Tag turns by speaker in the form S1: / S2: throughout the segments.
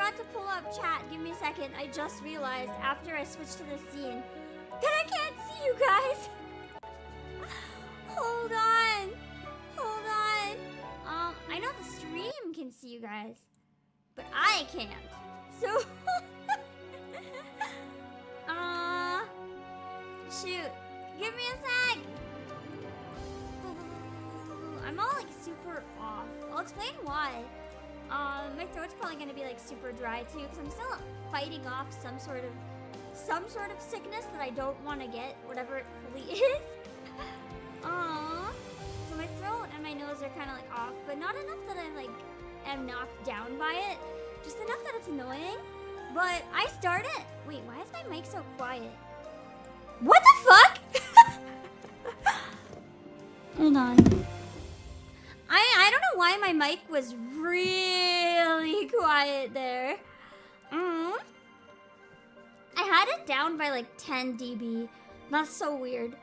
S1: forgot to pull up chat. Give me a second. I just realized after I switched to the scene that I can't see you guys. Hold on. Hold on. I know the stream can see you guys, but I can't. So, shoot. Give me a sec. I'm all like super off. I'll explain why. My throat's probably gonna be like super dry too, because I'm still fighting off some sort of sickness that I don't want to get, whatever it fully is. So my throat and my nose are kind of like off, but not enough that I like am knocked down by it. Just enough that it's annoying. But I started. Wait, why is my mic so quiet? What the fuck? Hold on. I don't know why my mic was really quiet there. I had it down by like 10 dB. That's so weird.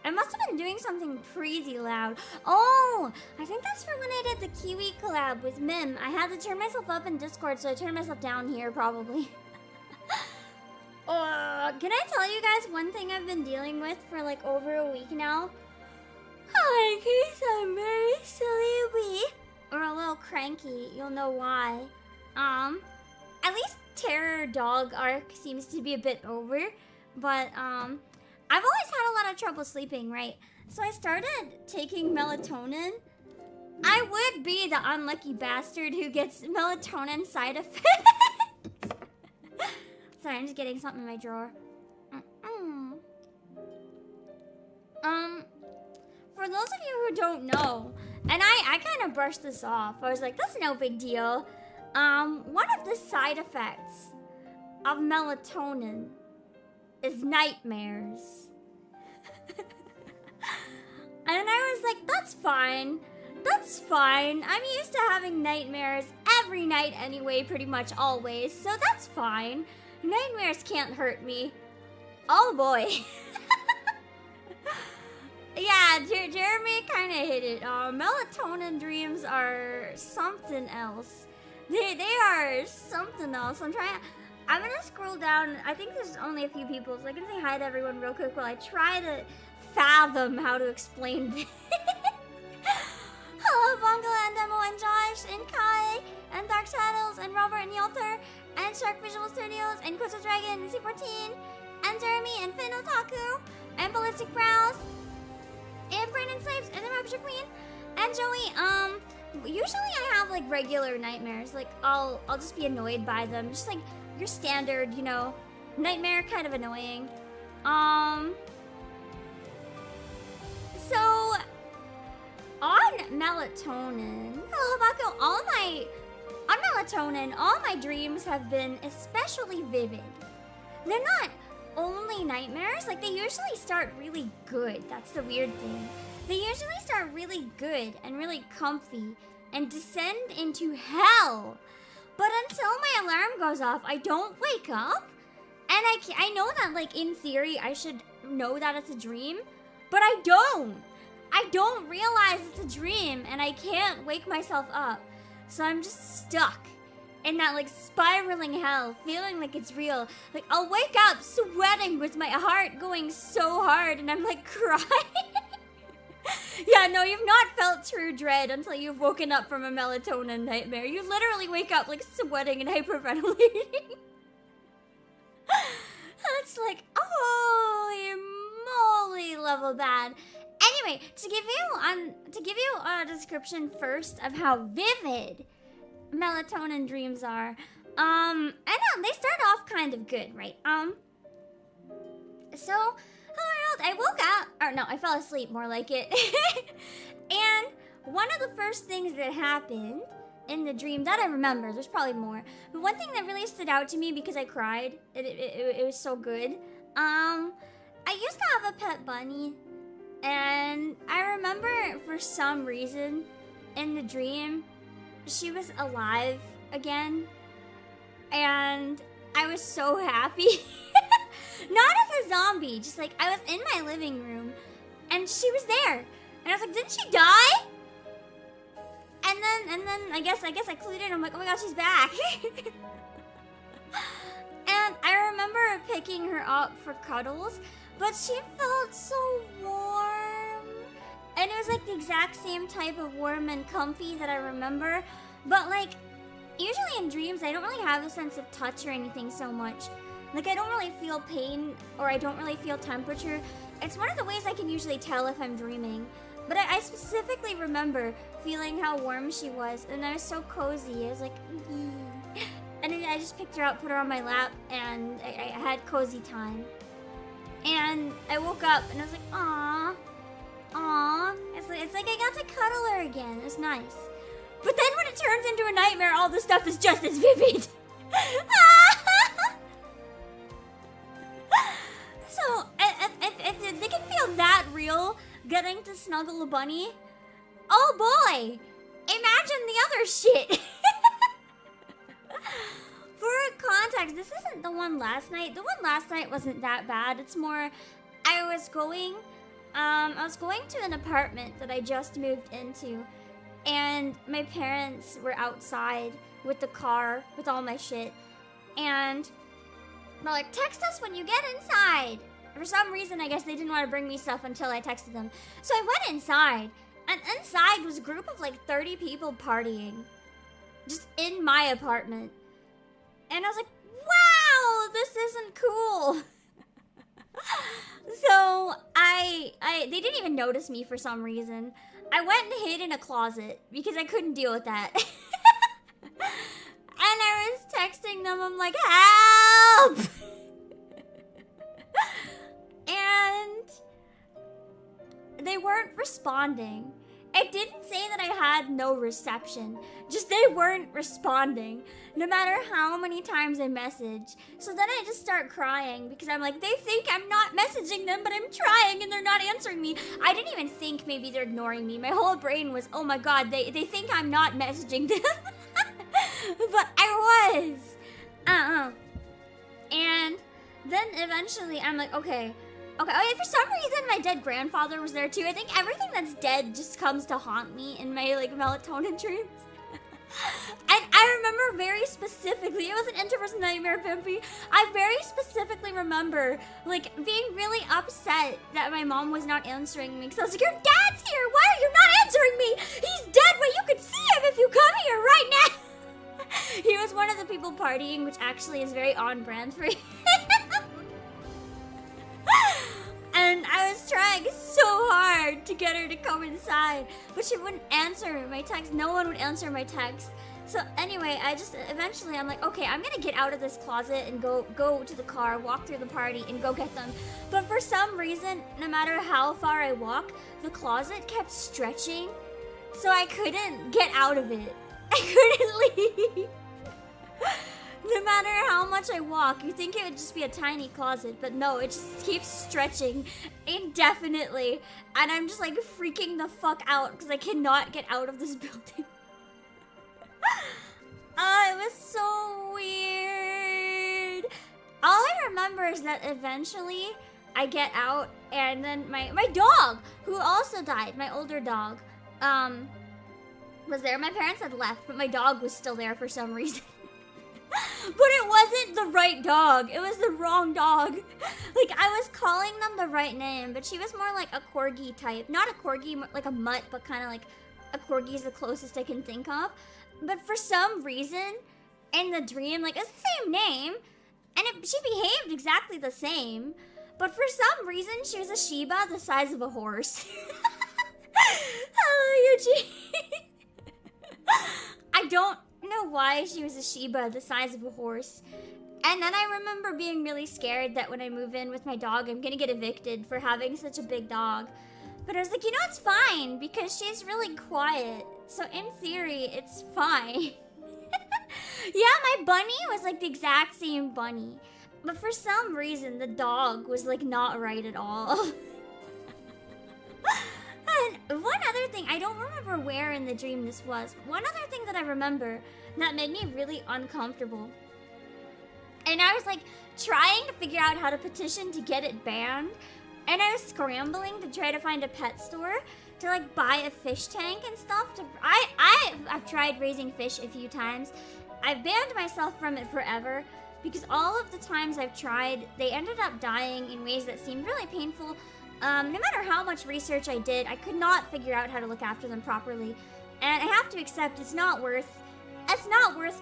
S1: I must have been doing something crazy loud. Oh, I think that's for when I did the Kiwi collab with Mim. I had to turn myself up in Discord, so I turned myself down here probably. Can I tell you guys one thing I've been dealing with for like over a week now? In case I'm very sleepy or a little cranky, you'll know why. At least Terror Dog arc seems to be a bit over, but I've always had a lot of trouble sleeping, right? So I started taking melatonin. I would be the unlucky bastard who gets melatonin side effects. Sorry, I'm just getting something in my drawer. For those of you who don't know, and I kind of brushed this off. I was like, that's no big deal. One of the side effects of melatonin is nightmares. And I was like, that's fine. That's fine. I'm used to having nightmares every night anyway, pretty much always. So that's fine. Nightmares can't hurt me. Oh boy. Yeah, Jeremy kind of hit it. Melatonin dreams are something else. They are something else. I'm gonna scroll down. I think there's only a few people, so I can say hi to everyone real quick while I try to fathom how to explain this. Hello, Bungle and Demo and Josh and Kai and Dark Shadows and Robert and Yalter and Shark Visual Studios and Crystal Dragon and C14 and Jeremy and Finn Otaku and Ballistic Brows and Brandon Snipes and the Rapture Queen and Joey. Usually I have like regular nightmares. Like I'll just be annoyed by them. Just like your standard, you know, nightmare, kind of annoying. So on melatonin, hello Baku, on melatonin, all my dreams have been especially vivid. They're not only nightmares, like they usually start really good. That's the weird thing. They usually start really good and really comfy and descend into hell. But until my alarm goes off, I don't wake up. And I know that like in theory I should know that it's a dream, but I don't. I don't realize it's a dream and I can't wake myself up. So I'm just stuck in that like spiraling hell, feeling like it's real. Like I'll wake up sweating with my heart going so hard and I'm like crying. Yeah, no, you've not felt true dread until you've woken up from a melatonin nightmare. You literally wake up like sweating and hyperventilating. That's like, holy moly, level bad. Anyway, to give you a description first of how vivid melatonin dreams are. I know they start off kind of good, right? So, hello world, I woke up, or no, I fell asleep, more like it. And one of the first things that happened in the dream that I remember, there's probably more, but one thing that really stood out to me because I cried, it was so good. I used to have a pet bunny, and I remember for some reason in the dream, she was alive again, and I was so happy. Not as a zombie, just like I was in my living room, and she was there, and I was like, didn't she die? And then I guess I clued in. I'm like, oh my gosh, she's back. picking her up for cuddles, but she felt so warm. And it was like the exact same type of warm and comfy that I remember. But like, usually in dreams, I don't really have a sense of touch or anything so much. Like, I don't really feel pain or I don't really feel temperature. It's one of the ways I can usually tell if I'm dreaming. But I specifically remember feeling how warm she was, and I was so cozy. I was like, and then I just picked her up, put her on my lap, and I had cozy time. And I woke up, and I was like, aww, aww. It's like I got to cuddle her again. It was nice. But then when it turns into a nightmare, all the stuff is just as vivid. So, if they can feel that real, getting to snuggle a bunny, oh boy, imagine the other shit. For context, this isn't the one last night. The one last night wasn't that bad. It's more, I was going to an apartment that I just moved into, and my parents were outside with the car with all my shit, and they're like, text us when you get inside. For some reason, I guess they didn't want to bring me stuff until I texted them. So I went inside, and inside was a group of like 30 people partying. Just in my apartment. And I was like, wow, this isn't cool. So they didn't even notice me for some reason. I went and hid in a closet because I couldn't deal with that. And I was texting them, I'm like, help! And they weren't responding. It didn't say that I had no reception. Just they weren't responding, no matter how many times I messaged. So then I just start crying because I'm like, they think I'm not messaging them, but I'm trying and they're not answering me. I didn't even think maybe they're ignoring me. My whole brain was, oh my god, they think I'm not messaging them. But I was. And then eventually I'm like, okay. Oh yeah, for some reason my dead grandfather was there too. I think everything that's dead just comes to haunt me in my like melatonin dreams. And I remember very specifically, it was an interpersonal nightmare, Pimpy. I very specifically remember like being really upset that my mom was not answering me. Because I was like, your dad's here, why are you not answering me? He's dead, but you could see him if you come here right now. He was one of the people partying, which actually is very on brand for him. And I was trying so hard to get her to come inside, but she wouldn't answer my text. No one would answer my text. So anyway, eventually I'm like, okay, I'm gonna get out of this closet and go to the car, walk through the party, and go get them. But for some reason, no matter how far I walk, the closet kept stretching, so I couldn't get out of it. I couldn't leave. No matter how much I walk, you think it would just be a tiny closet, but no, it just keeps stretching indefinitely. And I'm just like freaking the fuck out because I cannot get out of this building. It was so weird. All I remember is that eventually I get out and then my dog, who also died, my older dog, was there. My parents had left, but my dog was still there for some reason. But it wasn't the right dog. It was the wrong dog. Like, I was calling them the right name, but she was more like a corgi type. Not a corgi, like a mutt, but kind of like a corgi is the closest I can think of. But for some reason, in the dream, like, it's the same name, and she behaved exactly the same. But for some reason, she was a Shiba the size of a horse. Oh, Eugene. I don't know why she was a Shiba the size of a horse. And then I remember being really scared that when I move in with my dog, I'm gonna get evicted for having such a big dog. But I was like, you know, it's fine because she's really quiet. So in theory, it's fine. Yeah, my bunny was like the exact same bunny. But for some reason, the dog was like not right at all. And one other thing, I don't remember where in the dream this was. One other thing that I remember that made me really uncomfortable. And I was like trying to figure out how to petition to get it banned. And I was scrambling to try to find a pet store to like buy a fish tank and stuff. I've tried raising fish a few times. I've banned myself from it forever. because all of the times I've tried, they ended up dying in ways that seemed really painful. No matter how much research I did, I could not figure out how to look after them properly. And I have to accept it's not worth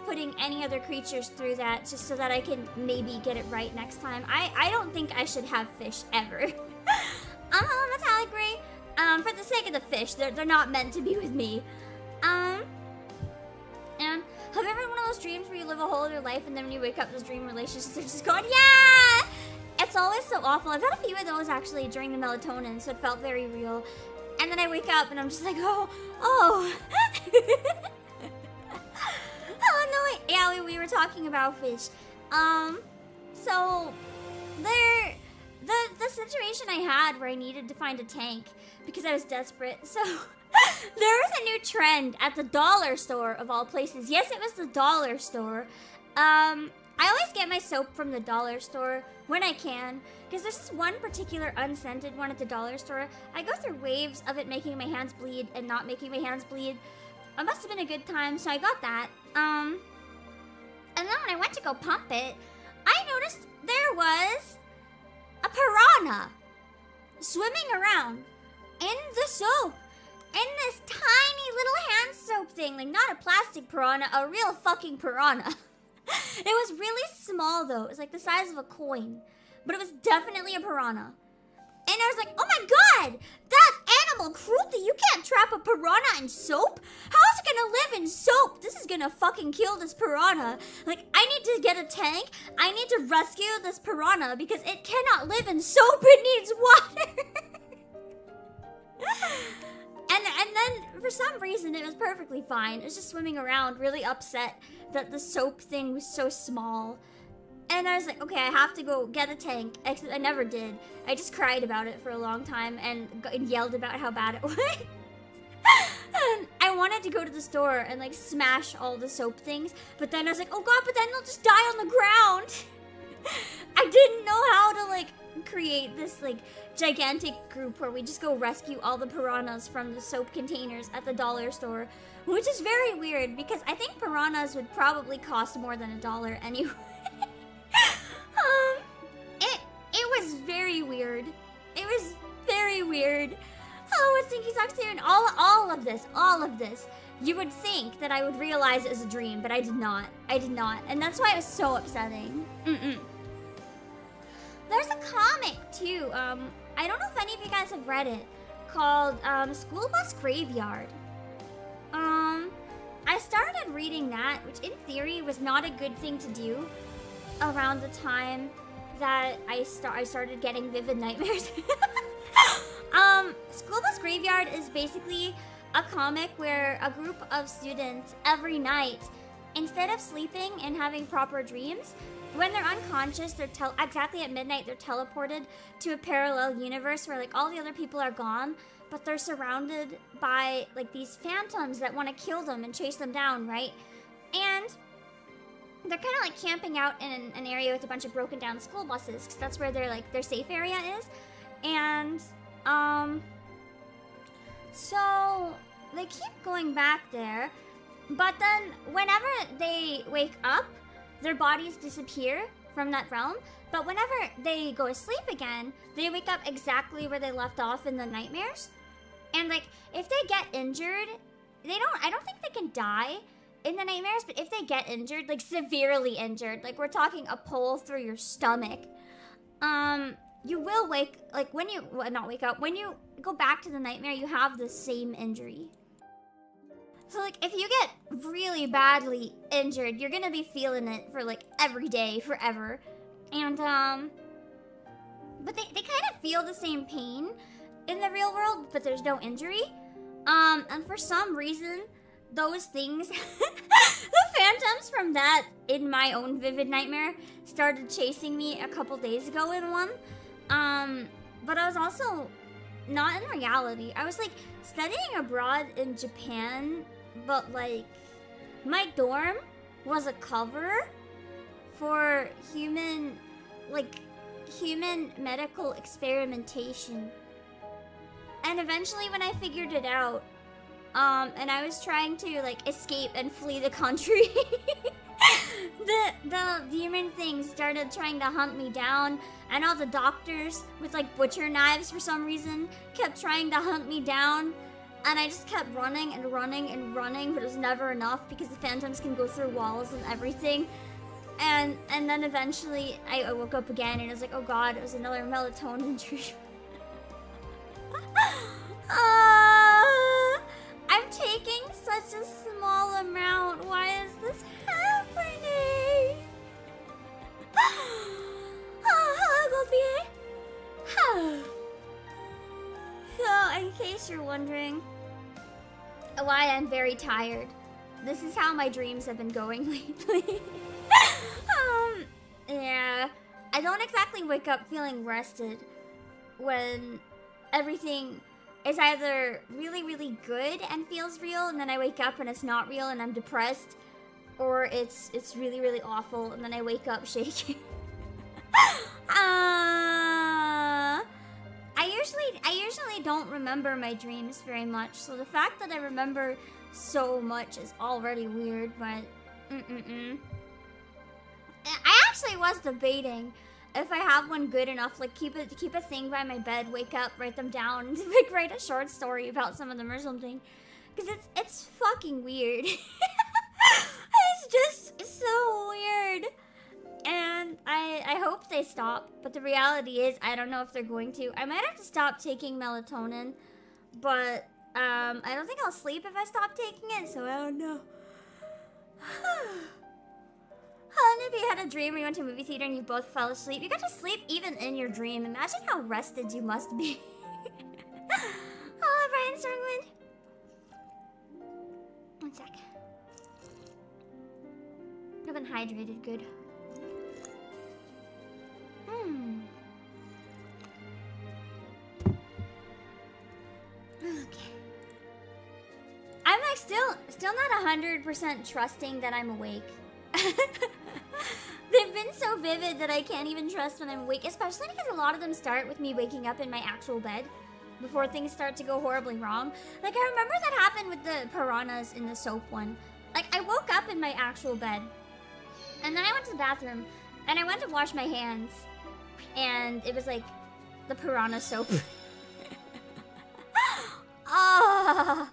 S1: putting any other creatures through that just so that I can maybe get it right next time. I don't think I should have fish ever. Hello, Metallic Gray. For the sake of the fish, they're not meant to be with me. And have you ever had one of those dreams where you live a whole other life and then when you wake up, those dream relationships are just gone? Yeah! It's always so awful. I've had a few of those actually during the melatonin, so it felt very real. And then I wake up and I'm just like, oh. Oh no, wait. Yeah, we were talking about fish. So the situation I had where I needed to find a tank because I was desperate. So there was a new trend at the dollar store of all places. Yes, it was the dollar store. I always get my soap from the dollar store when I can, because there's this one particular unscented one at the dollar store. I go through waves of it making my hands bleed and not making my hands bleed. It must have been a good time, so I got that. And then when I went to go pump it, I noticed there was a piranha swimming around in the soap. In this tiny little hand soap thing. Like, not a plastic piranha, a real fucking piranha. It was really small, though. It was like the size of a coin. But it was definitely a piranha. And I was like, oh my god! That's animal cruelty! You can't trap a piranha in soap? How is it gonna live in soap? This is gonna fucking kill this piranha. Like, I need to get a tank. I need to rescue this piranha because it cannot live in soap. It needs water. And then, for some reason, it was perfectly fine. It was just swimming around, really upset that the soap thing was so small. And I was like, okay, I have to go get a tank. Except I never did. I just cried about it for a long time and yelled about how bad it was. And I wanted to go to the store and, like, smash all the soap things. But then I was like, oh god, but then they'll just die on the ground. I didn't know how to, like, create this, like, gigantic group where we just go rescue all the piranhas from the soap containers at the dollar store, which is very weird because I think piranhas would probably cost more than $1 anyway. It was very weird. It was very weird. Oh, what's Stinky Socks here? And all of this, you would think that I would realize it was a dream, but I did not. And that's why it was so upsetting. There's a comic, too. I don't know if any of you guys have read it, called School Bus Graveyard. I started reading that, which in theory was not a good thing to do around the time that I started getting vivid nightmares. School Bus Graveyard is basically a comic where a group of students every night, instead of sleeping and having proper dreams, when they're unconscious, they're exactly at midnight, they're teleported to a parallel universe where, like, all the other people are gone, but they're surrounded by, like, these phantoms that want to kill them and chase them down, right? And they're kind of, like, camping out in an area with a bunch of broken down school buses, because that's where their safe area is. And, so they keep going back there, but then whenever they wake up, their bodies disappear from that realm, but whenever they go to sleep again, they wake up exactly where they left off in the nightmares. And, like, if they get injured, I don't think they can die in the nightmares, but if they get injured, like, severely injured, like, we're talking a pole through your stomach, you will wake, like, when you go back to the nightmare, you have the same injury. So, like, if you get really badly injured, you're gonna be feeling it for, like, every day, forever. And, but they kind of feel the same pain in the real world, but there's no injury. And for some reason, those things, the phantoms from that in my own vivid nightmare started chasing me a couple days ago in one. But I was also not in reality. I was, like, studying abroad in Japan, but, like, my dorm was a cover for human medical experimentation. And eventually when I figured it out, and I was trying to, like, escape and flee the country, the demon thing started trying to hunt me down, and all the doctors with like butcher knives for some reason kept trying to hunt me down, and I just kept running and running and running, but it was never enough because the phantoms can go through walls and everything. And then eventually I woke up again and it was like, oh god, it was another melatonin treatment. I'm taking such a small amount. Why is this happening? Hello, Goldie. So, in case you're wondering why I'm very tired, this is how my dreams have been going lately. Yeah, I don't exactly wake up feeling rested when everything is either really, really good and feels real, and then I wake up and it's not real and I'm depressed, or it's really, really awful and then I wake up shaking. I usually don't remember my dreams very much, so the fact that I remember so much is already weird, but I actually was debating if I have one good enough, like keep a thing by my bed, wake up, write them down, like write a short story about some of them or something, because it's fucking weird. It's just so weird, and I hope they stop, but the reality is I don't know if they're going to. I might have to stop taking melatonin, but I don't think I'll sleep if I stop taking it, so I don't know. How long have you had a dream where you went to a movie theater and you both fell asleep? You got to sleep even in your dream. Imagine how rested you must be. Oh, Brian Strongman. One sec. I've been hydrated good. Okay. I'm like still not 100% trusting that I'm awake. They've been so vivid that I can't even trust when I'm awake, especially because a lot of them start with me waking up in my actual bed before things start to go horribly wrong. Like, I remember that happened with the piranhas in the soap one. Like, I woke up in my actual bed, and then I went to the bathroom, and I went to wash my hands, and it was like the piranha soap. Oh,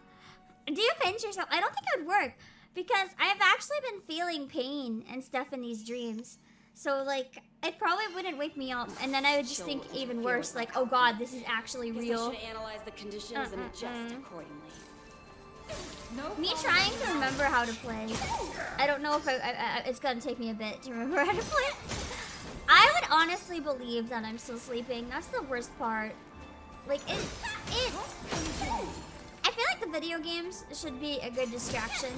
S1: do you pinch yourself? I don't think it would work. Because I've actually been feeling pain and stuff in these dreams. So, like, it probably wouldn't wake me up. And then I would just think even worse, like, oh god, this is actually real.
S2: I should analyze the conditions and adjust accordingly.
S1: Me trying to remember how to play. I don't know if it's gonna take me a bit to remember how to play. I would honestly believe that I'm still sleeping. That's the worst part. Like, I feel like the video games should be a good distraction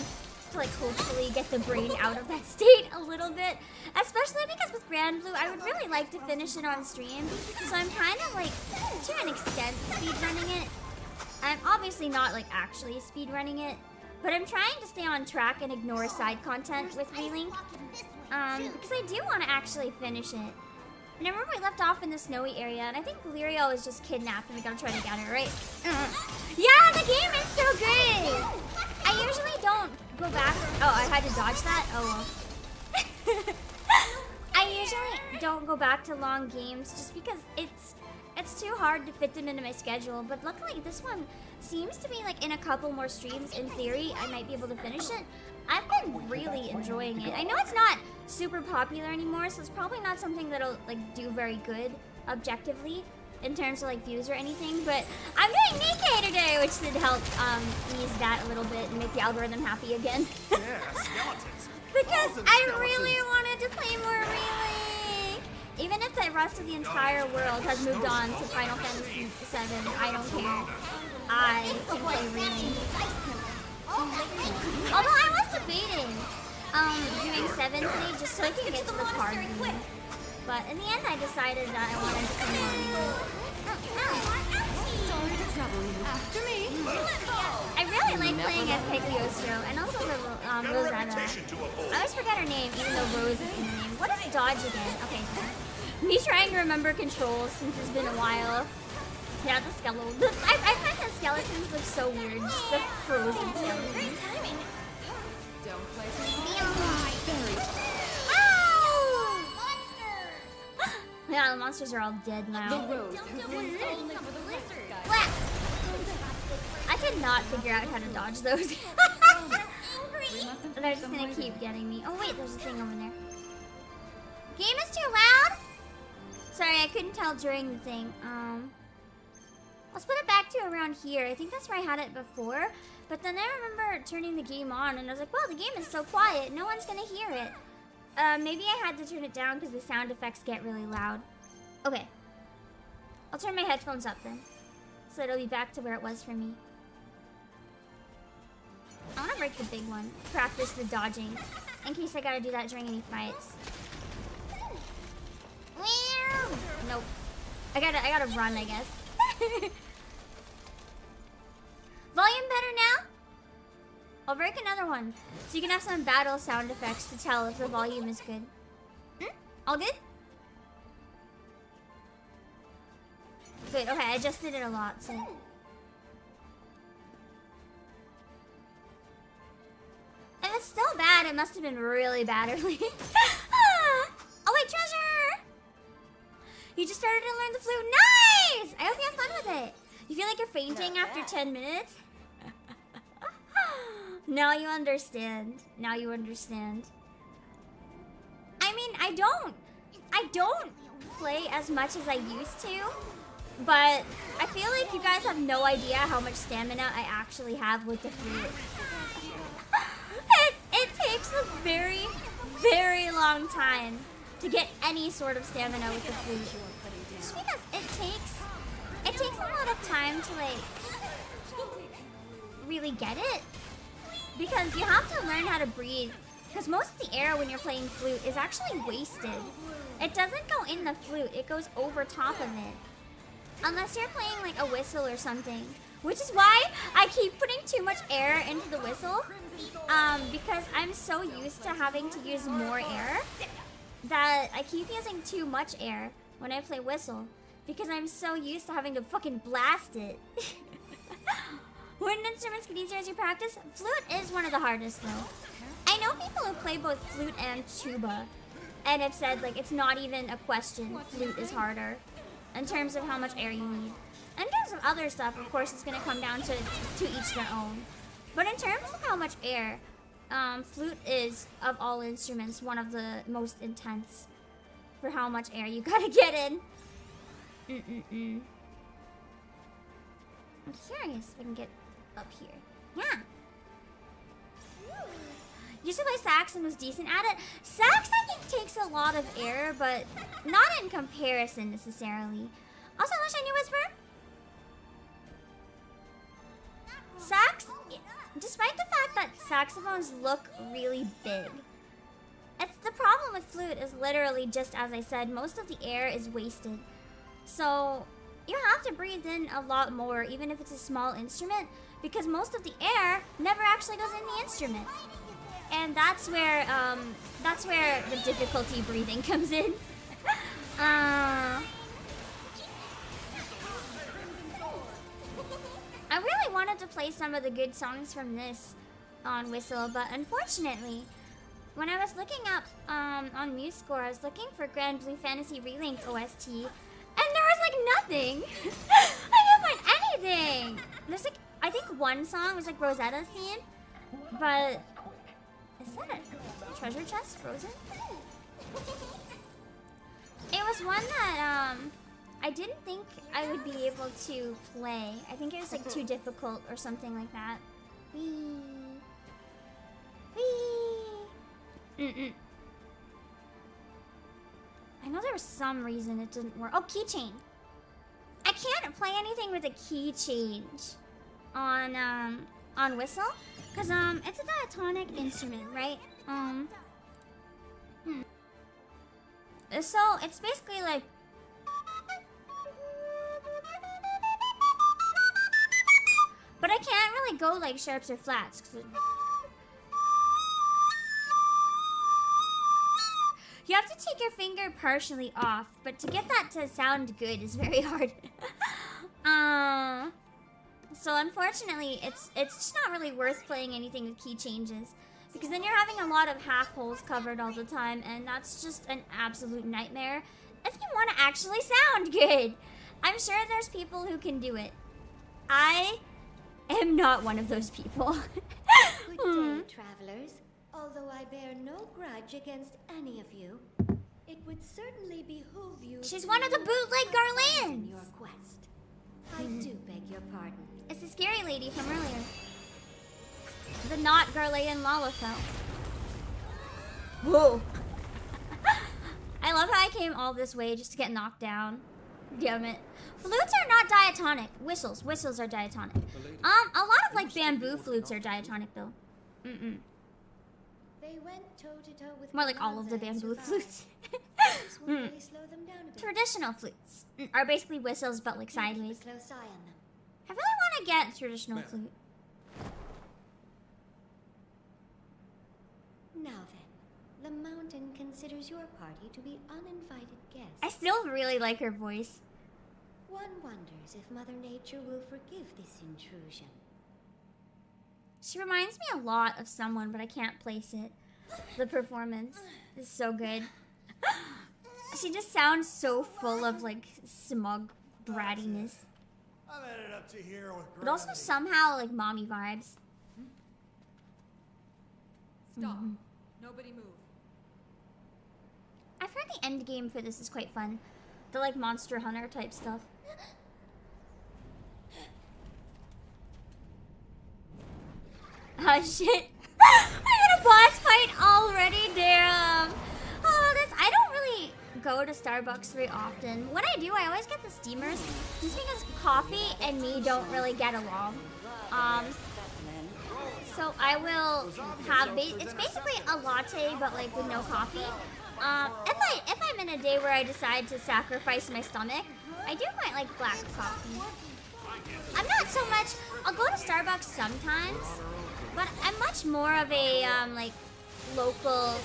S1: to like hopefully get the brain out of that state a little bit, especially because with Granblue I would really like to finish it on stream, so I'm kind of like to an extent speedrunning it. I'm obviously not like actually speedrunning it, but I'm trying to stay on track and ignore side content with Relink, because I do want to actually finish it. And I remember we left off in the snowy area, and I think Lyria was just kidnapped and we gotta try to get her, right? Yeah, the game is so good! I usually don't go back. Oh, I had to dodge that? Oh well. I usually don't go back to long games just because it's too hard to fit them into my schedule, but luckily this one seems to be like in a couple more streams. In theory, I might be able to finish it. I've been really enjoying it. I know it's not super popular anymore, so it's probably not something that'll like do very good objectively in terms of like views or anything, but I'm doing Nikkei today, which should help ease that a little bit and make the algorithm happy again.
S3: Yeah, skeletons.
S1: Because I really wanted to play more Relink. Even if the rest of the entire world has moved on to Final Fantasy VII, I don't care. I can play Relink. Although I was debating doing 7 today just so I could get to the card game. But in the end I decided that I wanted to come on.
S2: Sorry to trouble you. After me.
S1: I really like playing as Cagliostro and also the Rosetta. I always forget her name even though Rose is in the name. What is dodge again? Okay. Me trying to remember controls since it's been a while. Yeah, the skeleton. I find the skeletons look so weird. Just the frozen skeletons.
S2: Don't play too hard.
S1: Yeah, the monsters are all dead
S2: The
S1: now.
S2: roads have once only for the lizard guys.
S1: What? I cannot figure out how to dodge those. They're just gonna keep getting me. Oh wait, there's a thing over there. Game is too loud? Sorry, I couldn't tell during the thing. Let's put it back to around here. I think that's where I had it before. But then I remember turning the game on and I was like, well, the game is so quiet. No one's gonna hear it. Maybe I had to turn it down because the sound effects get really loud. Okay. I'll turn my headphones up then. So it'll be back to where it was for me. I want to break the big one. Practice the dodging. In case I gotta do that during any fights. Nope. I gotta run, I guess. Volume better now? I'll break another one. So you can have some battle sound effects to tell if the volume is good. All good? Good, okay, I just did it a lot, so. If it's still bad, it must have been really bad early. Oh wait, treasure! You just started to learn the flute. Nice! I hope you have fun with it. You feel like you're fainting after 10 minutes? Now you understand. Now you understand. I mean, I don't play as much as I used to, but I feel like you guys have no idea how much stamina I actually have with the flute. It takes a very, very long time to get any sort of stamina with the flute. Just because it takes a lot of time to like really get it. Because you have to learn how to breathe. Because most of the air when you're playing flute is actually wasted. It doesn't go in the flute, it goes over top of it. Unless you're playing like a whistle or something. Which is why I keep putting too much air into the whistle. Because I'm so used to having to use more air that I keep using too much air when I play whistle. Because I'm so used to having to fucking blast it. Wooden instruments get easier as you practice. Flute is one of the hardest though. I know people who play both flute and tuba and have said like it's not even a question. Flute is harder in terms of how much air you need. In terms of other stuff, of course, it's gonna come down to each their own. But in terms of how much air, flute is, of all instruments, one of the most intense for how much air you gotta get in. I'm curious if I can get up here. Yeah. Used to play sax and was decent at it. Sax, I think, takes a lot of air, but not in comparison necessarily. Also, hello, Shiny Whisper. Sax, despite the fact that saxophones look really big, it's the problem with flute is literally just as I said, most of the air is wasted. So you have to breathe in a lot more, even if it's a small instrument, because most of the air never actually goes in the instrument. And that's where the difficulty breathing comes in. I really wanted to play some of the good songs from this on Whistle, but unfortunately, when I was looking up on MuseScore, I was looking for Granblue Fantasy Relink OST, and there was like nothing. I couldn't find anything. There's like, I think one song was like Rosetta's theme, but is that a treasure chest frozen? It was one that I didn't think I would be able to play. I think it was like too difficult or something like that. Whee. Whee. I know there was some reason it didn't work. Oh, keychain. I can't play anything with a key change on Whistle, cause it's a diatonic instrument, right? So it's basically like. But I can't really go like sharps or flats. You have to take your finger partially off, but to get that to sound good is very hard. So unfortunately, it's just not really worth playing anything with key changes, because then you're having a lot of half holes covered all the time, and that's just an absolute nightmare. if you want to actually sound good. I'm sure there's people who can do it. I am not one of those people.
S3: Good day, travelers. Although I bear no grudge against any of you, it would certainly behoove you.
S1: She's
S3: to
S1: one of the bootleg
S3: in
S1: Garleans.
S3: your quest. I do beg your pardon.
S1: It's the scary lady from earlier. The not Garlean Lalafell. Whoa. I love how I came all this way just to get knocked down. Damn it. Flutes are not diatonic. Whistles. Whistles are diatonic. A lot of like bamboo flutes are diatonic though.
S3: They went toe-to-toe with
S1: More like all of the
S3: bonanza
S1: bamboo
S3: and
S1: flutes.
S3: This will really slow them down a bit.
S1: Traditional flutes are basically whistles but like
S3: Keep a
S1: sideways.
S3: close eye on them.
S1: I really want to get traditional flute.
S3: Now then, the mountain considers your party to be uninvited guests.
S1: I still really like her voice.
S3: One wonders if Mother Nature will forgive this intrusion.
S1: She reminds me a lot of someone, but I can't place it. The performance is so good. She just sounds so full of like smug brattiness.
S4: I'm headed up to here with
S1: But also somehow like mommy vibes.
S2: Stop. Nobody move.
S1: I've heard the end game for this is quite fun. The like Monster Hunter type stuff. Oh shit. I got a boss fight already, damn. Oh, I don't really go to Starbucks very often. When I do, I always get the steamers. Just because coffee and me don't really get along. So I will have, it's basically a latte, but like with no coffee. If I'm in a day where I decide to sacrifice my stomach, I do quite like black coffee. I'm not so much, I'll go to Starbucks sometimes, but I'm much more of a like local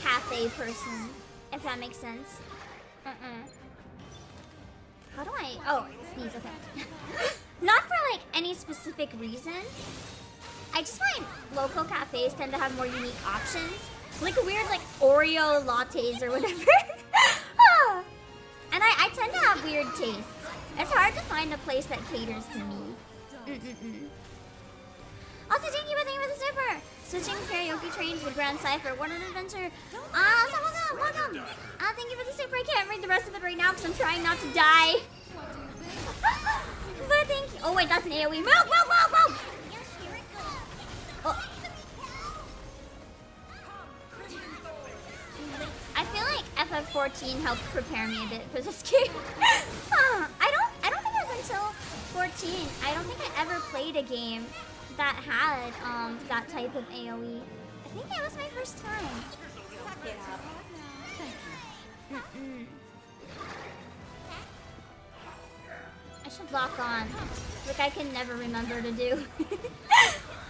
S1: cafe person, if that makes sense. How do I, oh, sneeze, okay. Not for like any specific reason. I just find local cafes tend to have more unique options. Like weird like Oreo lattes or whatever. And I tend to have weird tastes. It's hard to find a place that caters to me. Also, thank you for the super! Switching karaoke train to the Grand Cypher. What an adventure. Welcome! Thank you for the super. I can't read the rest of it right now because I'm trying not to die. But thank you. Oh wait, that's an AoE. Move! Oh. I feel like FF14 helped prepare me a bit for this game. I don't think it was until 14. I don't think I ever played a game that had that type of AoE. I think it was my first time. I should lock on, like I can never remember to do.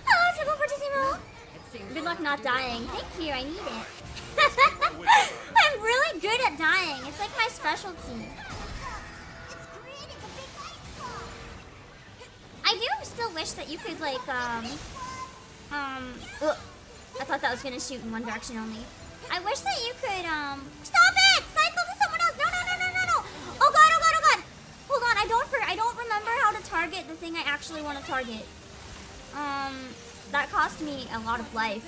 S1: Hello, Simple Fortissimo! Good luck not dying. Thank you, I need it. I'm really good at dying. It's like my specialty. I do still wish that you could like, ugh. I thought that was gonna shoot in one direction only. I wish that you could, stop it! Cycle to someone else! No! Oh god! Hold on, I don't remember how to target the thing I actually want to target. That cost me a lot of life.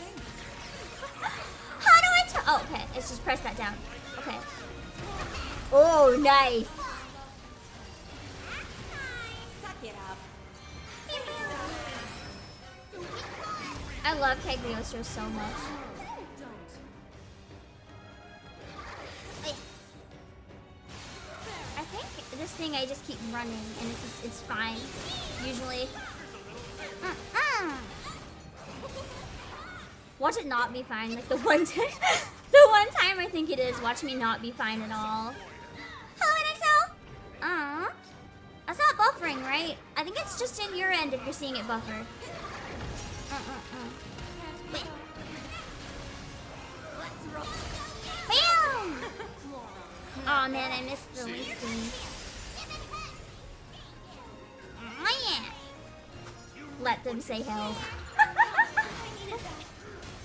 S1: How do I oh, okay, let's just press that down. Okay. Oh, nice. I love Cagliostro so much. I think this thing I just keep running and it's fine. Usually. Watch it not be fine. Like the one time I think it is. Watch me not be fine at all. Hello, NXL. That's not buffering, right? I think it's just in your end if you're seeing it buffer. Wait. Bam! Oh man, I missed the leaf thing. Oh yeah. Let them say hell.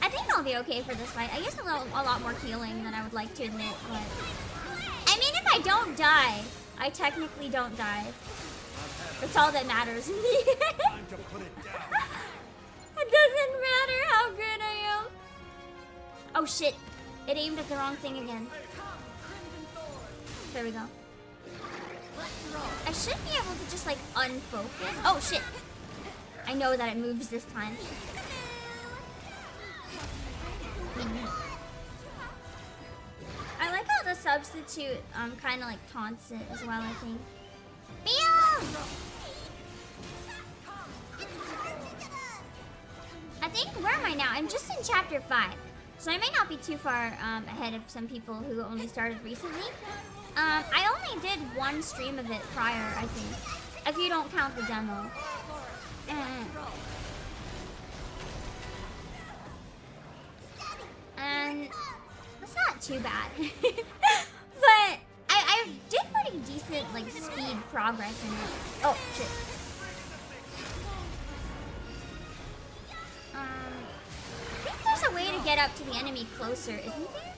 S1: I think I'll be okay for this fight. I used a lot more healing than I would like to admit, but I mean, if I don't die. I technically don't die. That's all that matters in the end.
S4: Time to put it down.
S1: It doesn't matter how good I am. Oh shit. It aimed at the wrong thing again. There we go. I should be able to just like unfocus. Oh shit. I know that it moves this time. I like how the substitute kind of like taunts it as well, I think. Bam! I think, where am I now? I'm just in chapter 5. So I may not be too far ahead of some people who only started recently. I only did one stream of it prior, I think. If you don't count the demo. And that's not too bad. But I did pretty decent like speed progress in it. Oh shit. I think there's a way to get up to the enemy closer, isn't there?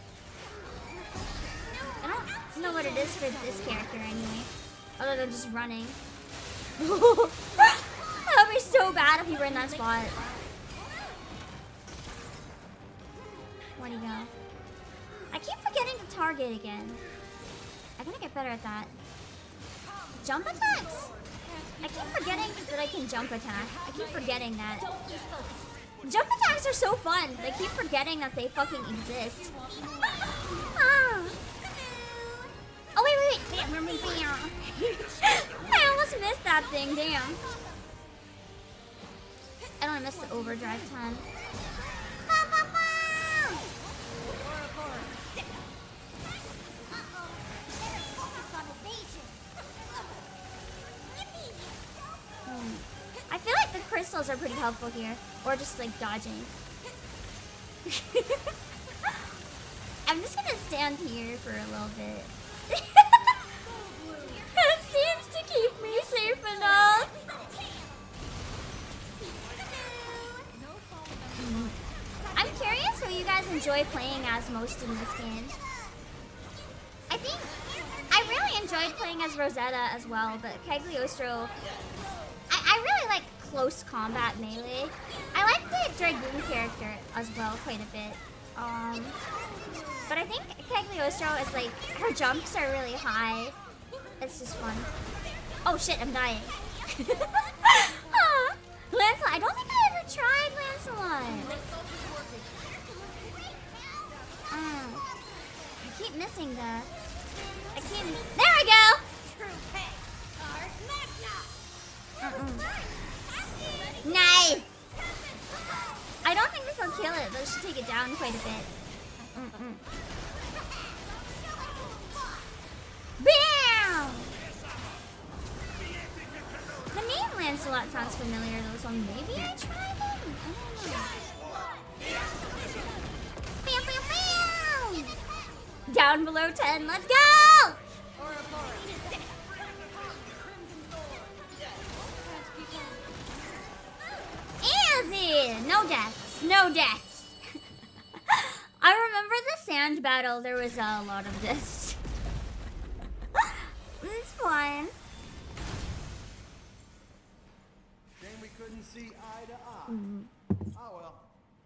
S1: I don't know what it is for this character anyway. Other than just running. That would be so bad if you were in that spot. Where'd he go? I keep forgetting to target again. I gotta get better at that. Jump attacks? I keep forgetting that I can jump attack. I keep forgetting that. Jump attacks are so fun. I keep forgetting that they fucking exist. Ah. Oh wait. I almost missed that thing, damn. I don't want to miss the overdrive time. I feel like the crystals are pretty helpful here. Or just like dodging. I'm just gonna stand here for a little bit. It seems to keep me safe enough. I'm curious who you guys enjoy playing as most in this game. I think I really enjoyed playing as Rosetta as well, but Cagliostro, I really like close combat melee. I like the Dragoon character as well quite a bit. But I think Cagliostro is like, her jumps are really high. It's just fun. Oh shit, I'm dying. Lancelot, I don't think I ever tried Lancelot. I keep missing there we go! Nice! I don't think this will kill it, but it should take it down quite a bit. Bam! The name Lancelot sounds familiar though, so maybe I tried it? I don't know. Bam, bam, bam! Down below 10, let's go! Easy! No deaths, no deaths. I remember the sand battle, there was a lot of this. It's fun.
S4: Shame we couldn't see eye to eye. Oh well.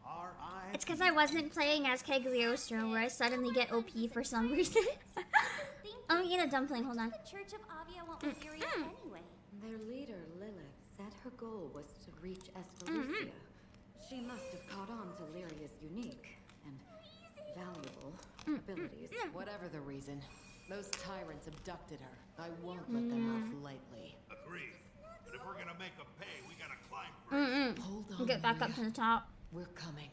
S4: Our eyes.
S1: It's because I wasn't playing as Cagliostro, where I suddenly get OP for some reason. I'm gonna get a dumpling, hold on.
S3: The Church of Avia won't with Lyria anyway.
S5: Their leader, Lilith, said her goal was to reach Espelucia. She must have caught on to Lyria's unique and valuable abilities.
S2: Whatever the reason, those tyrants abducted her. I won't let them off lightly.
S4: Agreed. But if we're gonna make them pay, we gotta climb first.
S2: Hold on,
S1: We'll get back up to the top.
S2: We're coming.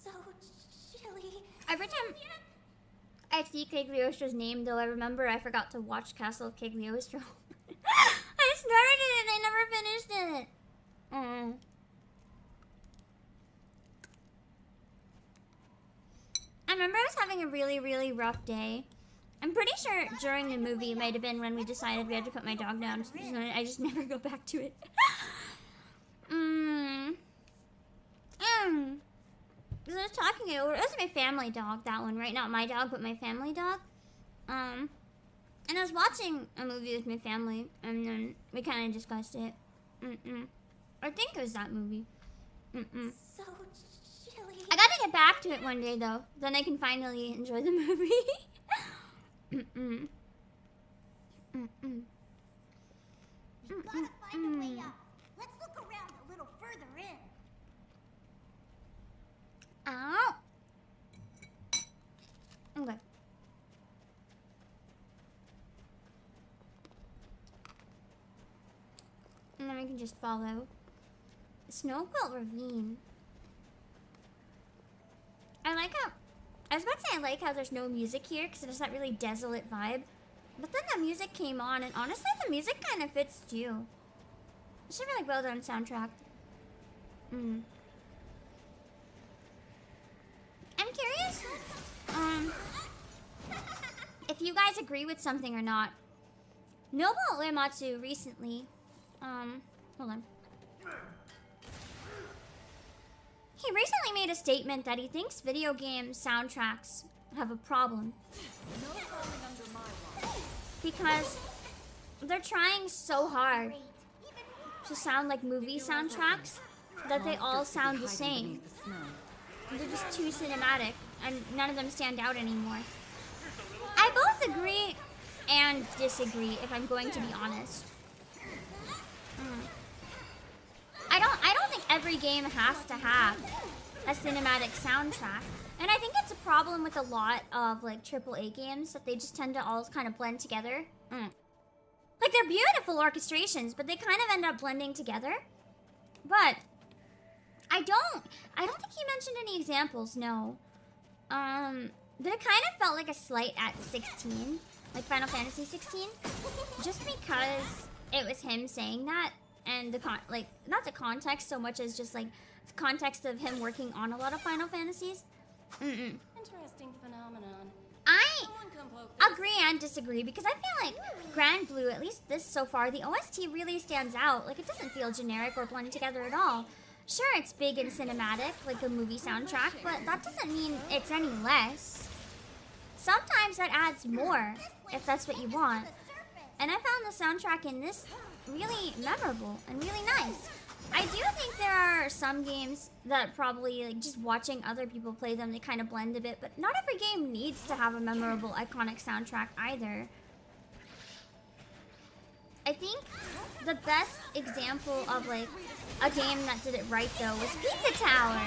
S3: So chilly.
S1: Every time I see Cagliostro's name, though, I remember I forgot to watch Castle of Cagliostro. I started it and I never finished it. I remember I was having a really, really rough day. I'm pretty sure during the movie it might have been when we decided we had to put my dog down. So I just never go back to it. Okay, well, it was my family dog, that one, right? Not my dog, but my family dog. And I was watching a movie with my family, and then we kind of discussed it. I think it was that movie.
S3: So chilly.
S1: I gotta get back to it one day, though. Then I can finally enjoy the movie.
S3: We've gotta find a way up. Let's look around a little further in.
S1: Ow. Okay. And then we can just follow. Snowquilt Ravine. I like how... I was about to say I like how there's no music here because there's that really desolate vibe. But then the music came on, and honestly, the music kind of fits too. It's a really well done soundtrack. I'm curious, if you guys agree with something or not. Nobuo Uematsu recently, hold on. He recently made a statement that he thinks video game soundtracks have a problem. Because they're trying so hard to sound like movie soundtracks that they all sound the same. They're just too cinematic, and none of them stand out anymore. I both agree and disagree, if I'm going to be honest. I don't think every game has to have a cinematic soundtrack. And I think it's a problem with a lot of like AAA games that they just tend to all kind of blend together. Like they're beautiful orchestrations, but they kind of end up blending together. But I don't think he mentioned any examples, no. But it kind of felt like a slight at 16, like Final Fantasy 16, just because it was him saying that, and the not the context so much as just like the context of him working on a lot of Final Fantasies.
S2: Interesting phenomenon.
S1: I
S2: Someone come poke this.
S1: agree and disagree because I feel like Granblue, at least this so far, the OST really stands out. Like it doesn't feel generic or blend together at all. Sure, it's big and cinematic, like a movie soundtrack, but that doesn't mean it's any less. Sometimes that adds more, if that's what you want. And I found the soundtrack in this really memorable and really nice. I do think there are some games that probably, like, just watching other people play them, they kind of blend a bit, but not every game needs to have a memorable, iconic soundtrack either. I think the best example of, like, a game that did it right, though, was Pizza Tower.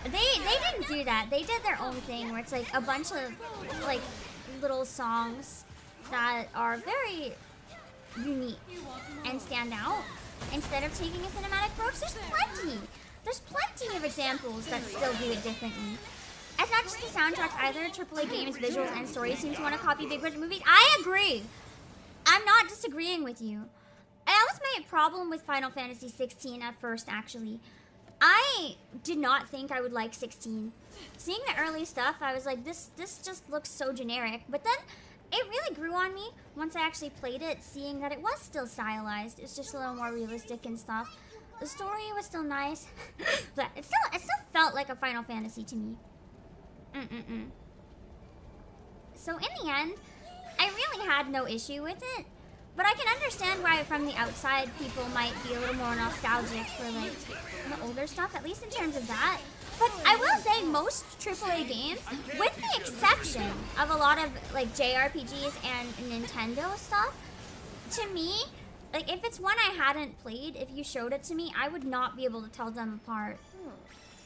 S1: They didn't do that. They did their own thing, where it's, like, a bunch of, like, little songs that are very unique and stand out. Instead of taking a cinematic approach, there's plenty of examples that still do it differently. It's not just the soundtracks either. AAA games, visuals, and stories seem to want to copy big budget movies. I agree. I'm not disagreeing with you. That was my problem with Final Fantasy 16 at first, actually. I did not think I would like 16. Seeing the early stuff, I was like, this just looks so generic. But then it really grew on me once I actually played it, seeing that it was still stylized. It's just a little more realistic and stuff. The story was still nice, but it still felt like a Final Fantasy to me. So in the end, I really had no issue with it, but I can understand why from the outside people might be a little more nostalgic for like the older stuff, at least in terms of that. But I will say most AAA games, with the exception of a lot of like JRPGs and Nintendo stuff, to me, like if it's one I hadn't played, if you showed it to me, I would not be able to tell them apart.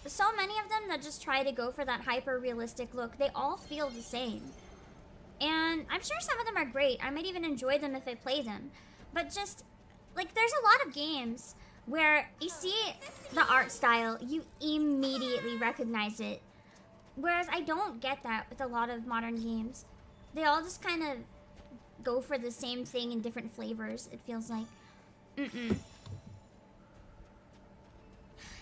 S1: So many of them that just try to go for that hyper-realistic look, they all feel the same. And I'm sure some of them are great. I might even enjoy them if I play them. But just, like, there's a lot of games where you see the art style, you immediately recognize it. Whereas I don't get that with a lot of modern games. They all just kind of go for the same thing in different flavors, it feels like. Yeah,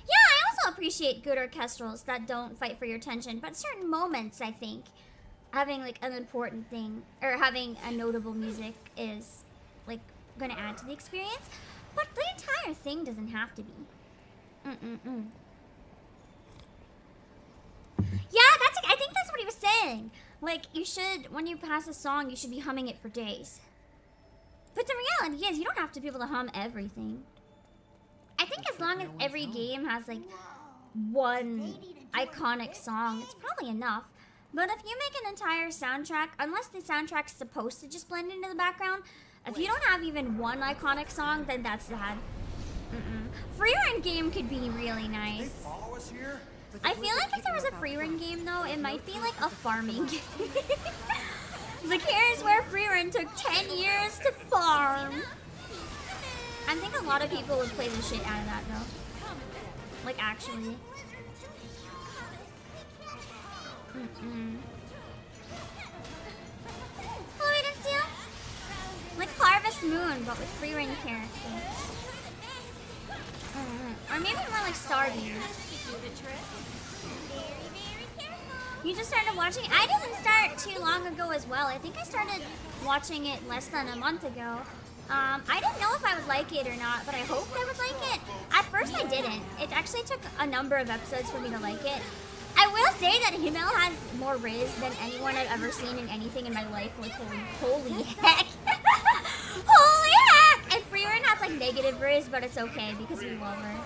S1: I also appreciate good orchestrals that don't fight for your attention, but certain moments, I think, having like an important thing, or having a notable music is like gonna add to the experience, but the entire thing doesn't have to be. Yeah, Like, you should, when you pass a song, you should be humming it for days. But the reality is, you don't have to be able to hum everything. I think as long as every game has, like, one iconic song, it's probably enough. But if you make an entire soundtrack, unless the soundtrack's supposed to just blend into the background, if you don't have even one iconic song, then that's sad. Free run game could be really nice.
S4: Follow us here?
S1: I feel like if there was a free run game though, it might be like a farming game. Like here's where free run took 10 years to farm. I think a lot of people would play the shit out of that though. Like actually. Oh, we didn't see him? Like Harvest Moon, but with free run characters. Or maybe more like Stardew. You just started watching it? I didn't start too long ago as well. I think I started watching it less than a month ago. I didn't know if I would like it or not, but I hoped I would like it. At first I didn't. It actually took a number of episodes for me to like it. I will say that Himmel has more Riz than anyone I've ever seen in anything in my life. Like, holy heck. Holy heck! And Freerun has like negative Riz, but it's okay because we love her.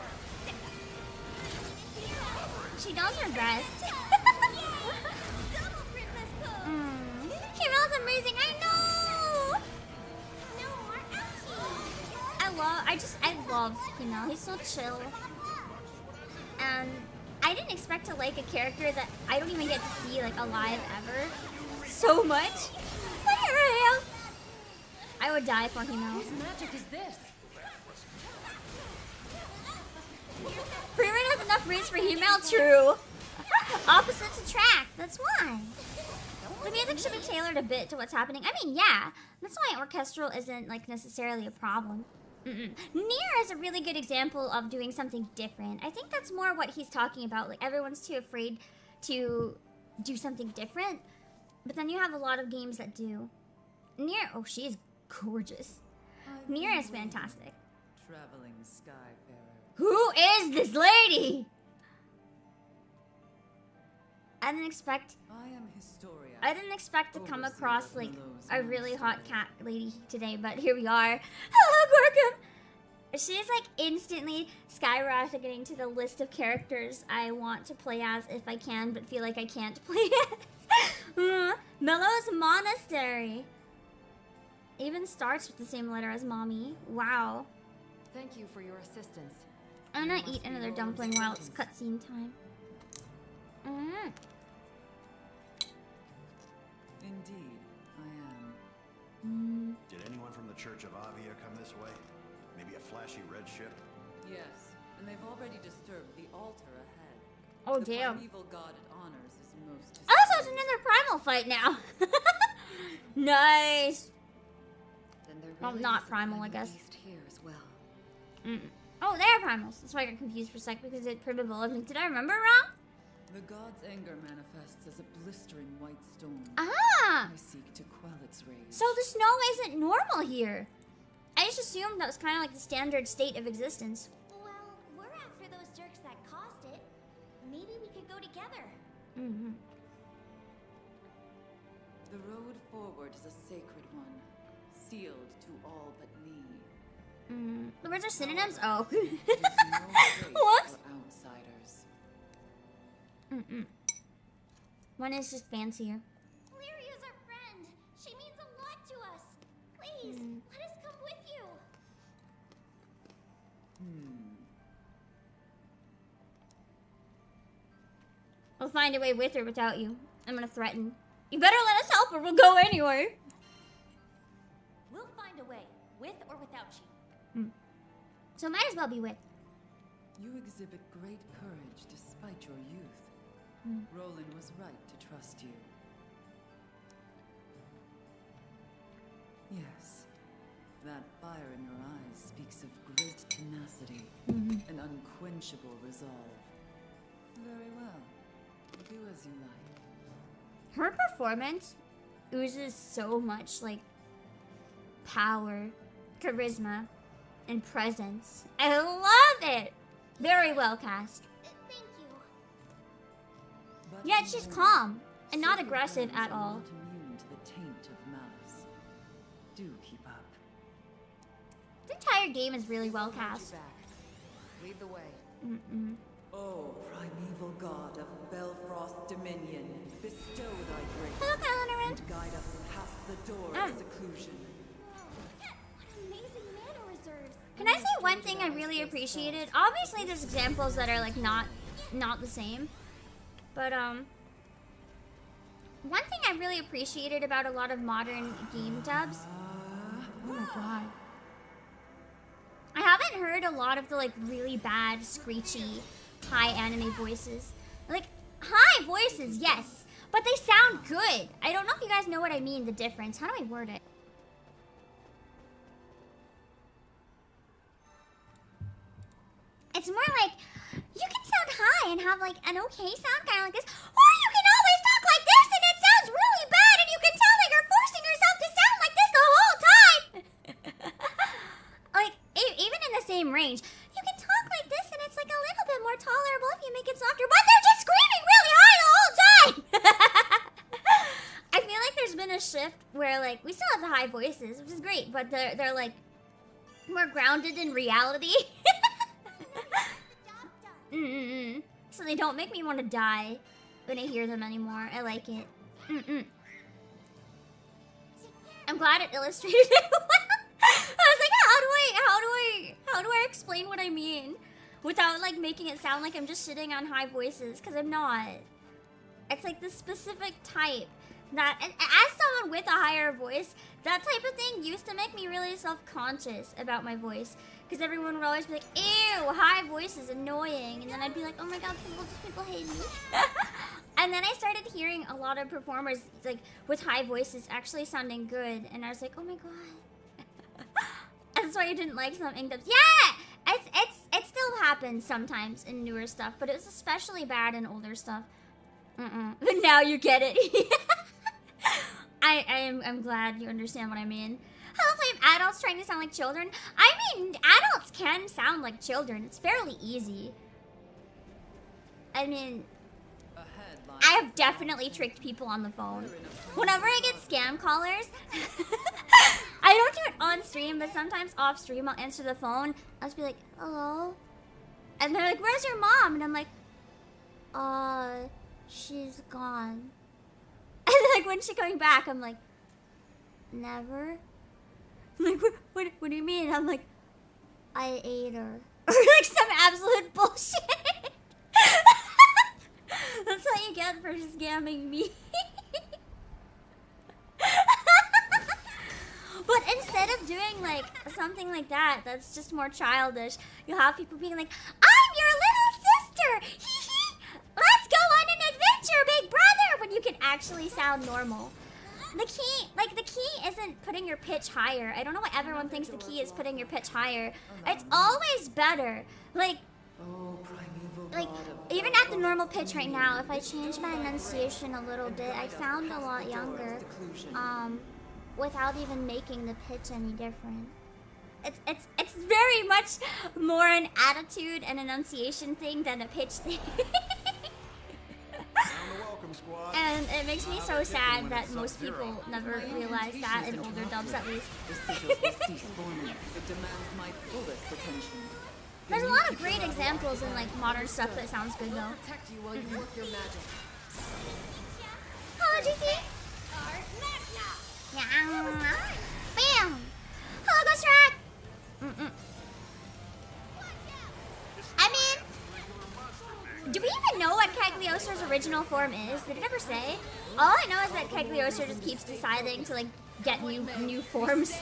S1: She does her best. Himmel's amazing, I know! I love Himmel. He's so chill. And I didn't expect to like a character that I don't even get to see like alive ever so much. But here I am. I would die for Himmel.
S2: Whose magic is this?
S1: Freeman has enough Riz for Himmel, true. Opposites attract, that's why. The music should be tailored a bit to what's happening. I mean, yeah, that's why orchestral isn't like necessarily a problem. Nier is a really good example of doing something different. I think that's more what he's talking about. Like everyone's too afraid to do something different, but then you have a lot of games that do. Nier, oh, she is gorgeous. Nier is fantastic.
S2: Traveling Skyfarer.
S1: Who is this lady? I didn't expect to come across like a really hot cat lady today, but here we are. Hello, Gorkum! She's like instantly skyrocketing to the list of characters I want to play as if I can, but feel like I can't play as. Mellow's Monastery. Even starts with the same letter as mommy. Wow.
S2: Thank you for your assistance.
S1: I'm gonna eat another dumpling while it's cutscene time.
S2: Indeed, I am.
S4: Did anyone from the Church of Avia come this way? Maybe a flashy red ship?
S2: Yes, and they've already disturbed the altar ahead.
S1: Oh,
S2: the
S1: damn.
S2: primeval god it honors is most.
S1: Oh, so it's another primal fight now. Nice.
S5: Then there
S1: Well,
S5: really
S1: not
S5: is a
S1: primal, I guess.
S5: beast here as well.
S1: Oh, they're primals. That's why I got confused for a sec because it primeval. I mean, did I remember wrong?
S2: The god's anger manifests as a blistering white storm.
S1: Ah!
S2: I seek to quell its rage.
S1: So the snow isn't normal here. I just assumed that was kind of like the standard state of existence.
S3: Well, we're after those jerks that caused it. Maybe we could go together.
S2: The road forward is a sacred one, sealed to all but me.
S1: The words are synonyms? Oh.
S2: It is no place
S1: Whoops.
S2: for outsiders.
S1: One is just fancier.
S3: Lyria's our friend. She means a lot to us. Please, let us come with you.
S1: We'll find a way with or without you. I'm gonna threaten. You better let us help or we'll go anywhere.
S3: We'll find a way, with or without you.
S1: So might as well be with.
S2: You exhibit great courage despite your youth. Roland was right to trust you. Yes, that fire in your eyes speaks of great tenacity, an unquenchable resolve. Very well. Do as you like.
S1: Her performance oozes so much like power, charisma, and presence. I love it. Very well cast.
S3: Thank you.
S2: But
S1: Yet she's calm. And not aggressive at all.
S2: Not immune to the taint of malice. Do keep up.
S1: The entire game is really well cast.
S5: Lead the way.
S2: Oh, primeval god of Belfrost Dominion, bestow thy grace
S1: Hello, Kylo
S2: and guide us past the door of seclusion.
S3: Amazing mana reserves.
S1: Can I say one thing I really appreciated? Obviously, there's examples that are like not the same, but one thing I really appreciated about a lot of modern game dubs. Oh my god. I haven't heard a lot of the like really bad, screechy, high anime voices. Like, high voices, yes, but they sound good. I don't know if you guys know what I mean, the difference. How do I word it? It's more like, you can sound high and have like an okay sound kind of like this, or you can always talk like this and it sounds really bad and you can tell that you're forcing yourself to sound like this the whole time. Like, even in the same range, you can talk like this and it's like a little bit more tolerable if you make it softer, but they're just screaming really high the whole time. I feel like there's been a shift where like, we still have the high voices, which is great, but they're like more grounded in reality. So they don't make me want to die when I hear them anymore. I like it. I'm glad it illustrated it well. I was like, how do I explain what I mean without like making it sound like I'm just shitting on high voices? Because I'm not. It's like the specific type that, as someone with a higher voice, that type of thing used to make me really self-conscious about my voice. Because everyone would always be like, ew, high voice is annoying. And then I'd be like, oh my god, people hate me. And then I started hearing a lot of performers like with high voices actually sounding good. And I was like, oh my god. That's why you didn't like some dubs. Yeah! It still happens sometimes in newer stuff. But it was especially bad in older stuff. But now you get it. I'm glad you understand what I mean. Hello, Flame. Adults trying to sound like children. I mean, adults can sound like children. It's fairly easy. I mean, I have definitely tricked people on the phone. Whenever I get scam callers, I don't do it on stream, but sometimes off stream I'll answer the phone. I'll just be like, hello? And they're like, where's your mom? And I'm like, she's gone. And like, when's she coming back? I'm like, never. I'm like, what do you mean? I'm like, I ate her. Or like some absolute bullshit. That's what you get for scamming me. But instead of doing like something like that, that's just more childish, you'll have people being like, I'm your little sister. Hee hee. Let's go on an adventure, big brother. When you can actually sound normal. The key isn't putting your pitch higher. I don't know why everyone thinks the key is putting your pitch higher. It's always better. Like, even at the normal pitch right now, if I change my enunciation a little bit, I sound a lot younger. Without even making the pitch any different. It's very much more an attitude and enunciation thing than a pitch thing. And it makes me so sad that most people never realize that in older dubs, at least. There's a lot of great examples in like modern stuff that sounds good though. Hello, GC. Bam. Hello, Ghost Track. I mean, do we even know what Cagliostro's original form is? Did it ever say? All I know is that Cagliostro just keeps deciding to like get new forms.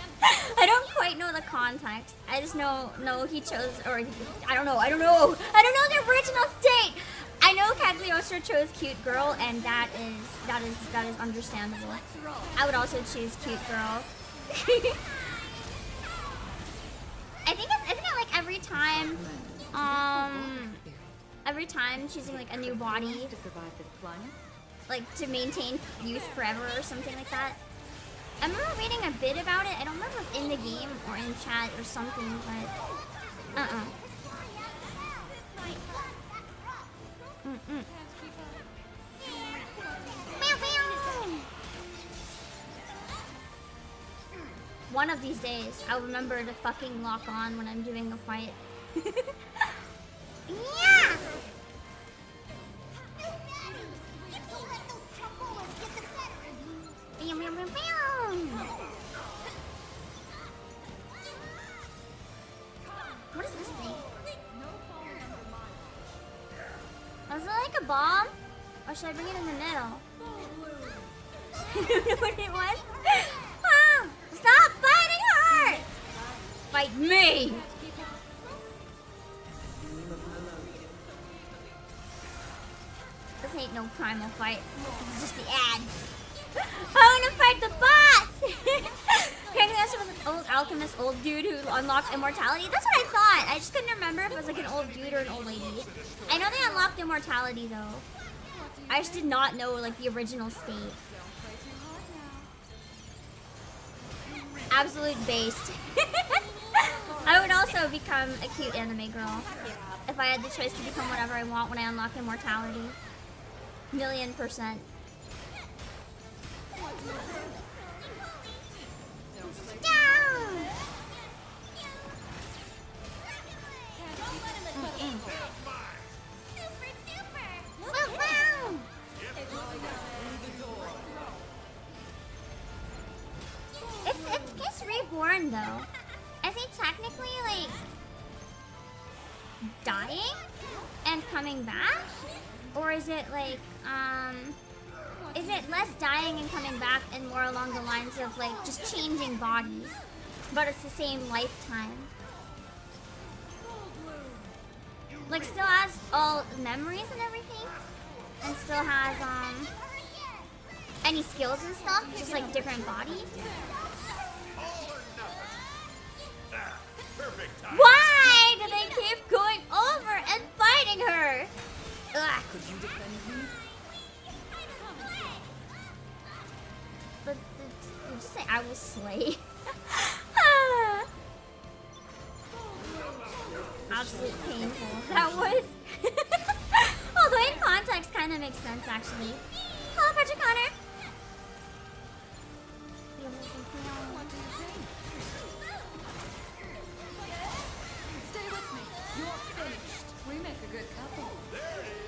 S1: I don't quite know the context. I just know he chose, or I don't know the original state. I know Cagliostro chose cute girl, and that is understandable. I would also choose cute girl. I think isn't it like every time choosing like a new body, like to maintain youth forever or something like that. I remember reading a bit about it. I don't remember if in the game or in chat or something, but Meow, meow. one of these days, I'll remember to fucking lock on when I'm doing a fight. Yeah! What is this thing? Was it like a bomb? Or should I bring it in the middle? What it was? Ah, stop fighting her! Fight me! This ain't no primal fight. It's just the ads. I wanna fight the boss! Playasia was an old alchemist, old dude who unlocked immortality. That's what I thought. I just couldn't remember if it was like an old dude or an old lady. I know they unlocked immortality though. I just did not know like the original state. Absolute based. I would also become a cute anime girl if I had the choice to become whatever I want when I unlock immortality. 1,000,000%. Down! It's Kiss Reborn though. Is he technically like dying and coming back? Or is it like is it less dying and coming back and more along the lines of like just changing bodies, but it's the same lifetime? Like still has all memories and everything, and still has any skills and stuff, just like different body. Why do they keep going over and fighting her? Ugh.
S2: Could you defend me?
S1: But did you just say I will slay? Absolute painful. That was. Although in context, kind of makes sense actually. Hello, Patrick Connor.
S5: Stay with me. You're finished. We make a good couple.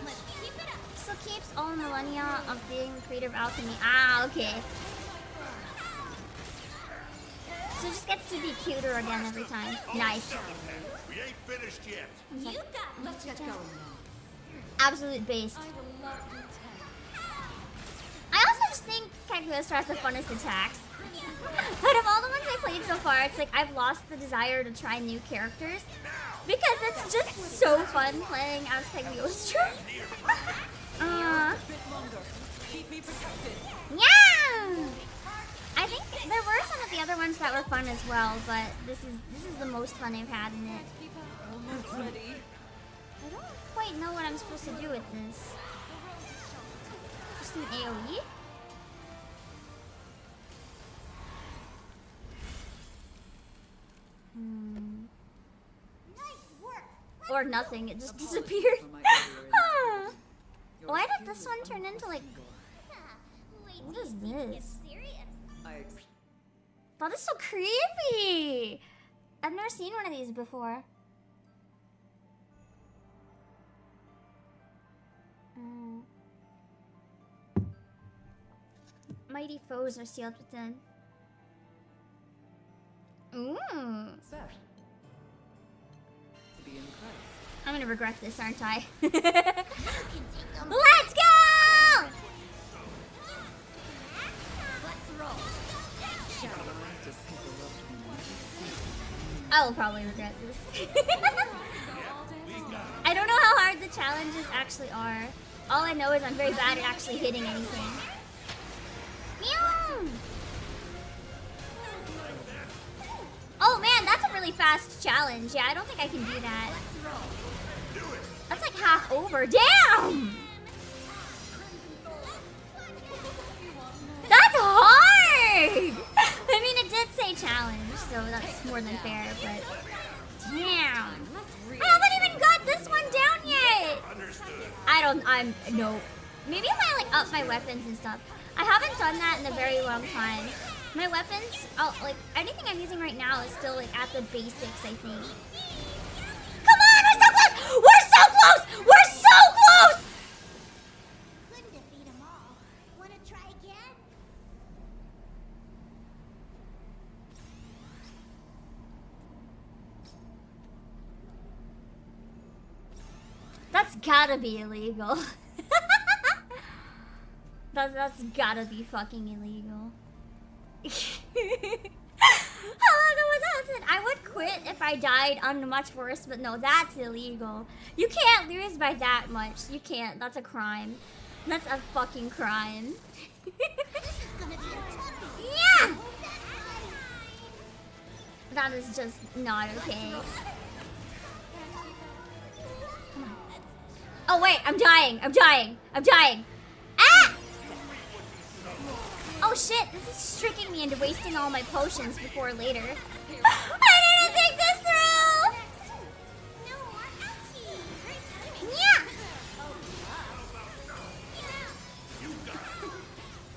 S1: Let's keep it up. So keeps all millennia of being creative alchemy. Ah, okay. So just gets to be cuter again every time. Nice.
S4: We ain't finished yet.
S1: You got.
S5: Let's get going now.
S1: Absolute based.
S5: I will love you 10.
S1: I also just think Kaguya has the funnest attacks. Out of all the ones I played so far, it's like I've lost the desire to try new characters because it's just so fun playing as Kaguya. Yeah. I think there were some of the other ones that were fun as well, but this is the most fun I've had in it.
S5: Almost ready.
S1: I don't quite know what I'm supposed to do with this. Just an AoE? Or nothing, it just disappeared. Huh. Why did this one turn into like... What is this? That is so creepy! I've never seen one of these before. Mighty foes are sealed within. Ooh.
S2: Sir. To be impressed.
S1: I'm gonna regret this, aren't I? Let's go! Let's roll. I will probably regret this. I don't know how hard the challenges actually are. All I know is I'm very bad at actually hitting anything. Meow! Oh man, that's a really fast challenge. Yeah, I don't think I can do that. That's like half over. Damn! That's hard! I mean, it did say challenge, so that's more than fair, but... Damn! I haven't even got this one down yet! No. Maybe if I, like, up my weapons and stuff. I haven't done that in a very long time. My weapons, like, anything I'm using right now is still, like, at the basics, I think. Come on, we're so close! We're so close! We're so close!
S3: Couldn't defeat them all. Wanna try again?
S1: That's gotta be illegal. That's gotta be fucking illegal. I would quit if I died on much worse, but no, that's illegal. You can't lose by that much. You can't. That's a crime. That's a fucking crime. Yeah! That is just not okay. Come on. Oh wait, I'm dying. I'm dying. I'm dying. Ah! Oh shit, this is tricking me into wasting all my potions before later. I didn't think this through! Yeah!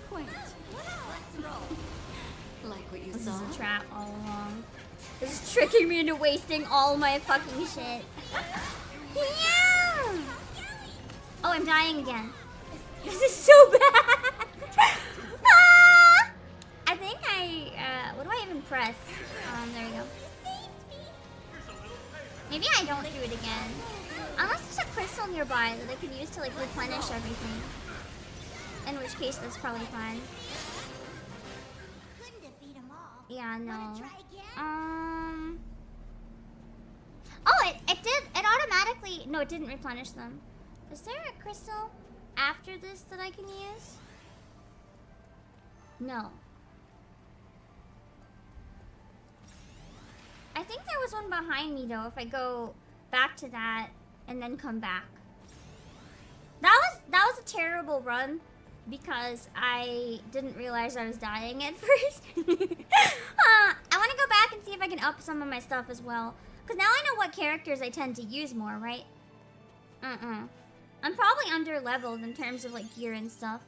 S5: Quaint. Like what you
S1: This
S5: saw?
S1: is a trap all along. This is tricking me into wasting all my fucking shit. Yeah! Oh, I'm dying again. This is so bad! I think what do I even press? There we go. Maybe I don't do it again. Unless there's a crystal nearby that I could use to, like, replenish everything. In which case, that's probably fine.
S3: Couldn't defeat them all.
S1: Yeah, no.
S3: Wanna try again?
S1: Oh, it did. It automatically. No, it didn't replenish them. Is there a crystal after this that I can use? No. I think there was one behind me though. If I go back to that and then come back. That was a terrible run because I didn't realize I was dying at first. I want to go back and see if I can up some of my stuff as well. Because now I know what characters I tend to use more, right? I'm probably under leveled in terms of like gear and stuff.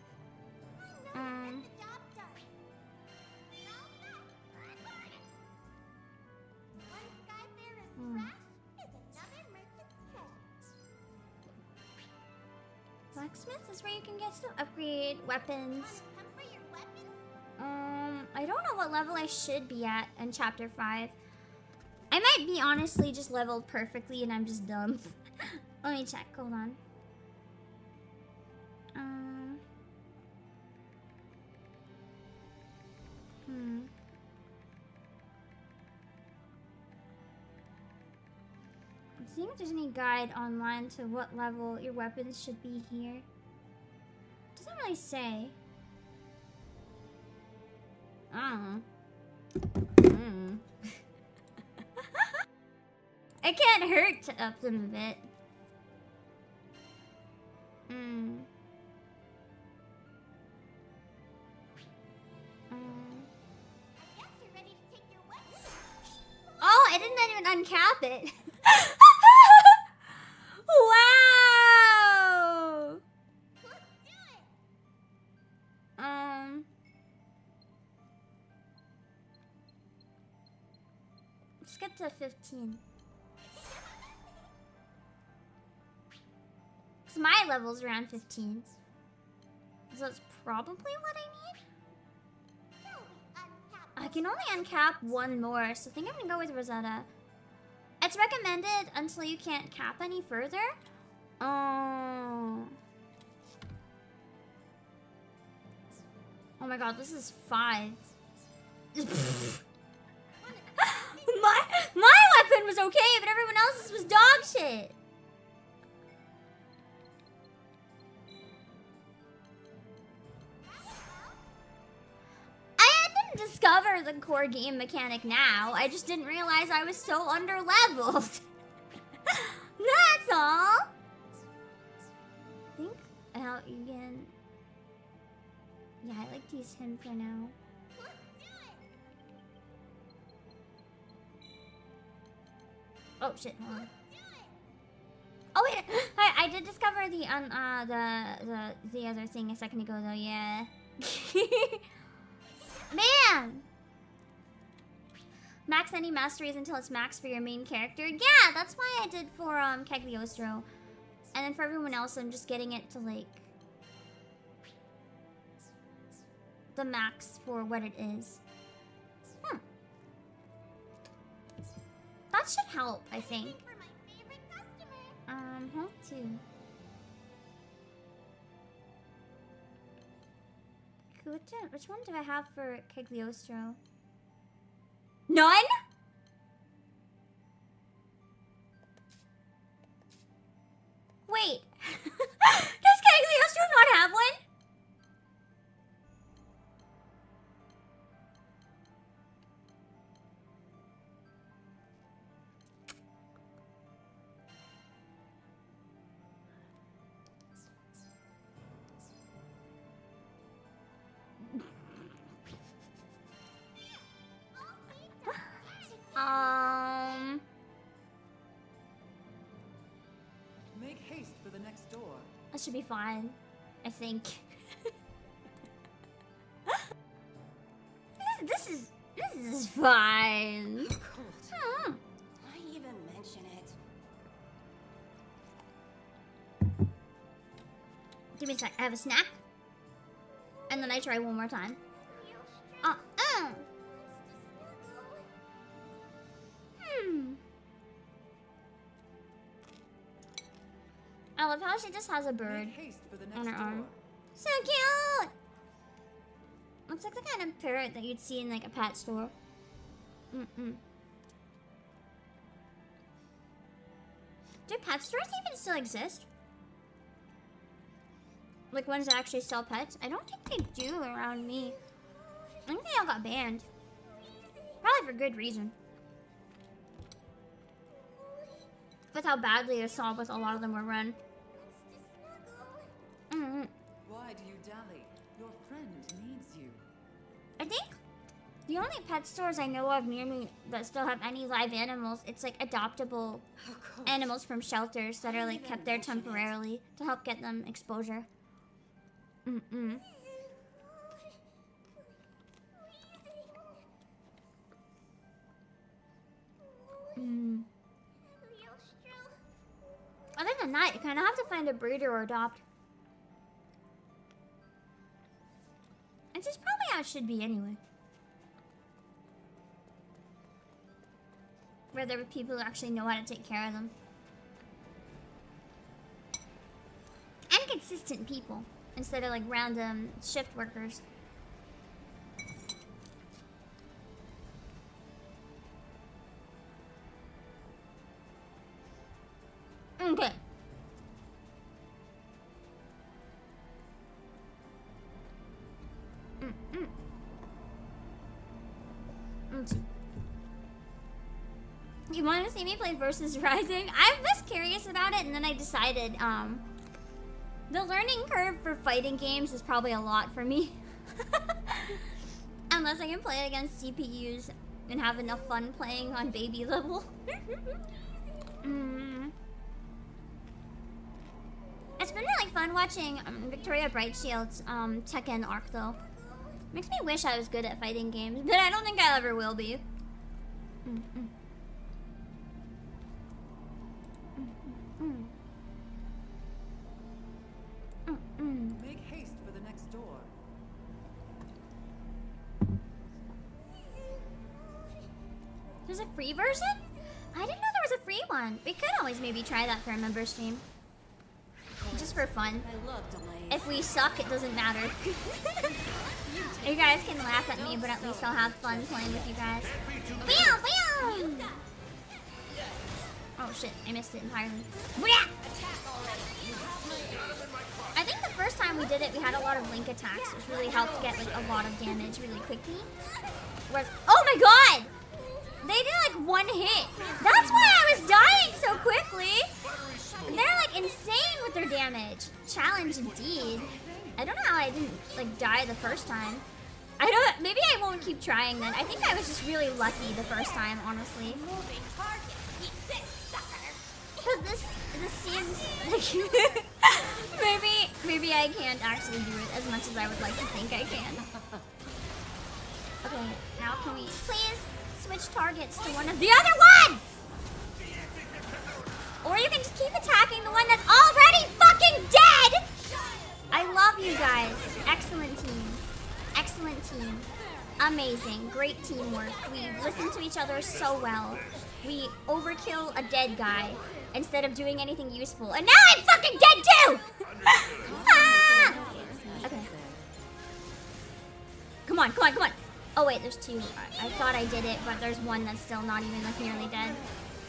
S1: Blacksmith is where you can get some upgrade weapons. I don't know what level I should be at in chapter 5. I might be honestly just leveled perfectly and I'm just dumb. Let me check, hold on. I'm seeing if there's any guide online to what level your weapons should be here. It doesn't really say. It can't hurt to up them a bit. Oh, I didn't even uncap it. Wow. Let's get to 15. Cause my level's around 15. So that's probably what I need. I can only uncap one more, so I think I'm gonna go with Rosetta. It's recommended until you can't cap any further. Oh. Oh my god, this is 5. my weapon was okay, but everyone else's was dog shit. Discover the core game mechanic now. I just didn't realize I was so under leveled. That's all. I think how you can. Yeah, I like to use him for now. Oh shit! Hold on. Oh wait, I did discover the other thing a second ago though. Yeah. Man! Max any masteries until it's max for your main character. Yeah, that's why I did for Cagliostro. And then for everyone else, I'm just getting it to like the max for what it is. That should help, I think. Hope to. Which one do I have for Cagliostro? None? Wait. Does Cagliostro not have one?
S2: Make haste for the next door.
S1: That should be fine, I think. This is fine.
S3: Why even mention it?
S1: Give me a sec. I have a snack, and then I try one more time. I love how she just has a bird
S2: Make haste for the next
S1: on her
S2: door.
S1: arm. So cute! Looks like the kind of parrot that you'd see in like a pet store. Do pet stores even still exist? Like ones that actually sell pets? I don't think they do around me. I think they all got banned. Probably for good reason. With how badly I saw with a lot of them were run.
S2: Why do you dally? Your friend needs you.
S1: I think the only pet stores I know of near me that still have any live animals, it's like adoptable animals from shelters that are like kept there temporarily to help get them exposure. Other than that, you kind of have to find a breeder or adopt. Which is probably how it should be anyway. Where there are people who actually know how to take care of them. And consistent people, instead of like random shift workers. Okay. You want to see me play Versus Rising? I was curious about it, and then I decided, the learning curve for fighting games is probably a lot for me. Unless I can play it against CPUs and have enough fun playing on baby level. It's been really fun watching Victoria Brightshield's Tekken arc, though. Makes me wish I was good at fighting games, but I don't think I ever will be.
S2: Make haste for the next door.
S1: There's a free version? I didn't know there was a free one. We could always maybe try that for a member stream. Just for fun.
S3: I love delays.
S1: If we suck, it doesn't matter. You guys can laugh at me, but at least I'll have fun playing with you guys. Bam! Bam! Oh shit, I missed it entirely. Bam! I think the first time we did it, we had a lot of link attacks, which really helped get like a lot of damage really quickly. Whereas, oh my god! They did like one hit. That's why I was dying so quickly. They're like insane with their damage. Challenge indeed. I don't know how I didn't like die the first time. Maybe I won't keep trying then. I think I was just really lucky the first time, honestly. Cause this seems like maybe I can't actually do it as much as I would like to think I can. Can we please switch targets to one of the other ones? Or you can just keep attacking the one that's already fucking dead! I love you guys. Excellent team. Excellent team. Amazing. Great teamwork. We listen to each other so well. We overkill a dead guy instead of doing anything useful. And now I'm fucking dead too! Ah! Okay. Come on, come on, come on. Oh wait, there's two. I thought I did it, but there's one that's still not even like nearly dead.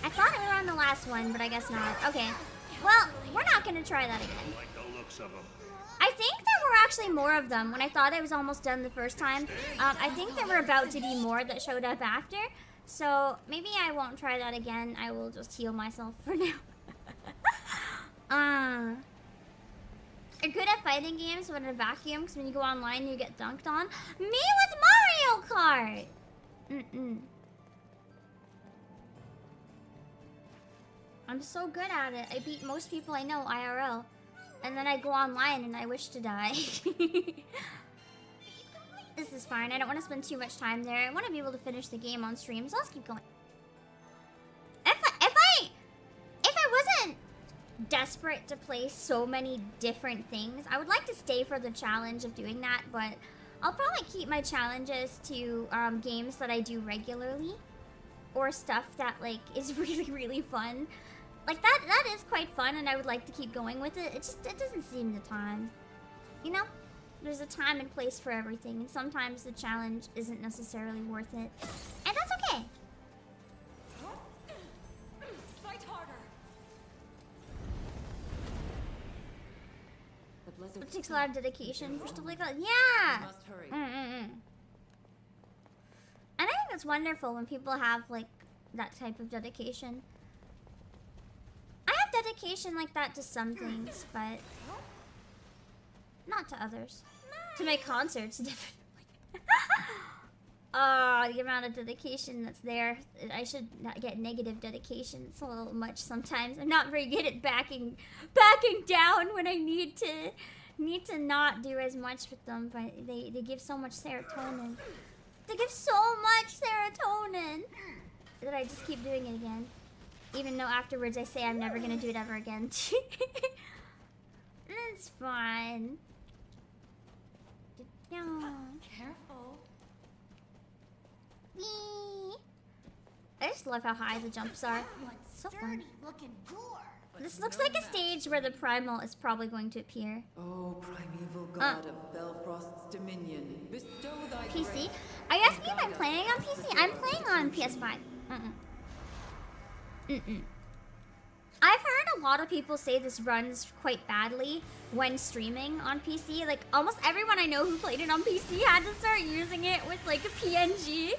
S1: I thought we were on the last one, but I guess not. Okay. Well, we're not gonna try that again. I think there were actually more of them. When I thought I was almost done the first time, I think there were about to be more that showed up after. So maybe I won't try that again. I will just heal myself for now. You're good at fighting games, but in a vacuum, because when you go online, you get dunked on. Me with Mario Kart! I'm so good at it. I beat most people I know IRL. And then I go online and I wish to die. This is fine. I don't want to spend too much time there. I want to be able to finish the game on stream, so let's keep going. If I wasn't desperate to play so many different things, I would like to stay for the challenge of doing that, but I'll probably keep my challenges to games that I do regularly, or stuff that like is really, really fun. Like that is quite fun, and I would like to keep going with it. It doesn't seem the time, you know. There's a time and place for everything, and sometimes the challenge isn't necessarily worth it, and that's okay.
S5: Fight harder.
S1: It takes a lot of dedication for stuff like that. Yeah.
S2: You must hurry.
S1: And I think it's wonderful when people have like that type of dedication. I have dedication like that to some things, but not to others. To my concerts, definitely. The amount of dedication that's there. I should not get negative dedication. It's a little much sometimes. I'm not very good at backing down when I need to not do as much with them, but they give so much serotonin. They give so much serotonin that I just keep doing it again. Even though afterwards I say I'm never gonna do it ever again. It's fun.
S5: Careful.
S1: I just love how high the jumps are. So fun. This looks like a stage where the primal is probably going to appear.
S2: Oh, primeval god of Belfrost's dominion, bestow thy
S1: PC?
S2: grace.
S1: Are you asking if I'm playing on PC? I'm playing on PS5. I've heard a lot of people say this runs quite badly when streaming on PC. Like, almost everyone I know who played it on PC had to start using it with, like, a PNG.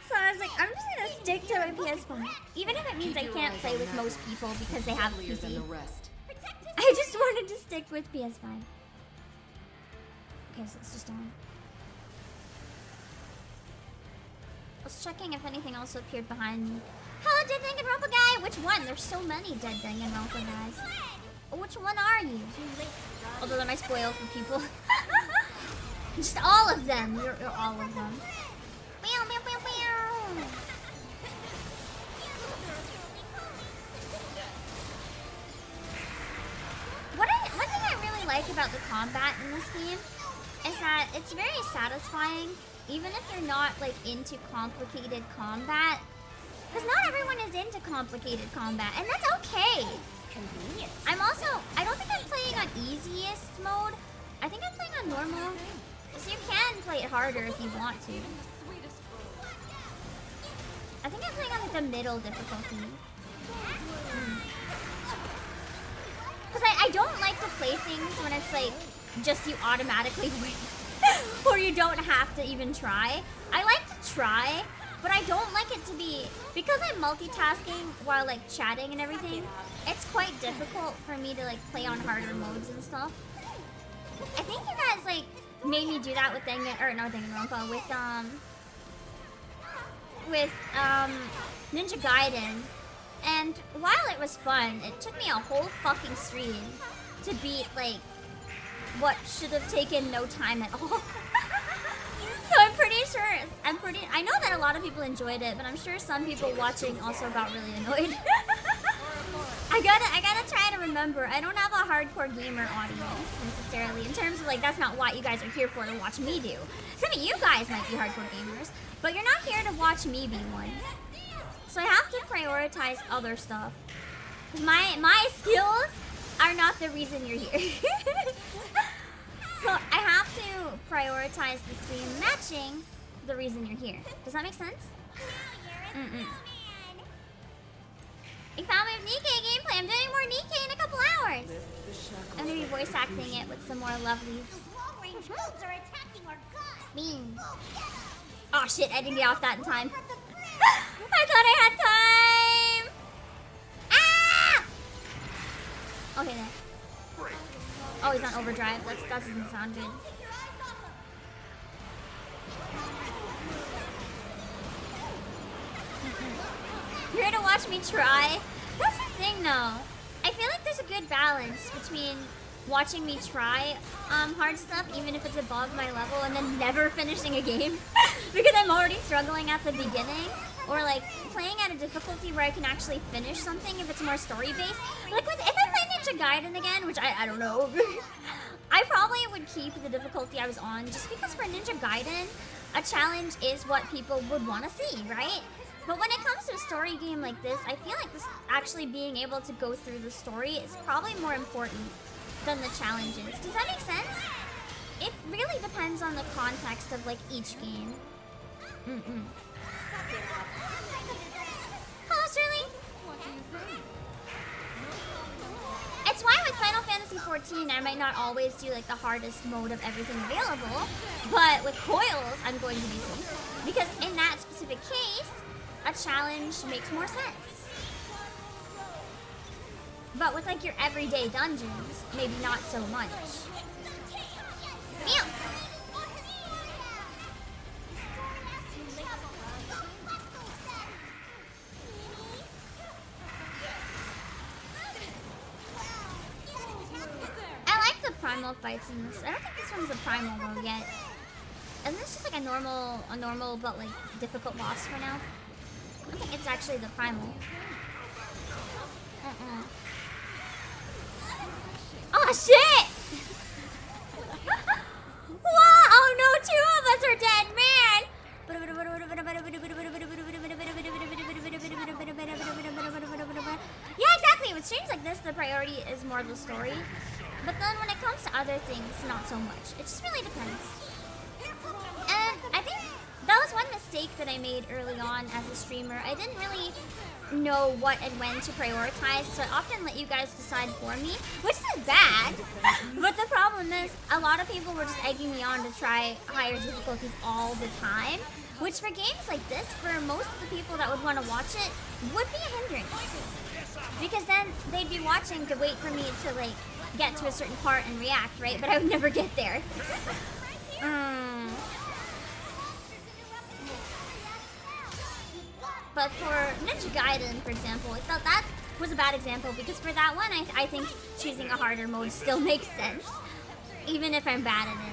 S1: So I was like, I'm just gonna stick to my PS5. Even if it means I can't play with most people because they have PC. I just wanted to stick with PS5. Okay, so it's just on. I was checking if anything else appeared behind me. Hello, Dead Danganronpa guy! Which one? There's so many Dead Danganronpa guys. Which one are you? Although that might spoil for people. Just all of them. You're all of them. Meow, meow, meow, meow. One thing I really like about the combat in this game is that it's very satisfying, even if you're not like into complicated combat. Because not everyone is into complicated combat, and that's okay. Convenient. I don't think I'm playing on easiest mode. I think I'm playing on normal. So you can play it harder if you want to. I think I'm playing on like the middle difficulty. Because I don't like to play things when it's like just you automatically win. Or you don't have to even try. I like to try, but I don't like it to be, because I'm multitasking while like chatting and everything, it's quite difficult for me to like play on harder modes and stuff. I think you guys like made me do that with Ninja Gaiden. And while it was fun, it took me a whole fucking stream to beat like what should have taken no time at all. So I'm pretty sure I know that a lot of people enjoyed it, but I'm sure some people watching also got really annoyed. I gotta try to remember. I don't have a hardcore gamer audience necessarily in terms of like that's not what you guys are here for to watch me do. Some of you guys might be hardcore gamers, but you're not here to watch me be one. So I have to prioritize other stuff. My skills are not the reason you're here. So I have to prioritize the stream matching the reason you're here. Does that make sense? I found my Nikkei gameplay. I'm doing more Nikkei in a couple hours. I'm gonna be voice acting it with some more lovelies. Beam. Oh shit, I didn't get off that in time. I thought I had time! Ah! Okay then. Oh, he's on overdrive. That doesn't sound good. You're here to watch me try? That's the thing though. I feel like there's a good balance between watching me try hard stuff, even if it's above my level, and then never finishing a game because I'm already struggling at the beginning, or like playing at a difficulty where I can actually finish something if it's more story based. Like if I play Ninja Gaiden again, which I don't know, I probably would keep the difficulty I was on just because for Ninja Gaiden, a challenge is what people would want to see, right? But when it comes to a story game like this, I feel like this actually being able to go through the story is probably more important than the challenges. Does that make sense? It really depends on the context of like each game. Hello, Sterling. It's why with Final Fantasy 14, I might not always do like the hardest mode of everything available, but with coils, I'm going to do so. Because in that specific case, a challenge makes more sense. But with like your everyday dungeons, maybe not so much. Meow. I like the primal fights in this. I don't think this one's a primal though yet. Isn't this just like a normal but like difficult boss for now? I think it's actually the primal. Oh shit! Wow! Oh no, 2 of us are dead, man! Yeah, exactly. With streams like this, the priority is more the story. But then when it comes to other things, not so much. It just really depends. And I think that was one mistake that I made early on as a streamer. I didn't really know what and when to prioritize, so I often let you guys decide for me, which is bad. But the problem is, a lot of people were just egging me on to try higher difficulties all the time, which for games like this, for most of the people that would want to watch it, would be a hindrance. Because then they'd be watching to wait for me to like get to a certain part and react, right? But I would never get there. But for Ninja Gaiden, for example, I felt that was a bad example because for that one, I think choosing a harder mode still makes sense, even if I'm bad at it.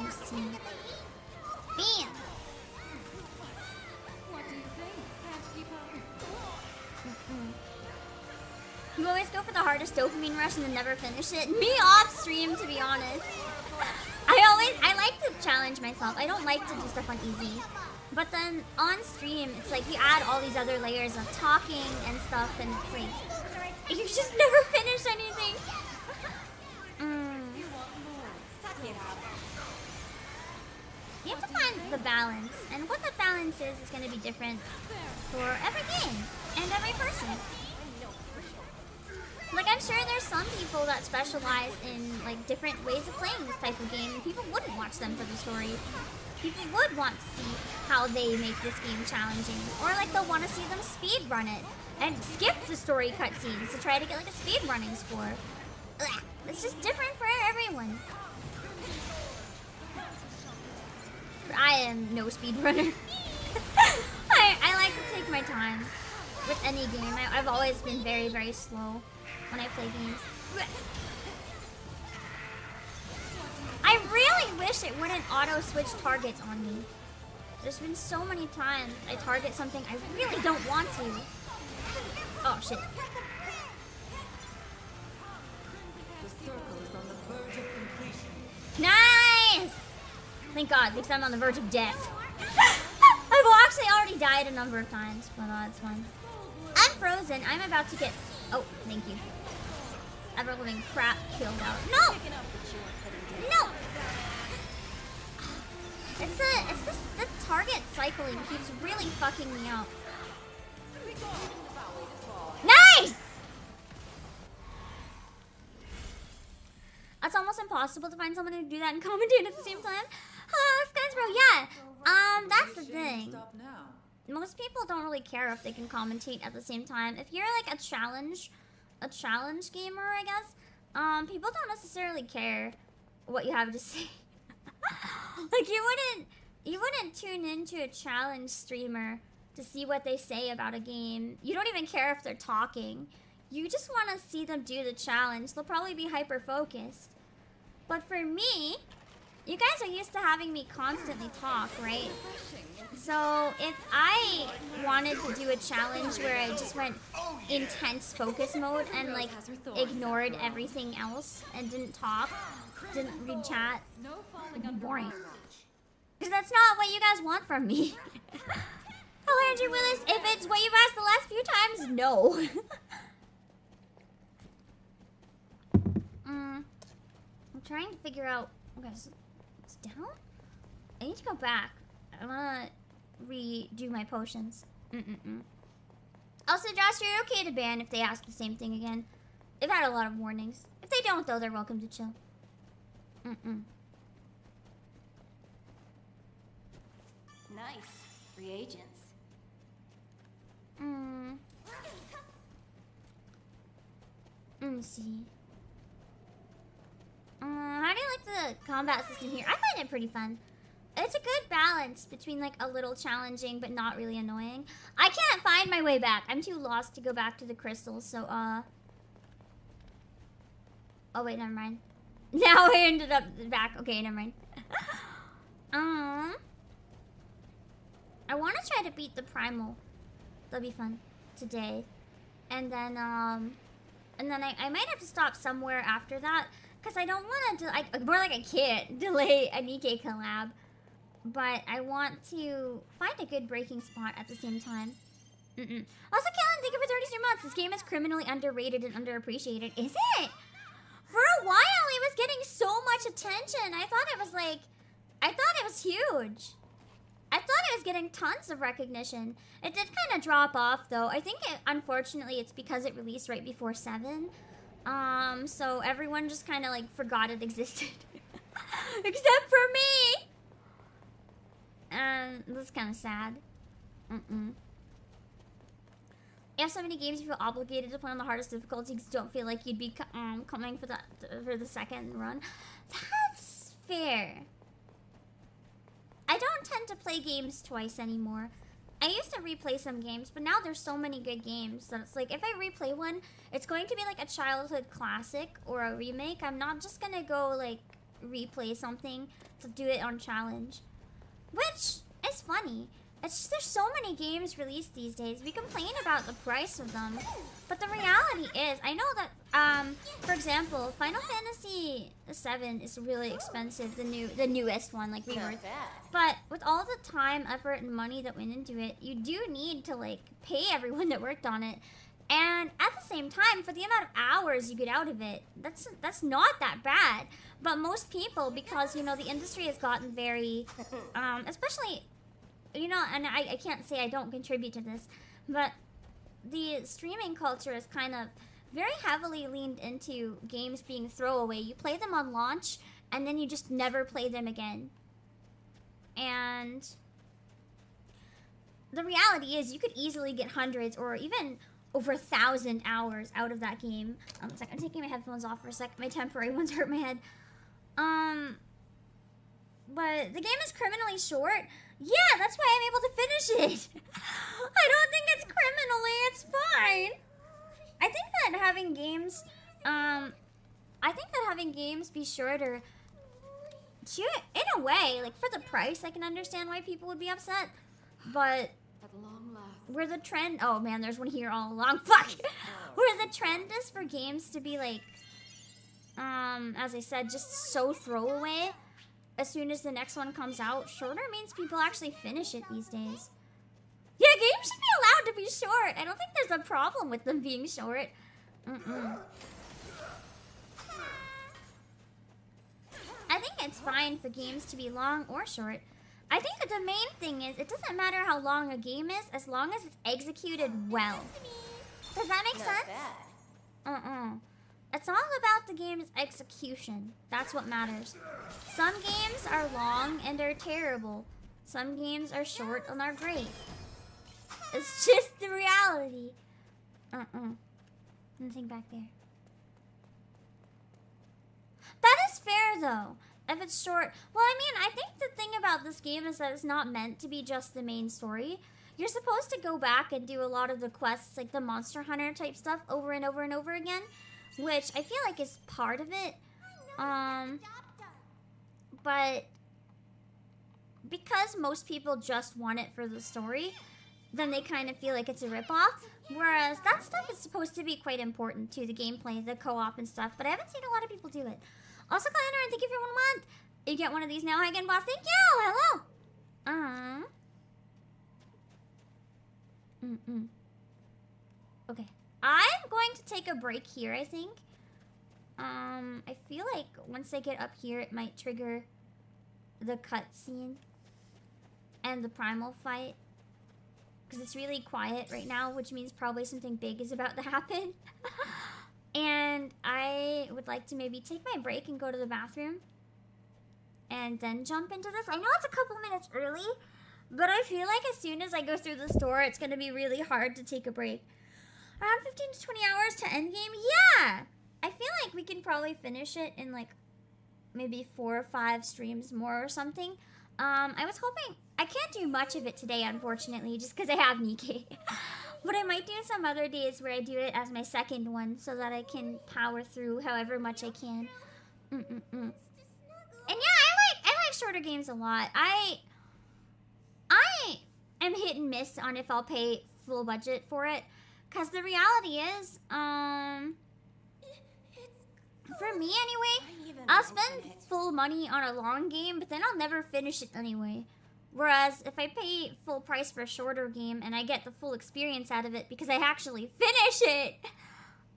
S1: Let's see. Bam! You always go for the hardest dopamine rush and then never finish it. Me off stream, to be honest. I like to challenge myself. I don't like to do stuff on easy. But then on stream, it's like you add all these other layers of talking and stuff, and it's like you just never finish anything. You have to find the balance, and what the balance is going to be different for every game and every person. Like, I'm sure there's some people that specialize in, like, different ways of playing this type of game, and people wouldn't watch them for the story. People would want to see how they make this game challenging, or, like, they'll want to see them speedrun it, and skip the story cutscenes to try to get, like, a speedrunning score. Ugh. It's just different for everyone. I am no speedrunner. I like to take my time. with any game. I've always been very, very slow when I play games. I really wish it wouldn't auto-switch targets on me. There's been so many times I target something I really don't want to. Oh, shit.
S2: The circle is on the verge of completion.
S1: Nice! Thank God, because I'm on the verge of death. I've actually already died a number of times, but it's fine. I'm frozen. I'm about to get... Oh, thank you. Ever-living crap killed out. No! No! It's the target cycling keeps really fucking me out. Nice! It's almost impossible to find someone to do that and commentate at the same time. Skies bro, yeah. That's the thing.
S2: Stop now.
S1: Most people don't really care if they can commentate at the same time. If you're like a challenge gamer, I guess, people don't necessarily care what you have to say. Like you wouldn't tune into a challenge streamer to see what they say about a game. You don't even care if they're talking. You just want to see them do the challenge. They'll probably be hyper focused. But for me, you guys are used to having me constantly talk, right? So if I wanted to do a challenge where I just went intense focus mode and like ignored everything else and didn't talk, didn't read chat, it'd be boring. Because that's not what you guys want from me. Hello, Andrew Willis. If it's what you've asked the last few times, no. I'm trying to figure out... Okay, so it's down? I need to go back. I want to redo my potions. Also, Josh, you're okay to ban if they ask the same thing again. They've had a lot of warnings. If they don't, though, they're welcome to chill.
S3: Nice. Reagents.
S1: Let me see. How do you like the combat system here? I find it pretty fun. It's a good balance between like a little challenging but not really annoying. I can't find my way back. I'm too lost to go back to the crystals, so oh wait, never mind. Now I ended up back. Okay, never mind. I want to try to beat the primal. That'll be fun today. And then I might have to stop somewhere after that because I don't want to more like a kid delay a Nikkei collab. But I want to find a good breaking spot at the same time. Also, Kellen, thank you for 33 months. This game is criminally underrated and underappreciated. Is it? For a while, it was getting so much attention. I thought it was huge. I thought it was getting tons of recognition. It did kind of drop off, though. I think, unfortunately, it's because it released right before 7. So everyone just kind of, like, forgot it existed. Except for me! That's kind of sad. You have so many games you feel obligated to play on the hardest difficulties. Don't feel like you'd be coming for the second run. That's fair. I don't tend to play games twice anymore. I used to replay some games, but now there's so many good games that it's like if I replay one, it's going to be like a childhood classic or a remake. I'm not just gonna go like replay something to do it on challenge. Which is funny. It's just there's so many games released these days. We complain about the price of them. But the reality is, I know that, for example, Final Fantasy VII is really expensive, the newest one, like Rebirth. But with all the time, effort, and money that went into it, you do need to, like, pay everyone that worked on it. And at the same time, for the amount of hours you get out of it, that's not that bad. But most people, because, you know, the industry has gotten very, especially... You know, and I can't say I don't contribute to this, but the streaming culture is kind of very heavily leaned into games being throwaway. You play them on launch, and then you just never play them again. And the reality is you could easily get hundreds or even over 1,000 hours out of that game. It's like I'm taking my headphones off for a sec. My temporary ones hurt my head. But the game is criminally short. Yeah, that's why I'm able to finish it. I don't think it's criminally, it's fine. I think that having games, be shorter, in a way, like for the price, I can understand why people would be upset. But
S5: At long last.
S1: where the trend, oh man, there's one here all along. Fuck. Where the trend is for games to be like, as I said, just so throwaway. As soon as the next one comes out, shorter means people actually finish it these days. Yeah, games should be allowed to be short. I don't think there's a problem with them being short. I think it's fine for games to be long or short. I think that the main thing is, it doesn't matter how long a game is, as long as it's executed well. Does that make sense? It's all about the game's execution. That's what matters. Some games are long and are terrible. Some games are short and are great. It's just the reality. Nothing back there. That is fair though. If it's short, well, I mean, I think the thing about this game is that it's not meant to be just the main story. You're supposed to go back and do a lot of the quests, like the Monster Hunter type stuff, over and over and over again, which I feel like is part of it. But because most people just want it for the story, then they kind of feel like it's a ripoff. Whereas that stuff is supposed to be quite important to the gameplay, the co-op and stuff, but I haven't seen a lot of people do it. Also, Clanner, thank you for 1 month. You get one of these now. Hi again, boss. Thank you. Hello. Okay. I'm going to take a break here, I think. I feel like once I get up here, it might trigger the cutscene and the primal fight. Because it's really quiet right now, which means probably something big is about to happen. And I would like to maybe take my break and go to the bathroom. And then jump into this. I know it's a couple minutes early, but I feel like as soon as I go through the store, it's going to be really hard to take a break. Around 15 to 20 hours to endgame? Yeah! I feel like we can probably finish it in like maybe 4 or 5 streams more or something. I was hoping... I can't do much of it today, unfortunately, just because I have Nikkei. But I might do some other days where I do it as my second one so that I can power through however much I can. And yeah, I like shorter games a lot. I am hit and miss on if I'll pay full budget for it. Because the reality is, for me anyway, I'll spend full money on a long game, but then I'll never finish it anyway. Whereas if I pay full price for a shorter game and I get the full experience out of it because I actually finish it,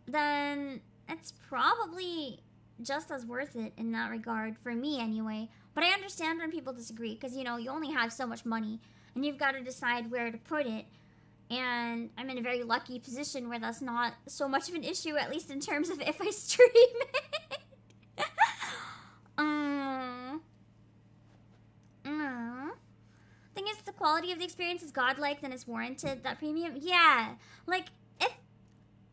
S1: then it's probably just as worth it in that regard, for me anyway. But I understand when people disagree because, you know, you only have so much money and you've got to decide where to put it. And I'm in a very lucky position where that's not so much of an issue, at least in terms of if I stream it. Thing is, if the quality of the experience is godlike, then it's warranted that premium. Yeah, like if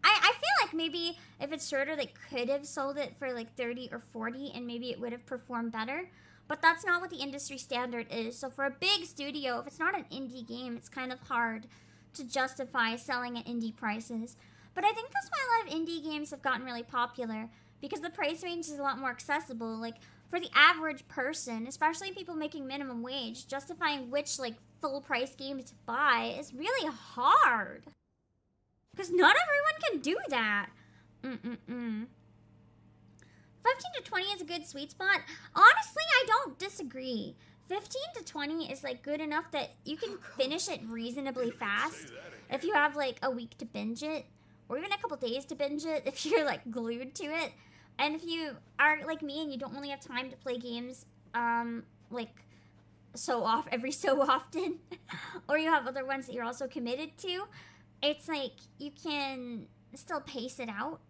S1: I feel like maybe if it's shorter, they could have sold it for like 30 or 40, and maybe it would have performed better. But that's not what the industry standard is. So for a big studio, if it's not an indie game, it's kind of hard to justify selling at indie prices. But I think that's why a lot of indie games have gotten really popular, because the price range is a lot more accessible. Like, for the average person, especially people making minimum wage, justifying which, like, full-price game to buy is really hard. Because not everyone can do that. 15 to 20 is a good sweet spot. Honestly, I don't disagree. 15 to 20 is, like, good enough that you can finish it reasonably fast if you have, like, a week to binge it, or even a couple days to binge it if you're, like, glued to it. And if you are like me and you don't really have time to play games, like, every so often, or you have other ones that you're also committed to, it's like you can still pace it out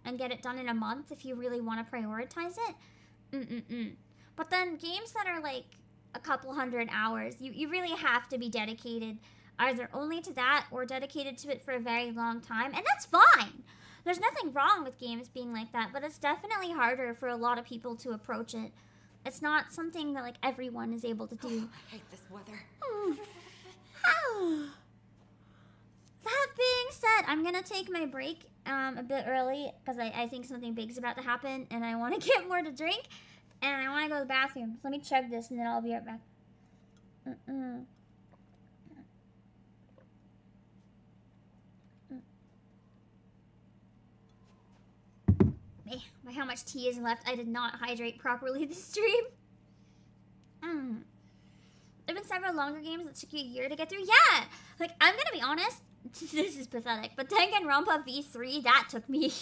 S1: and get it done in a month if you really want to prioritize it. But then games that are like a couple 100 hours, you really have to be dedicated either only to that or dedicated to it for a very long time, and that's fine. There's nothing wrong with games being like that, but it's definitely harder for a lot of people to approach it. it's not something that like everyone is able to do.
S5: I hate this weather.
S1: That being said, I'm gonna take my break a bit early because I think something big's about to happen and I want to get more to drink and I want to go to the bathroom. So let me chug this and then I'll be right back. By how much tea is left, I did not hydrate properly this stream. There have been several longer games that took you a year to get through. Yeah! Like, I'm gonna be honest, this is pathetic, but Danganronpa V3, that took me.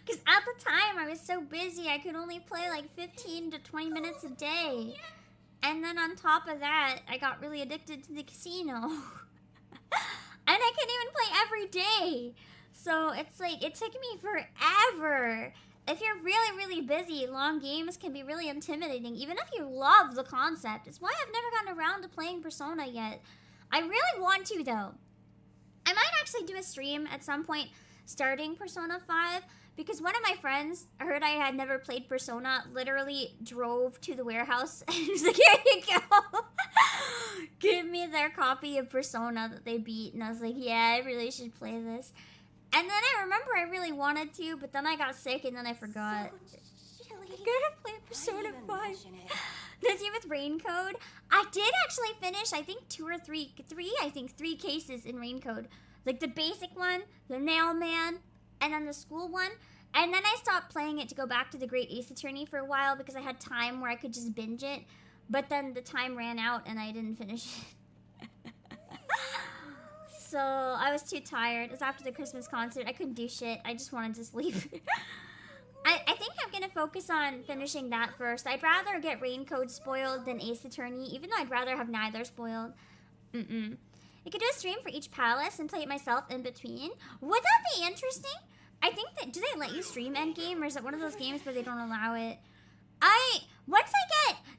S1: Because at the time, I was so busy, I could only play like 15 to 20 minutes a day. And then on top of that, I got really addicted to the casino. And I couldn't even play every day. So it's like, it took me forever. If you're really, really busy, long games can be really intimidating, even if you love the concept. It's why I've never gotten around to playing Persona yet. I really want to, though. I might actually do a stream at some point starting Persona 5, because one of my friends heard I had never played Persona, literally drove to the warehouse, and was like, here you go. Give me their copy of Persona that they beat, and I was like, yeah, I really should play this. And then I remember I really wanted to, but then I got sick and then I forgot.
S3: So
S1: I gotta play Persona 5. Does he with Raincode? I did actually finish, I think three cases in Raincode. Like the basic one, the Nailman, and then the school one. And then I stopped playing it to go back to the Great Ace Attorney for a while because I had time where I could just binge it. But then the time ran out and I didn't finish it. So I was too tired. It was after the Christmas concert. I couldn't do shit. I just wanted to sleep. I think I'm going to focus on finishing that first. I'd rather get Raincode spoiled than Ace Attorney, even though I'd rather have neither spoiled. You could do a stream for each palace and play it myself in between. Would that be interesting? I think that, do they let you stream endgame, or is it one of those games where they don't allow it?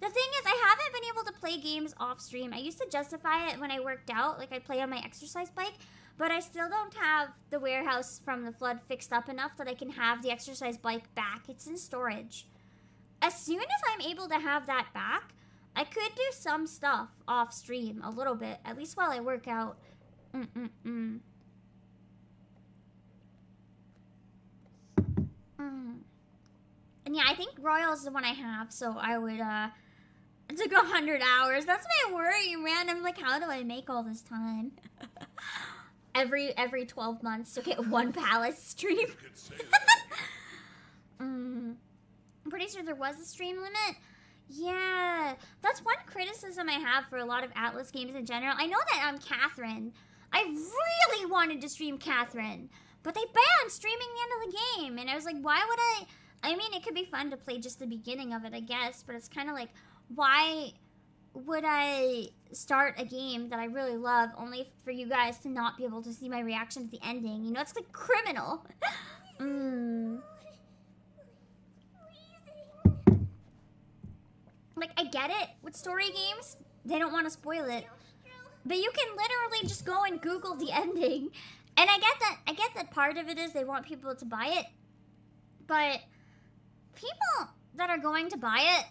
S1: The thing is, I haven't been able to play games off stream. I used to justify it when I worked out, like I'd play on my exercise bike, but I still don't have the warehouse from the flood fixed up enough that I can have the exercise bike back. It's in storage. As soon as I'm able to have that back, I could do some stuff off stream a little bit, at least while I work out. And yeah, I think Royal is the one I have, so I would, it took 100 hours. That's my worry, man. I'm like, how do I make all this time? every 12 months to get one palace stream. I'm pretty sure there was a stream limit. Yeah, that's one criticism I have for a lot of Atlas games in general. I know that Catherine. I really wanted to stream Catherine, but they banned streaming the end of the game, and I was like, why would I mean, it could be fun to play just the beginning of it, I guess, but it's kind of like, why would I start a game that I really love only for you guys to not be able to see my reaction to the ending? You know, it's like criminal. Like, I get it. With story games, they don't want to spoil it. But you can literally just go and Google the ending. And I get that part of it is they want people to buy it. But people that are going to buy it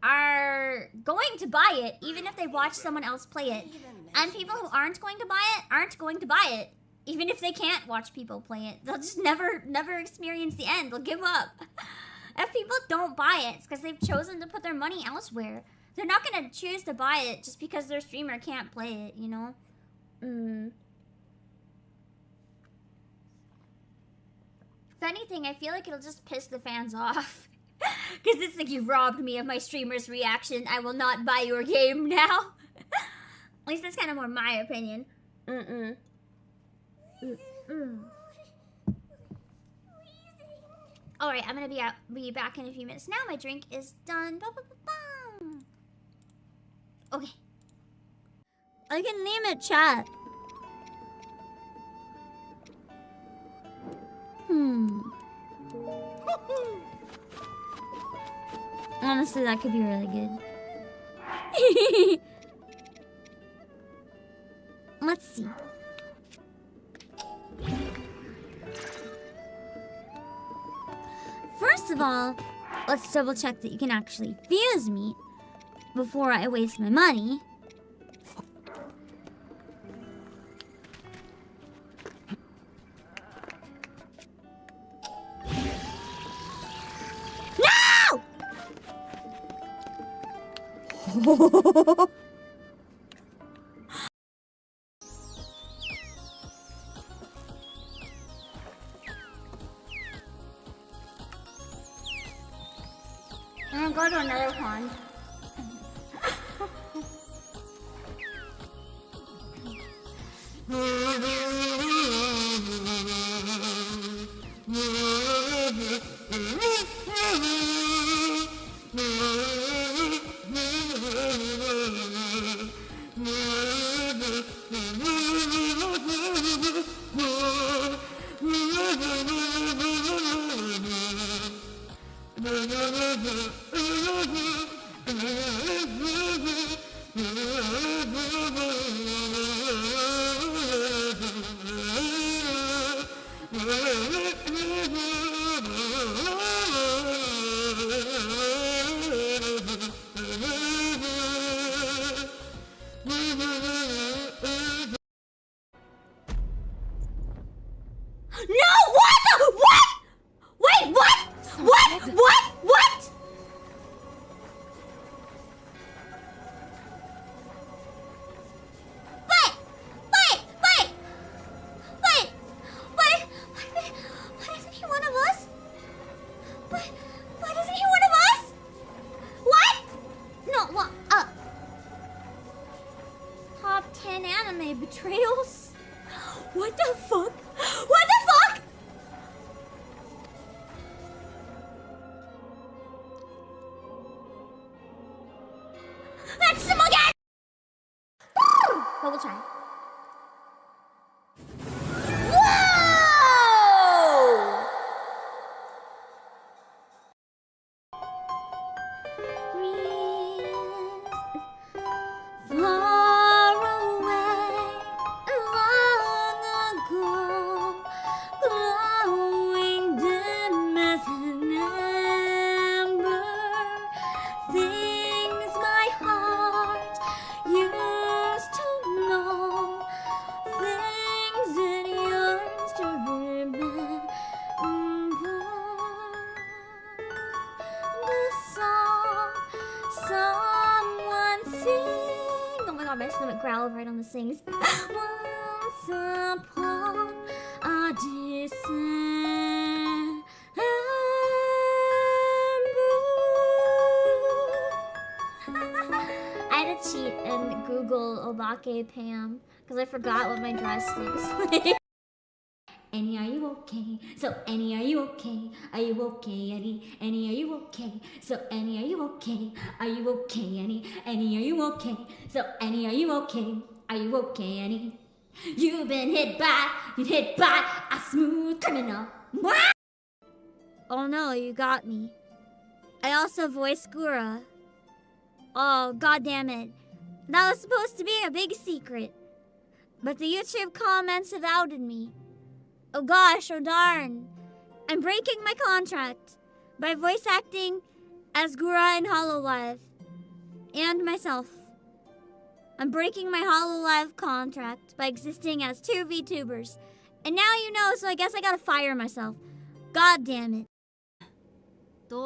S1: are going to buy it even if they watch someone else play it. And people who aren't going to buy it aren't going to buy it even if they can't watch people play it. They'll just never experience the end. They'll give up. If people don't buy it, it's because they've chosen to put their money elsewhere. They're not going to choose to buy it just because their streamer can't play it, you know? If anything, I feel like it'll just piss the fans off. Because it's like, you robbed me of my streamer's reaction. I will not buy your game now. At least that's kind of more my opinion. Alright, I'm going to be back in a few minutes. Now my drink is done. Okay. I can name it chat. Honestly, that could be really good. Let's see. First of all, let's double check that you can actually fuse meat before I waste my money. No! I'm gonna go to another pond. Betrayals? What the fuck? What the fuck? That's some again! But we'll try. Whoa! My stomach growled right on the sings. Once upon a December. I had to cheat and Google Obake Pam because I forgot what my dress looks like. Annie, are you okay? So Annie, are you okay? Are you okay, Annie? Annie, are you okay? So Annie, are you okay? Are you okay, Annie? Annie, are you okay? So Annie, are you okay? Are you okay, Annie? You've been hit by a smooth criminal. Oh no, you got me. I also voiced Gura. Oh, god damn it. That was supposed to be a big secret. But the YouTube comments have outed me. Oh gosh, oh darn. I'm breaking my contract by voice acting as Gura in Hololive. And myself. I'm breaking my Hololive contract by existing as 2 VTubers. And now you know, so I guess I gotta fire myself. God damn it. I'm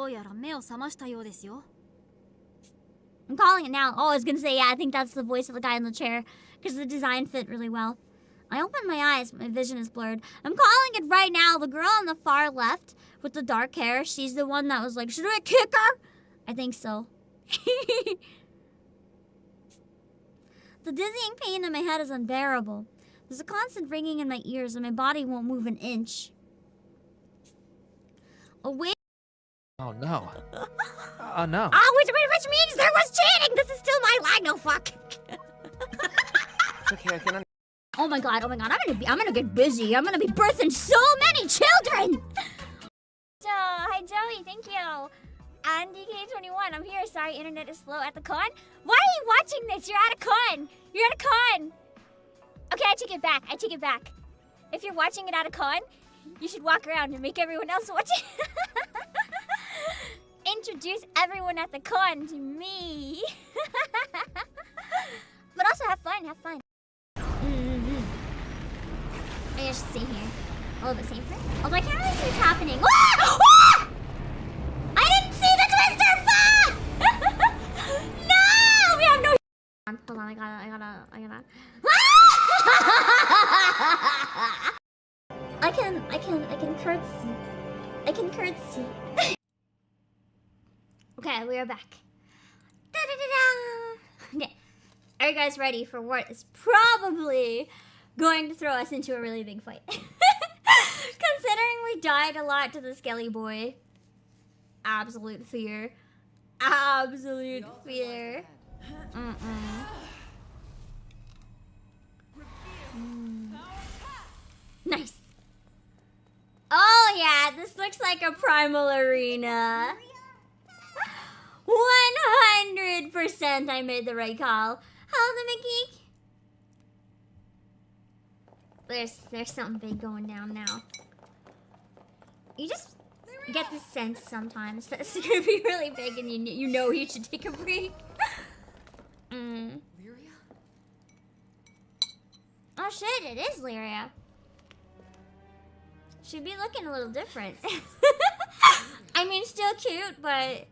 S1: calling it now. Oh, I was gonna say, yeah, I think that's the voice of the guy in the chair. Because the design fit really well. I opened my eyes, but my vision is blurred. I'm calling it right now. The girl on the far left with the dark hair, she's the one that was like, should I kick her? I think so. The dizzying pain in my head is unbearable. There's a constant ringing in my ears and my body won't move an inch. Oh, wait.
S6: Oh, no. Oh, no.
S1: Oh, which means there was cheating! This is still my line, no fuck.
S6: It's okay, I can...
S1: Oh my god, I'm gonna get busy. I'm gonna be birthing so many children! Hi Joey, thank you. And DK21, I'm here. Sorry, internet is slow at the con. Why are you watching this? You're at a con. You're at a con. Okay, I take it back. If you're watching it at a con, you should walk around and make everyone else watch it. In introduce everyone at the con to me. But also have fun, have fun. I just stay here. A little bit safer. Although I can't really see what's happening. Ah! Ah! I didn't see the twister! Fuck! No! We have no. Hold on, I gotta. I can curtsy. I can curtsy. Okay, we are back. Da-da-da-da. Okay. Are you guys ready for what is probably going to throw us into a really big fight? Considering we died a lot to the Skelly Boy. Absolute fear. Absolute fear. Nice. Oh yeah, this looks like a primal arena. 100% I made the right call. Hello, the Mickey. There's something big going down now. You just get the sense sometimes that it's gonna be really big, and you know you should take a break.
S5: Lyria?
S1: Oh shit, it is Lyria. She'd be looking a little different. I mean, still cute, but.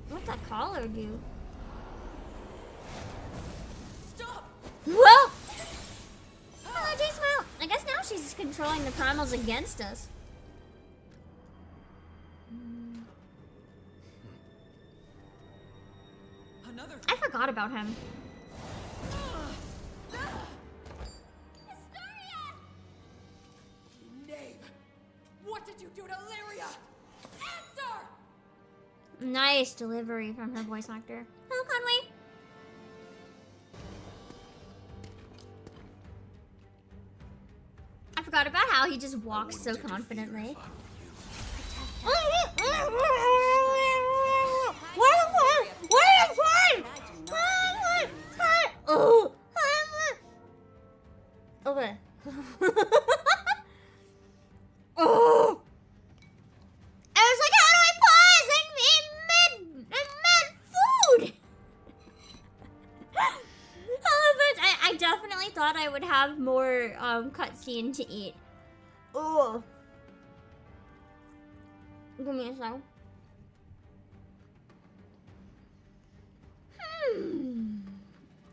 S1: What'd that collar do?
S5: Stop!
S1: Well! Hello, J-Smile. I guess now she's controlling the primals against us. I forgot about him.
S5: What did you do to Lyria? Answer!
S1: Nice delivery from her voice actor. Hello, Conway. I forgot about how he just walks so confidently. Okay. Oh! I was like, how do I pause? I'm mid food. I definitely thought I would have more cutscene to eat. Oh. Give me a second.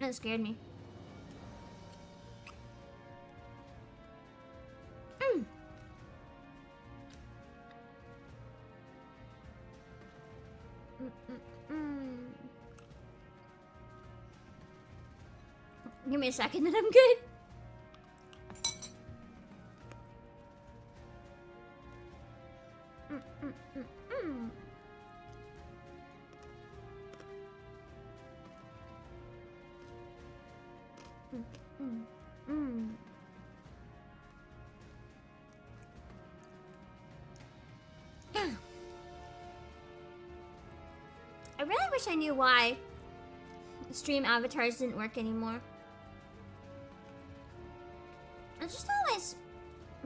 S1: That scared me. Give me a second and I'm good. I really wish I knew why stream avatars didn't work anymore. It just always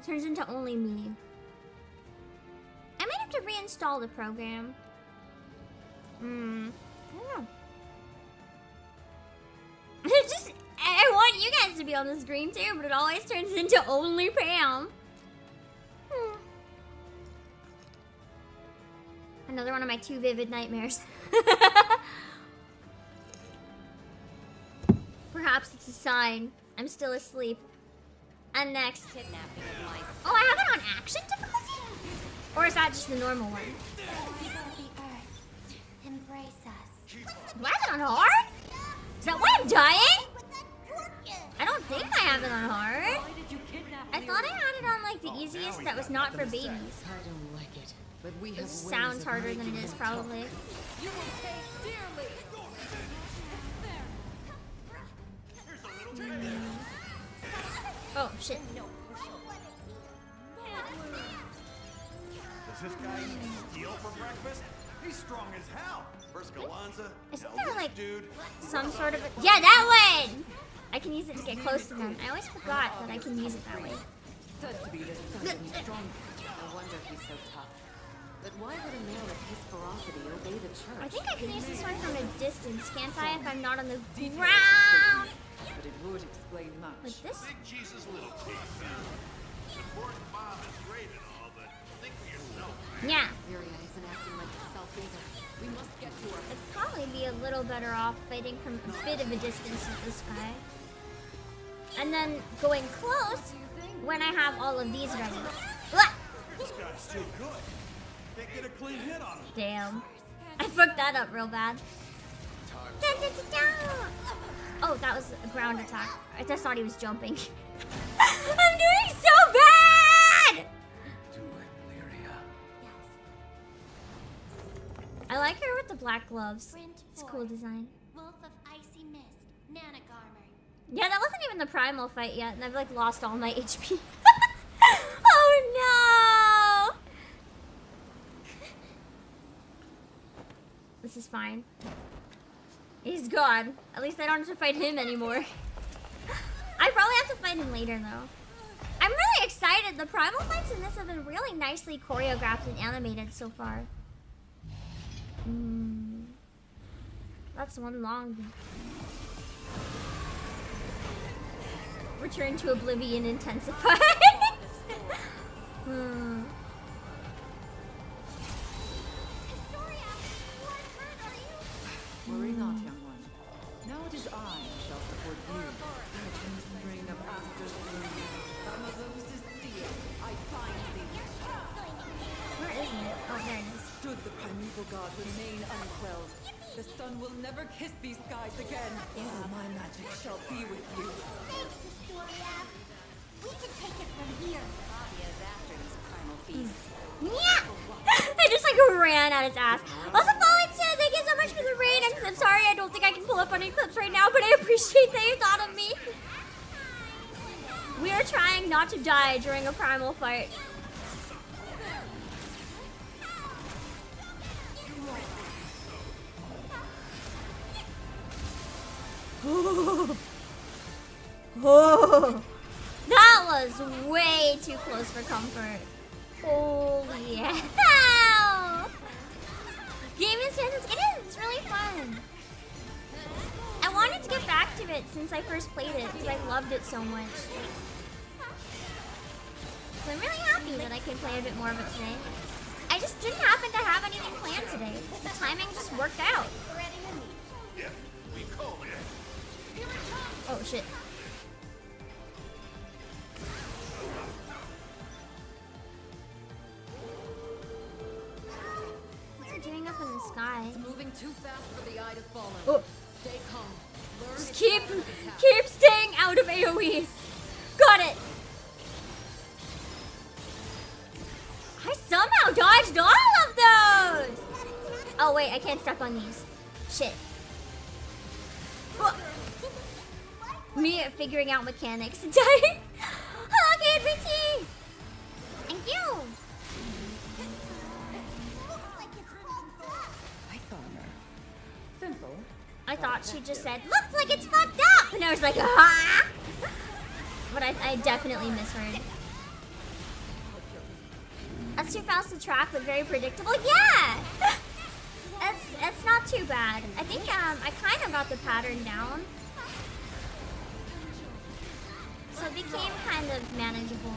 S1: turns into only me. I might have to reinstall the program. I don't know. I want you guys to be on the screen too, but it always turns into only Pam. Another one of my 2 vivid nightmares. Perhaps it's a sign. I'm still asleep. And next, kidnapping of my. Oh, I have it on action difficulty? Or is that just the normal one?
S3: Embrace us.
S1: Do I have it on hard? Is that why I'm dying? I don't think I have it on hard. I thought I had it on like the easiest that was not for babies.
S5: I don't like it, but we have
S1: This sounds harder than it is probably.
S5: You will pay dearly.
S1: Oh shit.
S4: Does this guy eat steel for breakfast? He's strong as hell. First Galanza,
S1: Isn't
S4: now
S1: there
S4: this
S1: like
S4: dude.
S1: some sort of yeah, that one! I can use it to get close to them. I always forgot that I can use it that way.
S5: Said to be this size and strong. No wonder he's so tough. But why would a male of his ferocity obey the church?
S1: I think I can use this one from a distance, can't I? If I'm not on the ground.
S2: But it would explain much.
S1: Like this?
S4: Big Jesus, little pig. Supporting Bob is great and all, but think for yourself.
S1: Yeah.
S5: Lyria isn't acting like herself either. We must get to her.
S1: I'd probably be a little better off fighting from a bit of a distance with this guy. And then going close when I have all of these ready. Blah!
S4: This guy's too good. Can't get a clean hit on him.
S1: Damn. I fucked that up real bad. Da, da, da, da. Oh, that was a ground attack. I just thought he was jumping. I'm doing so bad!
S6: Do it, Lyria.
S1: I like her with the black gloves.
S3: Sprint
S1: It's a
S3: 4.
S1: cool design.
S3: Wolf of Icy Mist. Nanic armor.
S1: Yeah, that wasn't even the primal fight yet, and I've like lost all my HP. Oh no! This is fine. He's gone. At least I don't have to fight him anymore. I probably have to fight him later though. I'm really excited. The primal fights in this have been really nicely choreographed and animated so far. That's one long. Return to Oblivion intensified.
S2: Worry not, young one. Now it is I who shall support you. Legends bring of Aster's bloom. Amazosis steel, I find thee.
S1: Where is he? Oh, there it is.
S2: Should the primeval god remain unquelled, the sun will never kiss these skies again. All my magic shall be with you.
S3: Thanks, Historia. We can take it from here.
S5: Fabia's after these primal beasts.
S1: Yeah! I just like ran at his ass. Also, Fallen said, thank you so much for the raid. I'm sorry, I don't think I can pull up any clips right now, but I appreciate that you thought of me. We are trying not to die during a primal fight. Oh, that was way too close for comfort. Holy hell! Game is fantastic. It is. It's really fun. I wanted to get back to it since I first played it because I loved it so much. So I'm really happy that I could play a bit more of it today. I just didn't happen to have anything planned today. The timing just worked out.
S4: Yeah, we call it.
S1: Oh shit. What's it doing up in the sky?
S5: Moving too fast for the eye to follow.
S1: Oh,
S5: Stay calm. Learn
S1: just
S5: its
S1: keep
S5: pattern of attack.
S1: staying out of AoEs. Got it. I somehow dodged all of those. Oh wait, I can't step on these. Shit. Oh. Me figuring out mechanics. Dying. Hello, KBT. Thank you.
S2: I thought her. Simple.
S1: I thought she just said, looks like it's fucked up. And I was like, ah. But I definitely misheard. That's too fast to track, but very predictable. Yeah! It's not too bad. I think I kind of got the pattern down. So it became kind of manageable.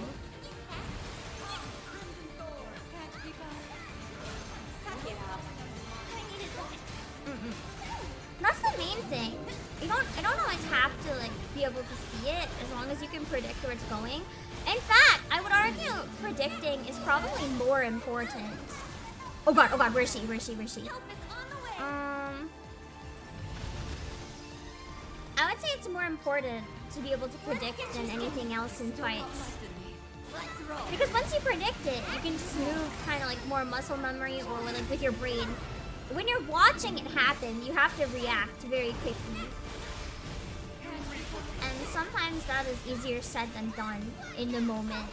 S1: That's the main thing. I don't always have to like be able to see it as long as you can predict where it's going. In fact, I would argue predicting is probably more important. Oh god, where is she? I would say it's more important to be able to predict than anything else in fights. Because once you predict it, you can just move kind of like more muscle memory or like with your brain. When you're watching it happen, you have to react very quickly. And sometimes that is easier said than done in the moment.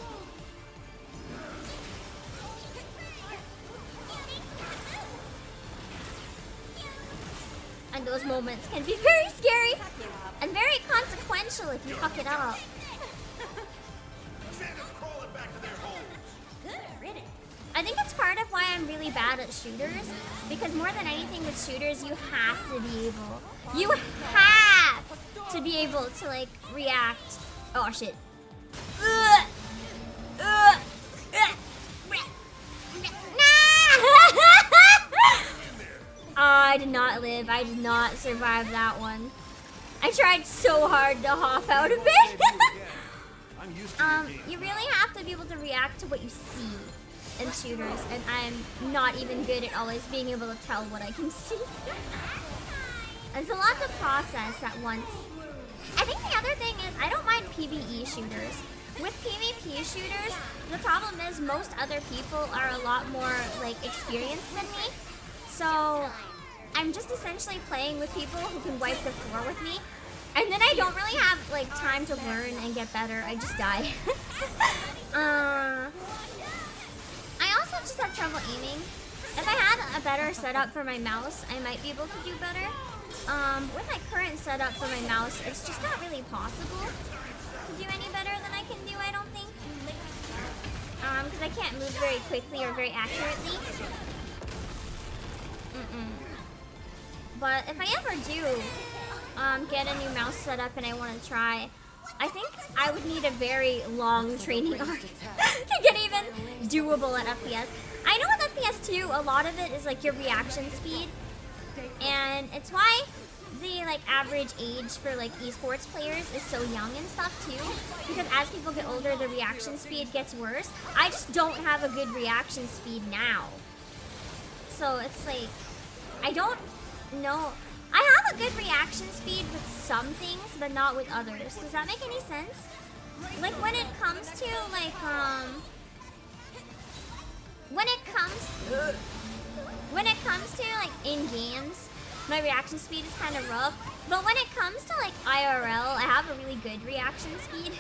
S1: And those moments can be very scary and very consequential if you fuck it up.
S4: Santa's crawling
S1: I think it's part of why I'm really bad at shooters, because more than anything with shooters, you have to be able to like react. Oh shit. I did not live. I did not survive that one. I tried so hard to hop out of it. You really have to be able to react to what you see in shooters, and I'm not even good at always being able to tell what I can see. There's a lot to process at once. I think the other thing is I don't mind PvE shooters. With PvP shooters, the problem is most other people are a lot more like experienced than me. So I'm just essentially playing with people who can wipe the floor with me. And then I don't really have like time to learn and get better. I just die. I also just have trouble aiming. If I had a better setup for my mouse, I might be able to do better. With my current setup for my mouse, it's just not really possible to do any better than I can do, I don't think. Because I can't move very quickly or very accurately. But if I ever do get a new mouse setup and I want to try, I think I would need a very long training arc to get even doable at FPS. I know with FPS 2, a lot of it is like your reaction speed, and it's why the like average age for like esports players is so young and stuff too, because as people get older, the reaction speed gets worse. I just don't have a good reaction speed now, so it's like I don't know. I have a good reaction speed with some things, but not with others. Does that make any sense? Like when it comes to like when it comes to like in games, my reaction speed is kind of rough. But when it comes to like IRL, I have a really good reaction speed.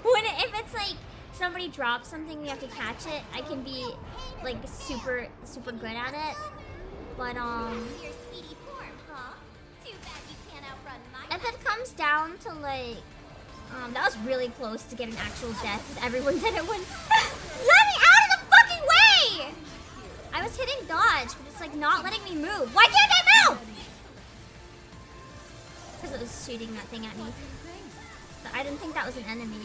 S1: If it's like somebody drops something, we have to catch it, I can be like super good at it. But if it comes down to like, that was really close to getting actual death. Everyone did it once. Let me out of the fucking way! I was hitting dodge, but it's like not letting me move. Why can't I move? Because it was shooting that thing at me. So I didn't think that was an enemy.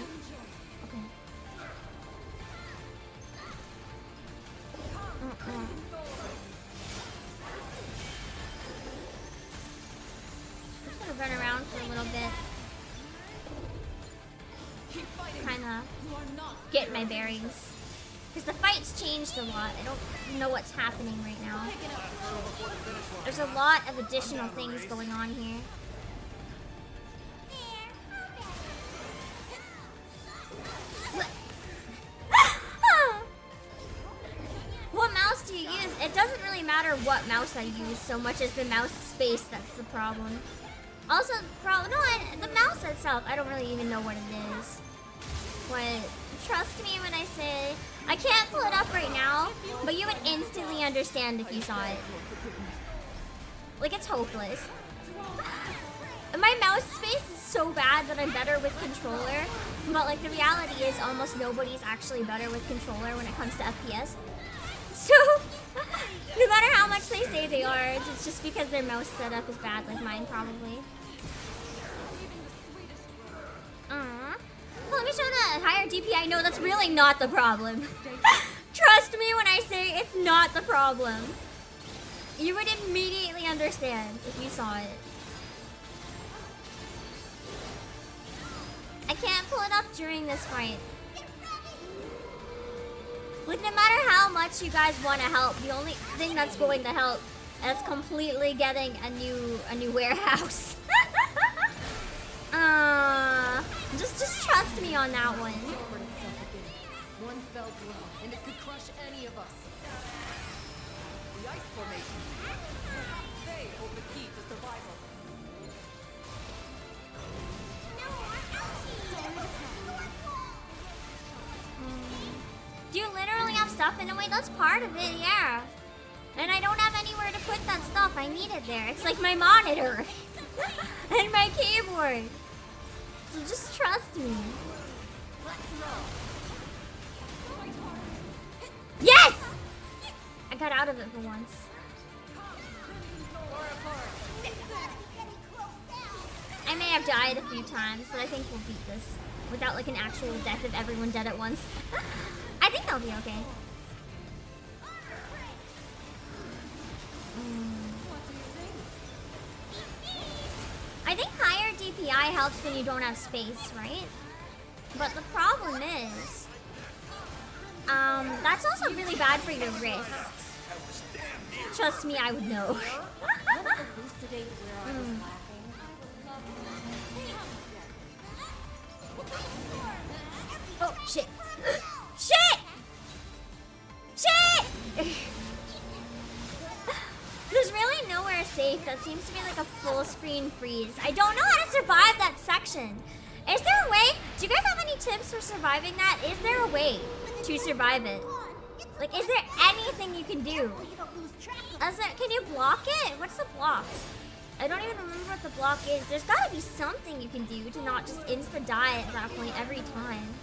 S1: Okay. Run around for a little bit. Kinda get my bearings. Because the fight's changed a lot. I don't know what's happening right now. There's a lot of additional things going on here. What mouse do you use? It doesn't really matter what mouse I use so much as the mouse space that's the problem. Also, the mouse itself, I don't really even know what it is. But trust me when I say, I can't pull it up right now, but you would instantly understand if you saw it. Like, it's hopeless. My mouse space is so bad that I'm better with controller, but like the reality is almost nobody's actually better with controller when it comes to FPS. So, no matter how much they say they are, it's just because their mouse setup is bad, like mine probably. Let me show the higher DPI. No, that's really not the problem. Trust me when I say it's not the problem. You would immediately understand if you saw it. I can't pull it up during this fight. Like, no matter how much you guys want to help, the only thing that's going to help is completely getting a new warehouse. Just trust me on that one.
S2: One fell blow, and it could crush any of us. The ice formation. They hold the key to survival.
S1: Do you literally have stuff in the way? That's part of it, yeah. And I don't have anywhere to put that stuff. I need it there. It's like my monitor and my keyboard. So just trust me. Yes! I got out of it for once. I may have died a few times, but I think we'll beat this without like an actual death of everyone dead at once. I think that'll be okay. I think higher DPI helps when you don't have space, right? But the problem is, that's also really bad for your wrist. Trust me, I would know. Oh, shit. Shit! Shit! There's really nowhere safe. That seems to be like a full screen freeze. I don't know how to survive that section. Is there a way? Do you guys have any tips for surviving that? Is there a way to survive it? Like, is there anything you can do? Can you block it? What's the block? I don't even remember what the block is. There's gotta be something you can do to not just insta-die at that point every time.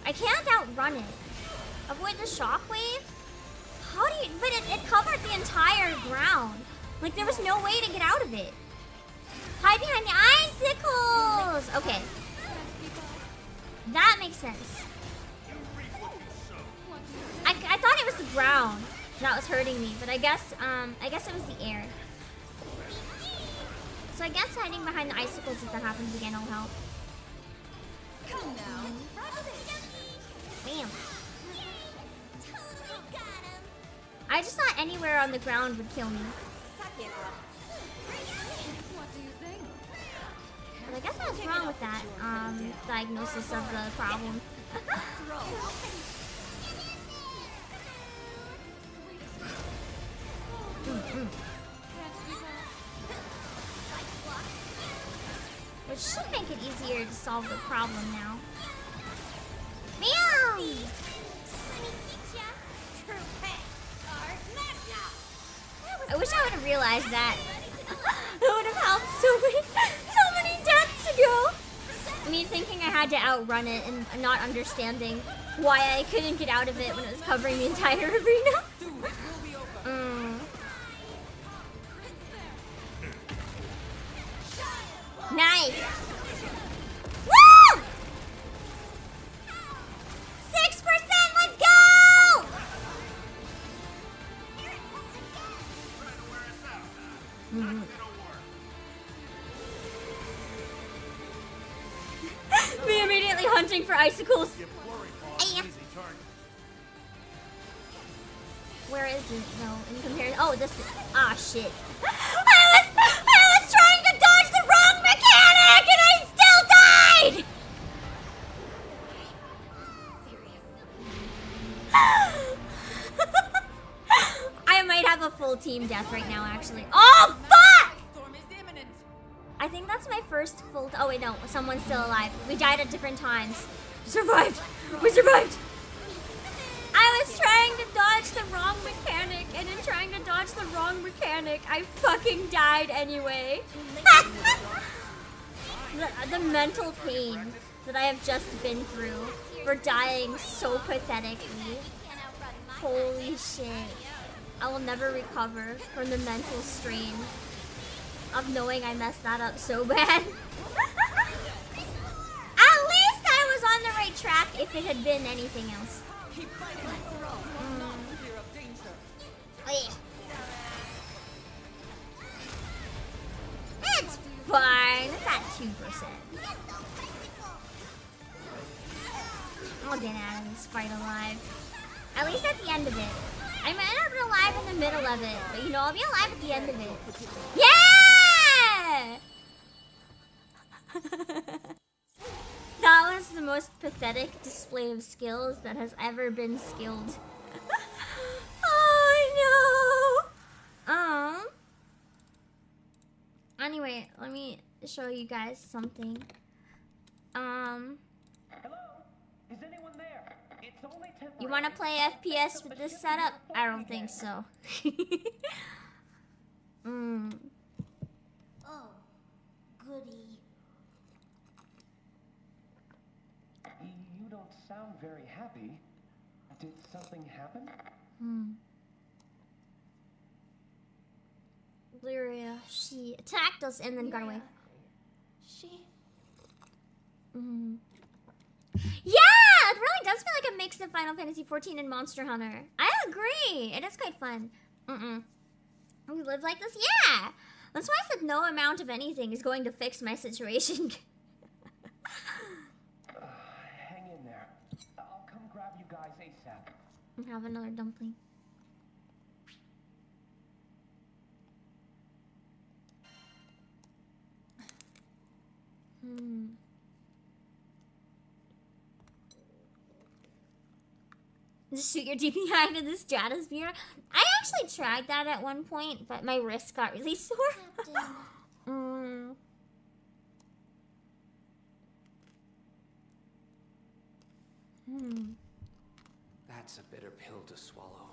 S1: I can't outrun it. Avoid the shockwave? How do you... But it covered the entire ground. Like, there was no way to get out of it. Hide behind the icicles! Okay. That makes sense. I thought it was the ground that was hurting me, but I guess it was the air. So I guess hiding behind the icicles if that happens again will help.
S3: Come now.
S1: Bam. I just thought anywhere on the ground would kill me. But I guess I was wrong with that diagnosis of the problem. Which should make it easier to solve the problem now. Bam! I wish I would have realized that. That would have helped so many deaths ago. Me thinking I had to outrun it and not understanding why I couldn't get out of it when it was covering the entire arena. Nice. Woo! 6%, let's go! Me immediately hunting for icicles. Where is it though in comparison? Oh, this is, shit. I was trying to dodge the wrong mechanic and I still died! I might have a full team death right now actually. Oh fuck! I think that's my first full, oh wait no, someone's still alive. We died at different times. Survived! We survived! I was trying to dodge the wrong mechanic, and in trying to dodge the wrong mechanic, I fucking died anyway. the mental pain that I have just been through for dying so pathetically. Holy shit. I will never recover from the mental strain of knowing I messed that up so bad. At least I was on the right track if it had been anything else. It's fine. It's at 2%. I'll get out of this fight alive. At least at the end of it. I might not be alive in the middle of it, but you know, I'll be alive at the end of it. Yeah! That was the most pathetic display of skills that has ever been skilled. Oh no! Anyway, let me show you guys something.
S7: Hello? Is anyone there? It's only temporary.
S1: You wanna play FPS with this setup? I don't think so.
S3: Oh, goody.
S7: You don't sound very happy. Did something happen?
S1: Lyria, she attacked us and then got away.
S3: She...
S1: Yeah, it really does feel like a mix of Final Fantasy XIV and Monster Hunter. I agree. It is quite fun. We live like this? Yeah. That's why I said no amount of anything is going to fix my situation.
S7: Hang in there. I'll come grab you guys ASAP.
S1: Have another dumpling. Just shoot your DPI into the stratosphere. I actually tried that at one point, but my wrist got really sore.
S6: That's a bitter pill to swallow.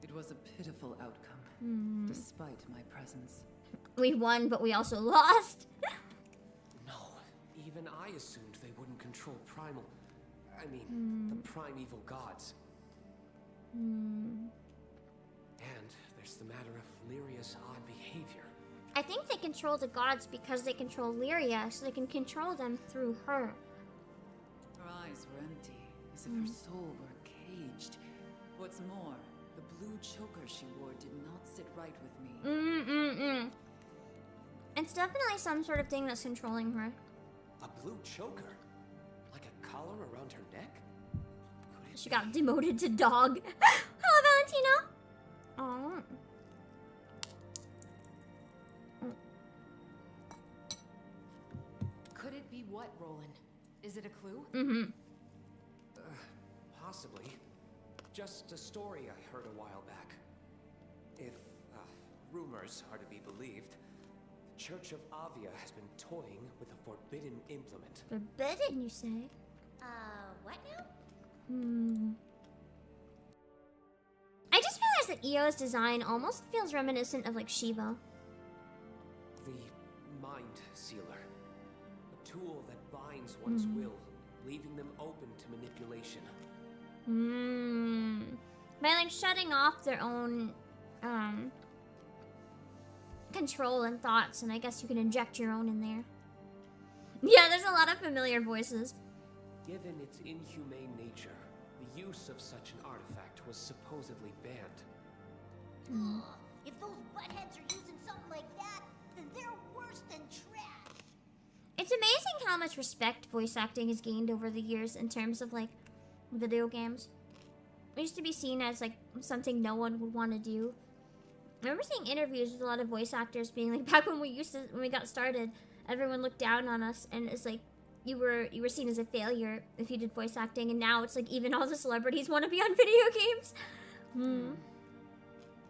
S2: It was a pitiful outcome, despite my presence.
S1: We won, but we also lost.
S6: No, even I assumed they wouldn't control the primeval gods. And there's the matter of Lyria's odd behavior.
S1: I think they control the gods because they control Lyria, so they can control them through her.
S2: Her eyes were empty, as if her soul were caged. What's more, the blue choker she wore did not sit right with me.
S1: It's definitely some sort of thing that's controlling her.
S6: A blue choker? Like a collar around her neck?
S1: She got demoted to dog. Hello, Valentino. Oh.
S5: Could it be what, Roland? Is it a clue?
S6: Possibly. Just a story I heard a while back. If rumors are to be believed, the Church of Avia has been toying with a forbidden implement.
S1: Forbidden, you say?
S3: What now?
S1: I just realized that Eo's design almost feels reminiscent of like Shiva.
S6: The Mind Sealer. A tool that binds one's will, leaving them open to manipulation.
S1: By like shutting off their own control and thoughts, and I guess you can inject your own in there. Yeah, there's a lot of familiar voices.
S6: Given its inhumane nature, the use of such an artifact was supposedly banned.
S3: If those buttheads are using something like that, then they're worse than trash.
S1: It's amazing how much respect voice acting has gained over the years in terms of like video games. It used to be seen as like something no one would want to do. I remember seeing interviews with a lot of voice actors being like, back when we got started, everyone looked down on us, and it's like you were seen as a failure if you did voice acting, and now it's like even all the celebrities want to be on video games.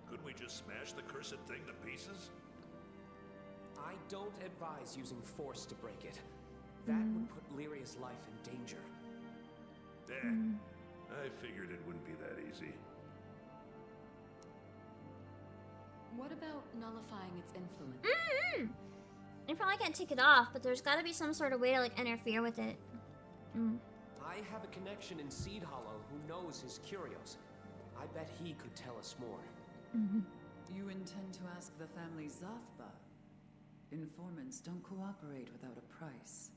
S8: Could we just smash the cursed thing to pieces?
S6: I don't advise using force to break it. That would put Lyria's life in danger.
S8: I figured it wouldn't be that easy.
S5: What about nullifying its influence?
S1: You probably can't take it off, but there's got to be some sort of way to like interfere with it.
S6: I have a connection in Seed Hollow who knows his curios. I bet he could tell us more.
S2: You intend to ask the family Zafba? Informants don't cooperate without a price.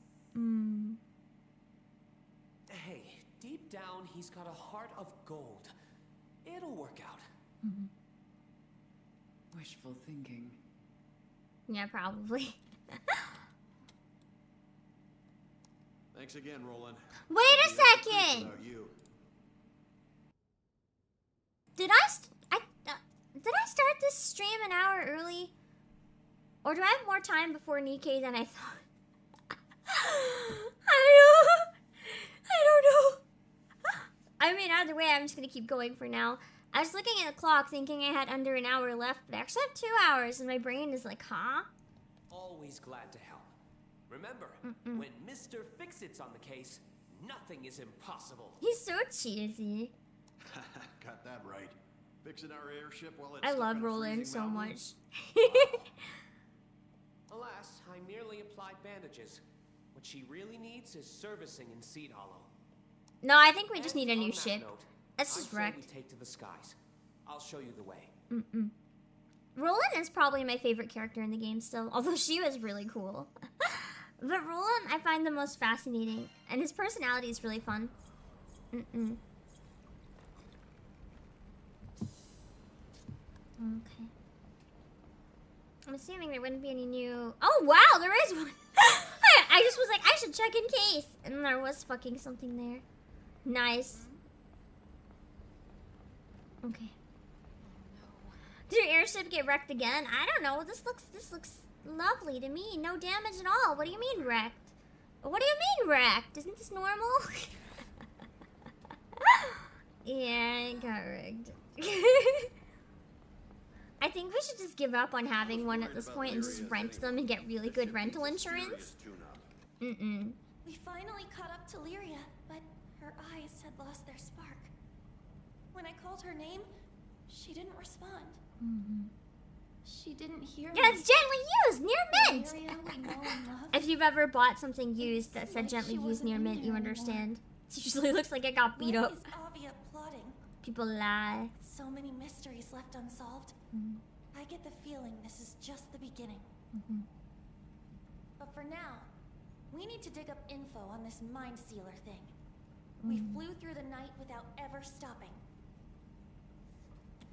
S6: Hey, deep down, he's got a heart of gold. It'll work out.
S2: Wishful thinking.
S1: Yeah, probably.
S4: Thanks again, Roland.
S1: Wait a second!
S4: Without you.
S1: Did I start this stream an hour early? Or do I have more time before Nikkei than I thought? I don't know. I mean, either way, I'm just gonna keep going for now. I was looking at the clock thinking I had under an hour left, but I actually have 2 hours, and my brain is like, huh?
S6: Always glad to help. Remember, when Mr. Fix-It's on the case, nothing is impossible.
S1: He's so cheesy.
S4: Got that right. Fixing our airship while it's
S1: I
S4: stuck
S1: love
S4: on a
S1: Roland
S4: freezing
S1: so
S4: mountain?
S1: much.
S6: Alas, I merely applied bandages. What she really needs is servicing in Seed Hollow.
S1: No, I think we just
S6: And
S1: need a new
S6: on that
S1: ship.
S6: note,
S1: That's just
S6: I say
S1: wrecked.
S6: we take to the skies. I'll show you the way.
S1: Roland is probably my favorite character in the game still, although she was really cool. But Roland I find the most fascinating, and his personality is really fun. Okay. I'm assuming there wouldn't be any new... Oh, wow, there is one! I just was like, I should check in case. And then there was fucking something there. Nice. Okay. Did your airship get wrecked again? I don't know. This looks lovely to me. No damage at all. What do you mean wrecked? What do you mean wrecked? Isn't this normal? Yeah, it got wrecked. I think we should just give up on having one at this point and just rent them and get really good rental insurance.
S3: We finally caught up to Lyria, but her eyes had lost their spark. When I called her name, she didn't respond. She didn't hear me.
S1: Yeah, it's gently used, near mint!
S3: Lyria we know and love.
S1: If you've ever bought something used that said gently used near mint, you understand. It usually looks like it got beat up.
S3: What is Avia plotting?
S1: People lie.
S3: So many mysteries left unsolved. I get the feeling this is just the beginning. But for now, we need to dig up info on this mind sealer thing. We flew through the night without ever stopping.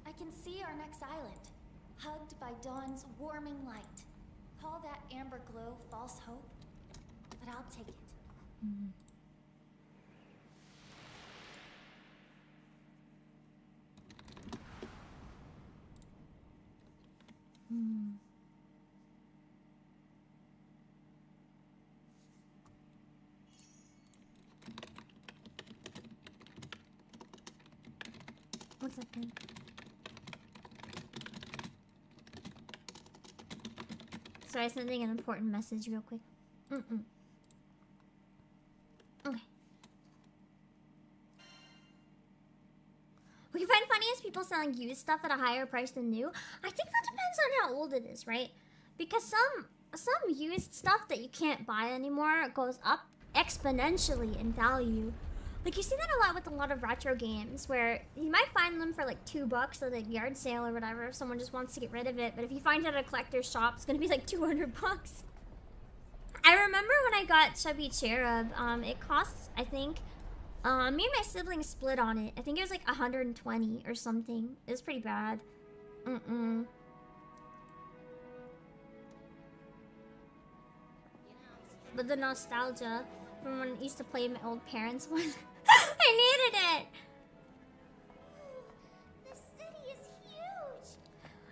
S3: I can see our next island, hugged by dawn's warming light. Call that amber glow false hope, but I'll take it.
S1: What's that thing? Sorry, sending an important message real quick. Okay. What you find funny is people selling used stuff at a higher price than new. I think that depends on how old it is, right? Because some used stuff that you can't buy anymore goes up exponentially in value. Like, you see that a lot with a lot of retro games, where you might find them for like $2 at a yard sale or whatever if someone just wants to get rid of it, but if you find it at a collector's shop, it's gonna be like $200. I remember when I got Chubby Cherub, it costs, I think, me and my siblings split on it. I think it was like 120 or something. It was pretty bad. But the nostalgia from when I used to play my old parents' one. I needed it!
S3: This city is huge!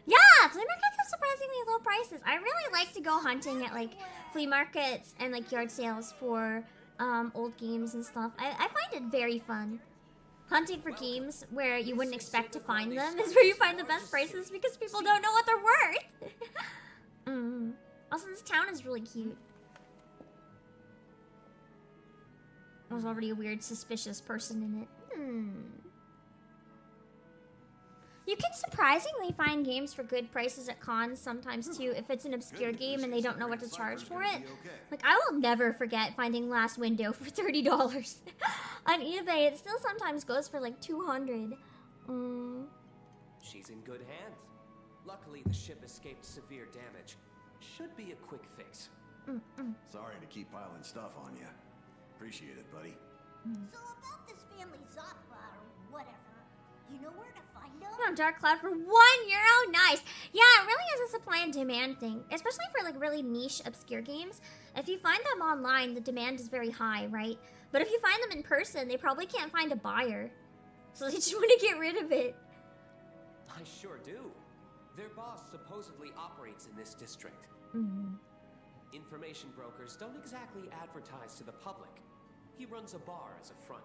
S1: Yeah! Flea markets have surprisingly low prices. I really like to go hunting at like flea markets and like yard sales for old games and stuff. I find it very fun. Hunting for games where you wouldn't expect to find them is where you find the best prices because people don't know what they're worth. Also, this town is really cute. There's already a weird, suspicious person in it. You can surprisingly find games for good prices at cons sometimes too, if it's an obscure game and they don't know what to charge for it. Like, I will never forget finding Last Window for $30. On eBay, it still sometimes goes for like $200.
S6: She's in good hands. Luckily, the ship escaped severe damage. Should be a quick fix.
S4: Sorry to keep piling stuff on you. Appreciate it, buddy.
S3: So about this family Zothra or whatever, you know where to find them?
S1: On Dark Cloud for €1. Nice. Yeah, it really is a supply and demand thing, especially for like really niche, obscure games. If you find them online, the demand is very high, right? But if you find them in person, they probably can't find a buyer, so they just want to get rid of it.
S6: I sure do. Their boss supposedly operates in this district. Information brokers don't exactly advertise to the public. He runs a bar as a front.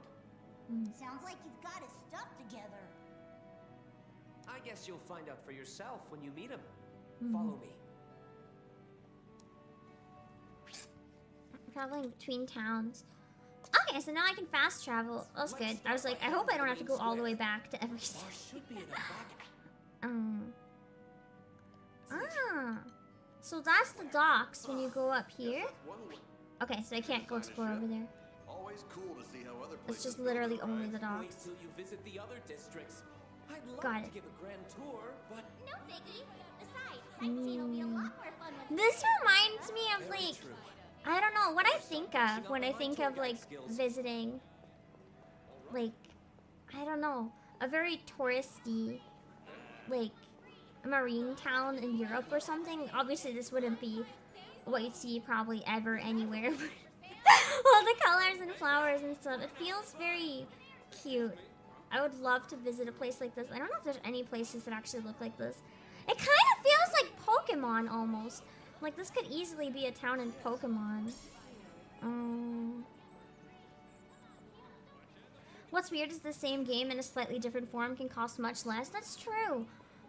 S3: Sounds like you've got his stuff together.
S6: I guess you'll find out for yourself when you meet him. Follow me.
S1: Traveling between towns. Okay, so now I can fast travel. That's good. I was like, I hope I don't have to go all the way back to every city.
S6: Should be in Obake.
S1: So that's the docks when you go up here. Okay, so I can't go explore over there.
S4: Always always cool to see how other
S1: It's
S4: places
S1: just
S4: go,
S1: literally
S4: right?
S1: only the
S6: Wait
S1: docks.
S6: till you visit the other districts. I'd love
S1: Got
S6: to
S1: it.
S6: give a grand tour, but
S3: No biggie. Besides, sightseeing will be a lot more fun with
S1: This reminds me of
S6: very
S1: like,
S6: true.
S1: I don't know, what I think of when I think of like visiting, like, I don't know, a very touristy, like, marine town in Europe or something. Obviously this wouldn't be what you'd see probably ever anywhere. All the colors and flowers and stuff. It feels very cute. I would love to visit a place like this. I don't know if there's any places that actually look like this. It kind of feels like Pokemon almost. Like this could easily be a town in Pokemon. What's weird is the same game in a slightly different form can cost much less. That's true.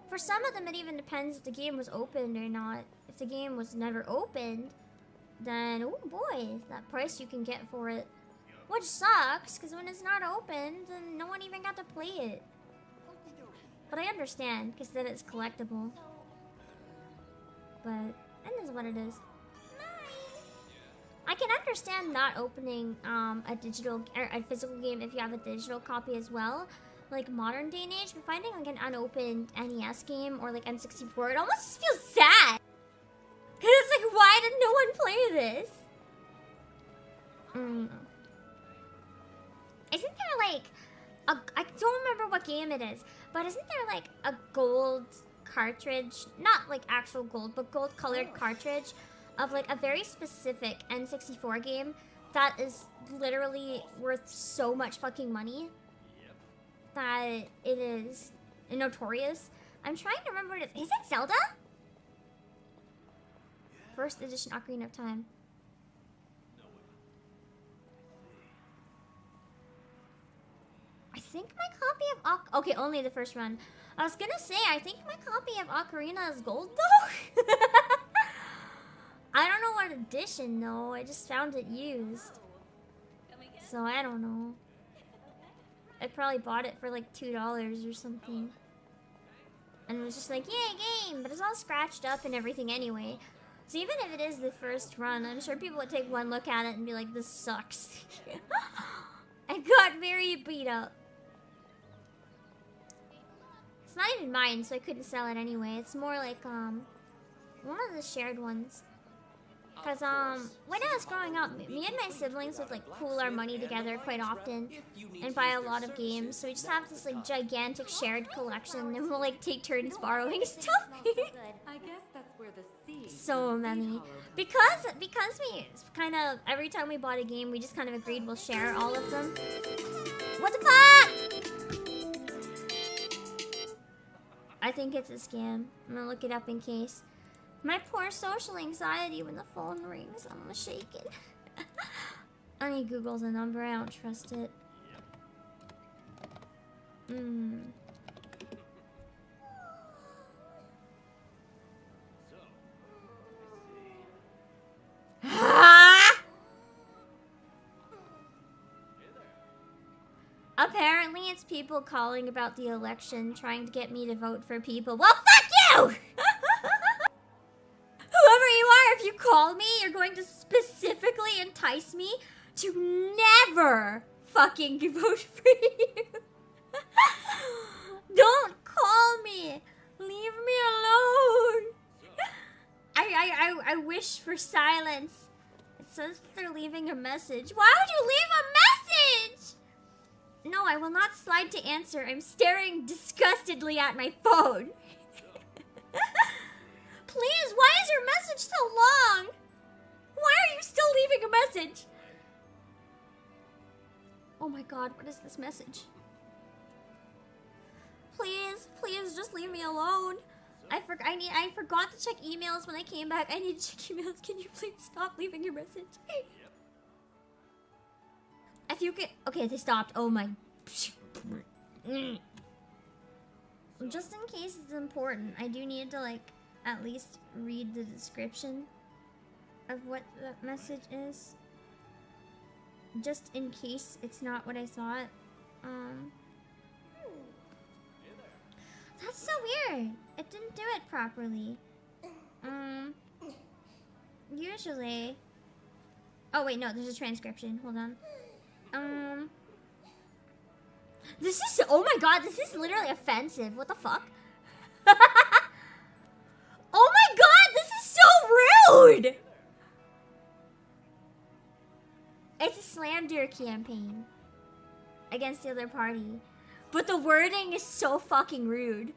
S1: For some of them, it even depends if the game was opened or not. If the game was never opened, then, oh boy, that price you can get for it. Which sucks, because when it's not opened, then no one even got to play it. But I understand, because then it's collectible. But it is what it is. I can understand not opening a digital or a physical game if you have a digital copy as well, like modern day and age. But finding like an unopened NES game or like N64, it almost just feels sad. Cause it's like, why did no one play this? Isn't there like I don't remember what game it is, but isn't there like a gold cartridge, not like actual gold, but gold colored cartridge of like a very specific N64 game that is literally worth so much fucking money that it is notorious? I'm trying to remember it. Is it Zelda? First edition Ocarina of Time. I think my copy of okay, only the first run. I was gonna say, I think my copy of Ocarina is gold though. I don't know what edition though. I just found it used. So I don't know. I probably bought it for like $2 or something. And it was just like, yay, game! But it's all scratched up and everything anyway. So even if it is the first run, I'm sure people would take one look at it and be like, this sucks. I got very beat up. It's not even mine, so I couldn't sell it anyway. It's more like, one of the shared ones. Cause, when I was growing up, me and my siblings would, like, pool our money together quite often and buy a lot of games. So we just have this, like, gigantic shared collection and we'll, like, take turns borrowing stuff.
S5: I guess that's where the sea.
S1: So many. Because we kind of, every time we bought a game, we just kind of agreed we'll share all of them. What the fuck? I think it's a scam. I'm gonna look it up in case. My poor social anxiety when the phone rings. I'm shaking. I need to Google the number. I don't trust it. Apparently, it's people calling about the election, trying to get me to vote for people. Well, fuck you! Whoever you are, if you call me, you're going to specifically entice me to never fucking vote for you. Don't call me. Leave me alone. I wish for silence. It says they're leaving a message. Why would you leave a message? No, I will not slide to answer. I'm staring disgustedly at my phone. Please, why is your message so long? Why are you still leaving a message? Oh my god, what is this message? Please, please just leave me alone. I forgot to check emails when I came back. I need to check emails. Can you please stop leaving your message? If you could... Okay, they stopped. Oh my... Just in case it's important, I do need to, like, at least read the description of what the message is. Just in case it's not what I thought. That's so weird. It didn't do it properly. Usually... Oh wait, no, there's a transcription. Hold on. This is, oh my god, this is literally offensive. What the fuck? Oh my god, this is so rude! It's a slander campaign against the other party. But the wording is so fucking rude.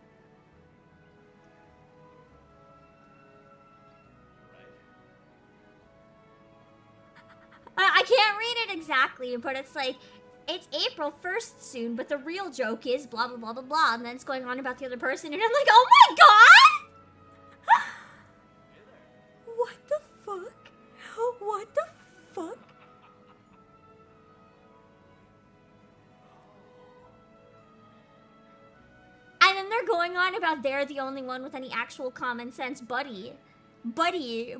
S1: I can't read it exactly, but it's like, it's April 1st soon, but the real joke is blah blah blah blah blah, and then it's going on about the other person, and I'm like, oh my god! What the fuck? What the fuck? And then they're going on about they're the only one with any actual common sense, buddy. Buddy.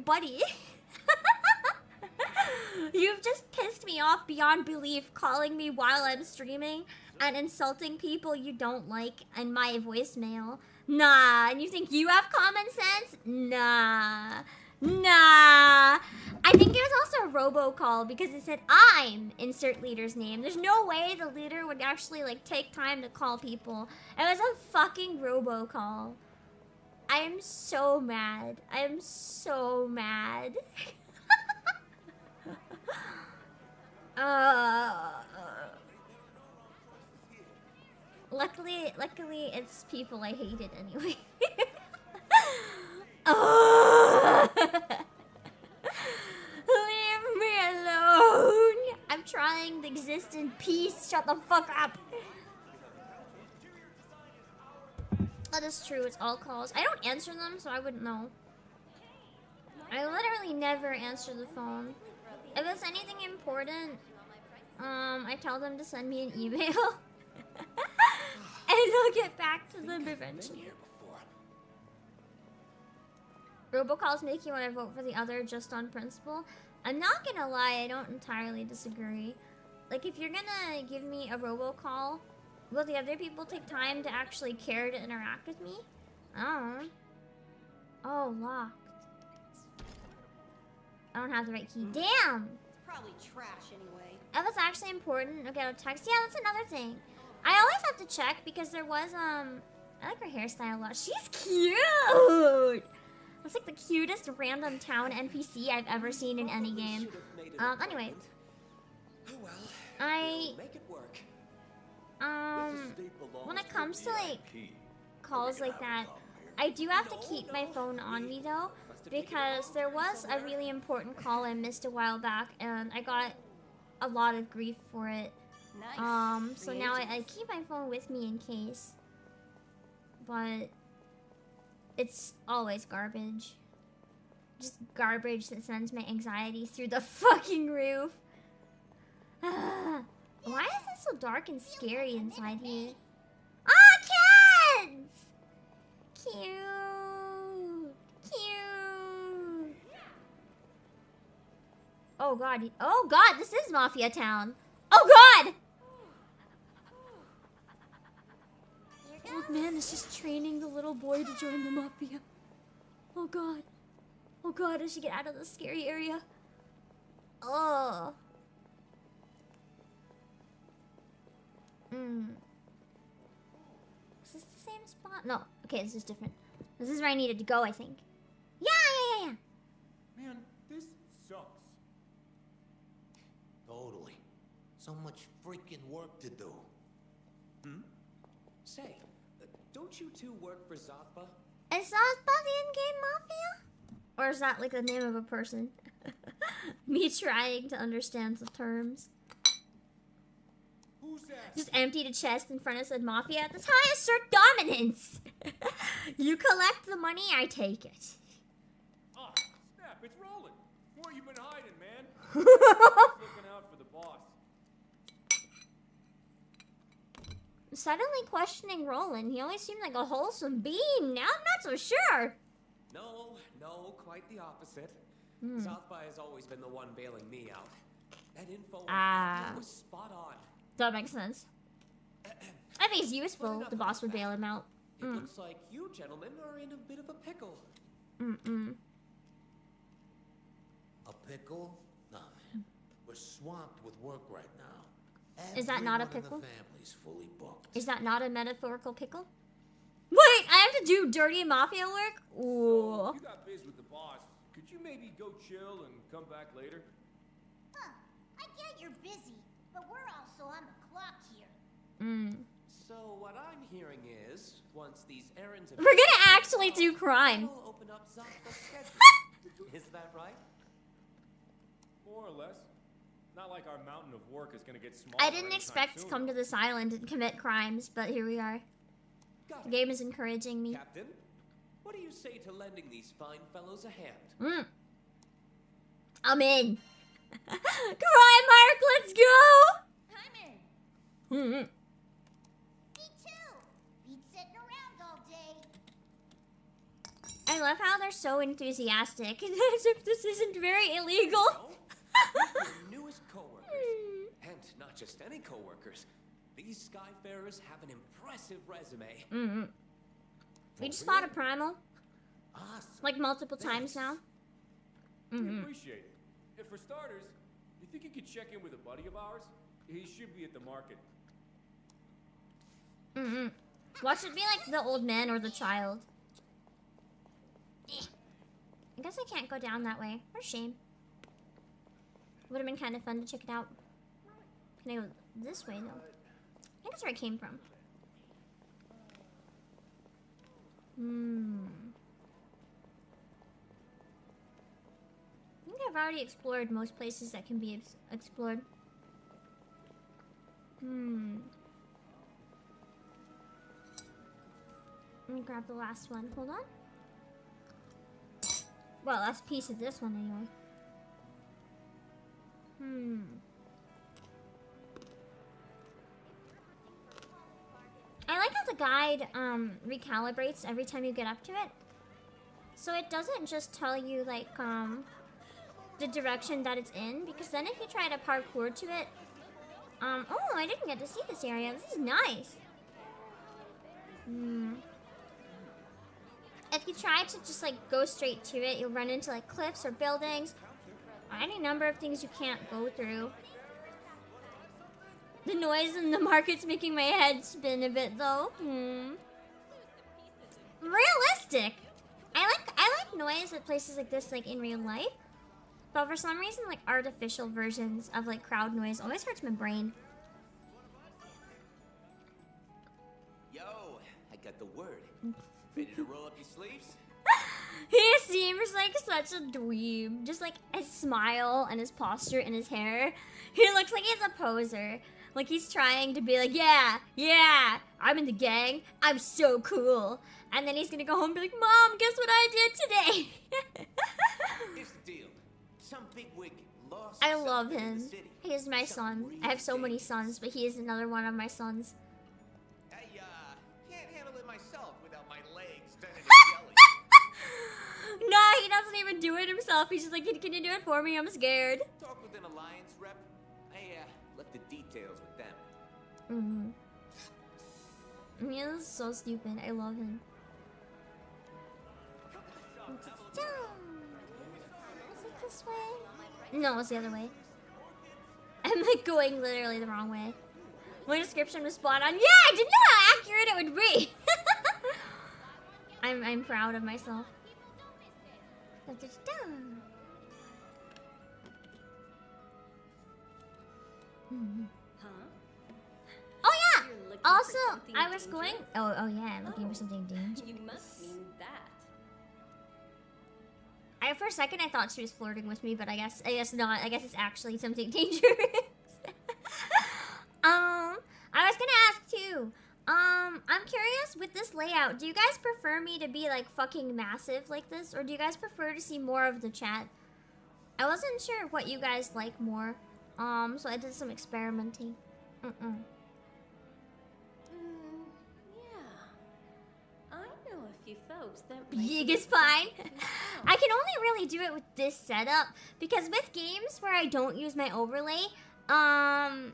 S1: You've just pissed me off beyond belief, calling me while I'm streaming and insulting people you don't like in my voicemail. Nah, and you think you have common sense? Nah. I think it was also a robocall because it said I'm insert leader's name. There's no way the leader would actually like take time to call people. It was a fucking robocall. I am so mad. Luckily, it's people I hated anyway. Leave me alone. I'm trying to exist in peace. Shut the fuck up. That is true. It's all calls. I don't answer them, so I wouldn't know. I literally never answer the phone. If it's anything important, I tell them to send me an email. And I'll get back to them eventually. Robocalls make you want to vote for the other just on principle. I'm not gonna lie, I don't entirely disagree. Like, if you're gonna give me a robocall, will the other people take time to actually care to interact with me? Oh, locked. I don't have the right key. Damn!
S3: Probably trash anyway.
S1: If it's actually important, okay, I'll text. Yeah, that's another thing. I always have to check because there was, I like her hairstyle a lot. She's cute! That's like the cutest random town NPC I've ever seen in any game. Anyway. When it comes to, like, calls like that, I do have to keep my phone on me, though, because there was a really important call I missed a while back, and I got a lot of grief for it.
S3: Nice.
S1: So now I keep my phone with me in case. But it's always garbage. Just garbage that sends my anxiety through the fucking roof. Why is it so dark and scary inside here? Ah, kids! Cute. Oh god, this is Mafia Town. Oh god! Old man is just training the little boy to join the Mafia. Oh god. Oh god, I should get out of this scary area. Oh. Is this the same spot? No. Okay, this is different. This is where I needed to go, I think. Yeah.
S4: Man, this sucks.
S9: Totally. So much freaking work to do.
S6: Say, don't you two work for Zothba?
S1: Is Zothba the in-game Mafia? Or is that like the name of a person? Me trying to understand the terms.
S4: Who's that?
S1: Just emptied a chest in front of said Mafia. That's how I assert dominance. You collect the money, I take it.
S4: Oh, snap, it's rolling. Where you been hiding, man? Looking out for the boss.
S1: Suddenly questioning Roland. He always seemed like a wholesome being. Now I'm not so sure.
S6: No, quite the opposite. Zothba has always been the one bailing me out. That info was spot on.
S1: That makes sense. I think it's useful. The boss would bail him out.
S6: It looks like you gentlemen are in a bit of a pickle.
S9: A pickle? Nah, man. We're swamped with work right now.
S1: Is that not a
S9: Everyone in
S1: pickle?
S9: the family's fully booked.
S1: Is that not a metaphorical pickle? Wait, I have to do dirty mafia work? Ooh.
S4: You got biz with the boss. Could you maybe go chill and come back later?
S10: Huh. I get you're busy, but we're also on the clock here.
S6: So what I'm hearing is, once these errands have
S1: We're gonna actually do crime.
S6: we'll open up Zanta's schedule. Is that right?
S4: More or less. Not like our mountain of work is gonna get smaller.
S1: I didn't
S4: anytime
S1: expect to
S4: soon.
S1: come to this island and commit crimes, but here we are.
S6: Got
S1: The
S6: it.
S1: game is encouraging me.
S6: Captain, what do you say to lending these fine fellows a hand?
S1: I'm in. Crime Mark, let's go!
S10: I'm in.
S1: Mm-hmm.
S10: Me too. Beat sitting around all day.
S1: I love how they're so enthusiastic, as if this isn't very illegal.
S6: Your newest coworkers, and not just any coworkers. These Skyfarers have an impressive resume.
S1: We just fought a primal,
S9: Awesome.
S1: like multiple times now.
S4: We appreciate it. And for starters, you think you could check in with a buddy of ours? He should be at the market.
S1: Watch it be like the old man or the child. I guess I can't go down that way. What a shame. Would have been kind of fun to check it out. Can I go this way though? I think that's where I came from. I think I've already explored most places that can be explored. Let me grab the last one. Hold on. Well, last piece of this one anyway. I like how the guide recalibrates every time you get up to it. So it doesn't just tell you like the direction that it's in, because then if you try to parkour to it, oh, I didn't get to see this area. This is nice. If you try to just like go straight to it, you'll run into like cliffs or buildings, or any number of things you can't go through. The noise in the market's making my head spin a bit though. Realistic. I like noise at places like this, like in real life. But for some reason, like artificial versions of like crowd noise always hurts my brain.
S6: Yo, I got the word. Ready to roll up your sleeves?
S1: He seems like such a dweeb. Just like his smile and his posture and his hair. He looks like he's a poser. Like he's trying to be like, yeah, I'm in the gang. I'm so cool. And then he's gonna go home and be like, Mom, guess what I did today?
S6: Here's the deal. Some bigwig lost
S1: I love
S6: something in the
S1: him.
S6: city.
S1: He is my son. I have so many sons, but he is another one of my sons.
S6: I can't handle it myself without my legs turning to jelly.
S1: Nah, he doesn't even do it himself. He's just like, can you do it for me? I'm scared.
S6: Talk with an alliance rep. I left the details with them.
S1: He is so stupid. I love him. Is it this way? No, it's the other way. I'm like going literally the wrong way. My description was spot on. Yeah, I didn't know how accurate it would be. I'm proud of myself. Oh yeah. Also, I was going. Oh yeah, looking for something dangerous.
S11: You must mean that.
S1: For a second I thought she was flirting with me, but I guess not. I guess it's actually something dangerous. I was gonna ask too. I'm curious with this layout. Do you guys prefer me to be like fucking massive like this, or do you guys prefer to see more of the chat? I wasn't sure what you guys like more. So I did some experimenting.
S11: Yeah. I know a few folks that
S1: Big is fine. I can only really do it with this setup because with games where I don't use my overlay, I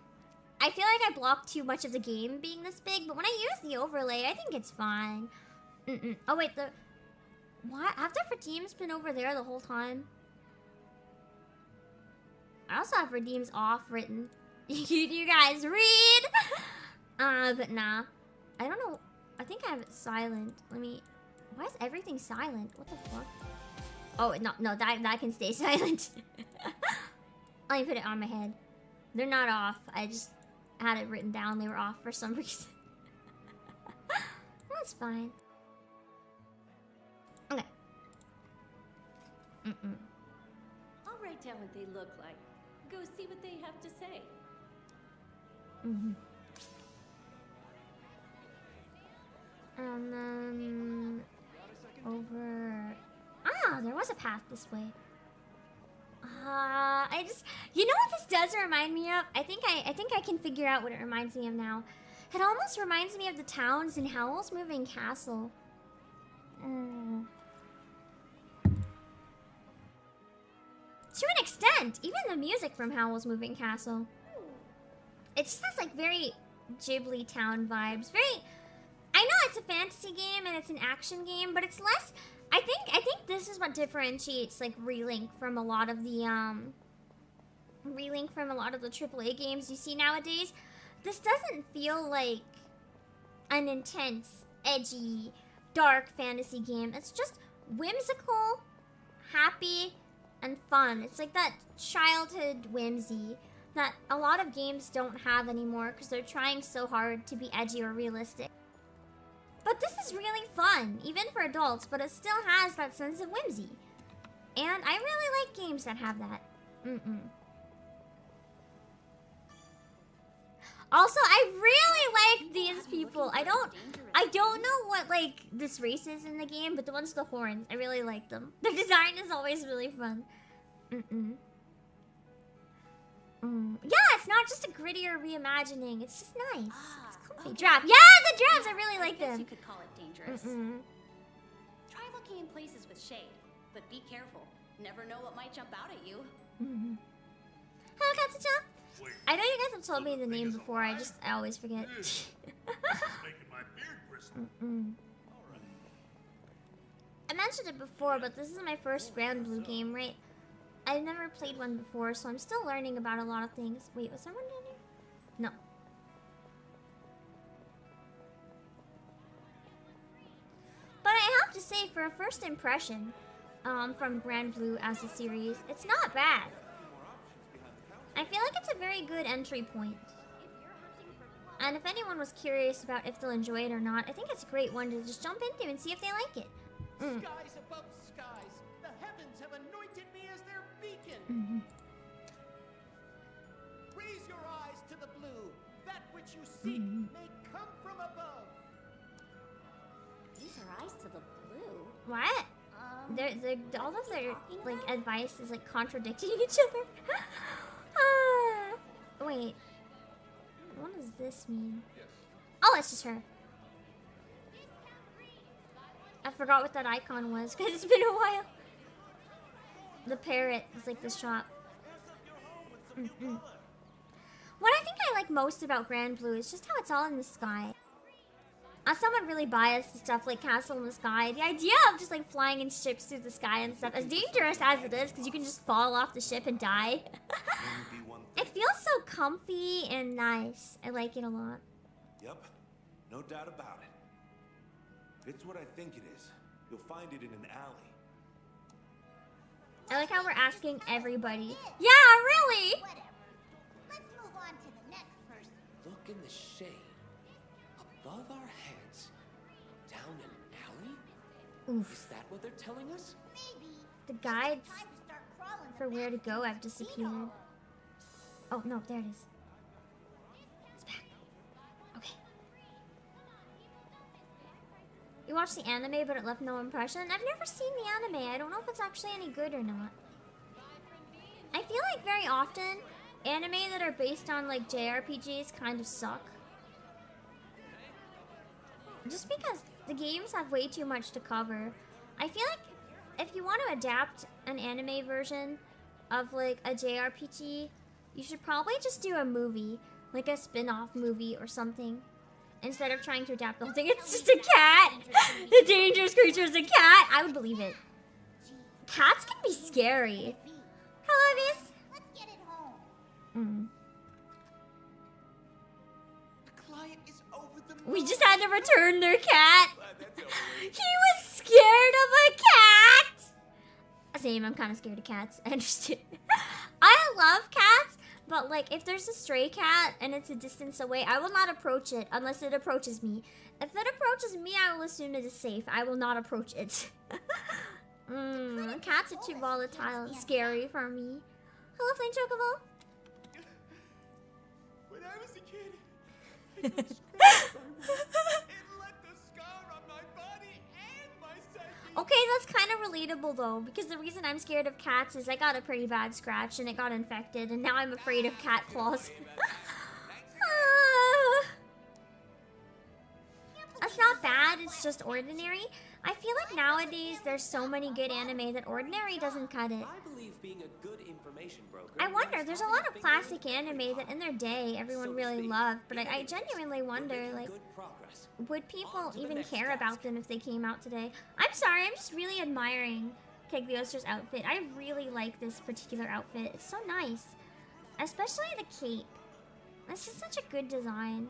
S1: feel like I block too much of the game being this big, but when I use the overlay, I think it's fine. Oh wait, what? Have the redeems been over there the whole time? I also have redeems off written. you guys read. But nah. I don't know. I think I have it silent. Let me. Why is everything silent? What the fuck? Oh no, that can stay silent. Let me put it on my head. They're not off. I just had it written down. They were off for some reason. That's fine. Okay.
S11: I'll write down what they look like. Go see what they have to say.
S1: And then over. There was a path this way. You know what this does remind me of? I think I can figure out what it reminds me of now. It almost reminds me of the towns in Howl's Moving Castle. To an extent, even the music from Howl's Moving Castle. It just has like very Ghibli town vibes. I know it's a fantasy game and it's an action game, but it's less. I think this is what differentiates like Relink from a lot of the AAA games you see nowadays. This doesn't feel like an intense, edgy, dark fantasy game. It's just whimsical, happy, and fun. It's like that childhood whimsy that a lot of games don't have anymore because they're trying so hard to be edgy or realistic. But this is really fun, even for adults, but it still has that sense of whimsy. And I really like games that have that. Also, I really like these people. I don't know what like this race is in the game, but the ones with the horns, I really like them. Their design is always really fun. Yeah, it's not just a grittier reimagining. It's just nice. It's comfy. Okay. Draft. Yeah, the drafts. I really like them.
S11: You could call it dangerous. Try looking in places with shade, but be careful. Never know what might jump out at you.
S1: Hello, Katsucha. I know you guys have told me the name before. I always forget. I mentioned it before, but this is my first Granblue game, right? I've never played one before, so I'm still learning about a lot of things. Wait, was someone down here? No. But I have to say, for a first impression from Granblue as a series, it's not bad. I feel like it's a very good entry point. And if anyone was curious about if they'll enjoy it or not, I think it's a great one to just jump into and see if they like it.
S12: Skies above skies, the heavens have anointed me as their beacon. Raise your eyes to the blue. That which you seek may come from above.
S11: Raise your eyes to the blue.
S1: What? All of their like advice is like contradicting each other. Wait. What does this mean? Oh, it's just her. I forgot what that icon was because it's been a while. The parrot is like the shop. What I think I like most about Granblue is just how it's all in the sky. As someone really biased to stuff like Castle in the Sky, the idea of just like flying in ships through the sky and stuff, as dangerous as it is because you can just fall off the ship and die. It feels so comfy and nice. I like it a lot.
S9: Yep, no doubt about it. It's what I think it is. You'll find it in an alley.
S1: I like how we're asking everybody. Yeah, really?
S10: Whatever. Let's move on to the next person.
S6: Look in the shade. Above our heads. Down an alley?
S1: Oof.
S6: Is that what they're telling us?
S10: Maybe.
S1: The guides
S10: Time to start crawling
S1: for where to go have
S10: Seen
S1: disappeared.
S10: all of
S1: Oh, no, there it is. It's back. Okay. You watched the anime, but it left no impression? I've never seen the anime. I don't know if it's actually any good or not. I feel like very often, anime that are based on, like, JRPGs kind of suck. Just because the games have way too much to cover. I feel like if you want to adapt an anime version of, like, a JRPG, you should probably just do a movie, like a spin-off movie or something, instead of trying to adapt the whole thing. It's just a cat! The dangerous creature is a cat! I would believe it. Cats can be scary. Hello, Avis.
S10: Let's get it home.
S1: We just had to return their cat. He was scared of a cat. Same, I'm kind of scared of cats. I understand. I love cats, but like if there's a stray cat and it's a distance away, I will not approach it unless it approaches me. If it approaches me, I will assume it is safe. I will not approach it. Cats are too volatile and scary for me. Hello, Flame Chocobo.
S12: When I was a kid, I got scratched by one. It left a scar on my body and my psyche.
S1: Okay, that's kind of relatable though, because the reason I'm scared of cats is I got a pretty bad scratch and it got infected, and now I'm afraid of cat claws. That's not bad, it's just ordinary. I feel like nowadays there's so many good anime that ordinary doesn't cut it.
S6: I believe being a good information broker.
S1: I wonder, there's a lot of classic anime that in their day everyone really loved, but I genuinely wonder, like, would people even care about them if they came out today? I'm sorry, I'm just really admiring Cagliostro's outfit. I really like this particular outfit. It's so nice. Especially the cape. It's just such a good design.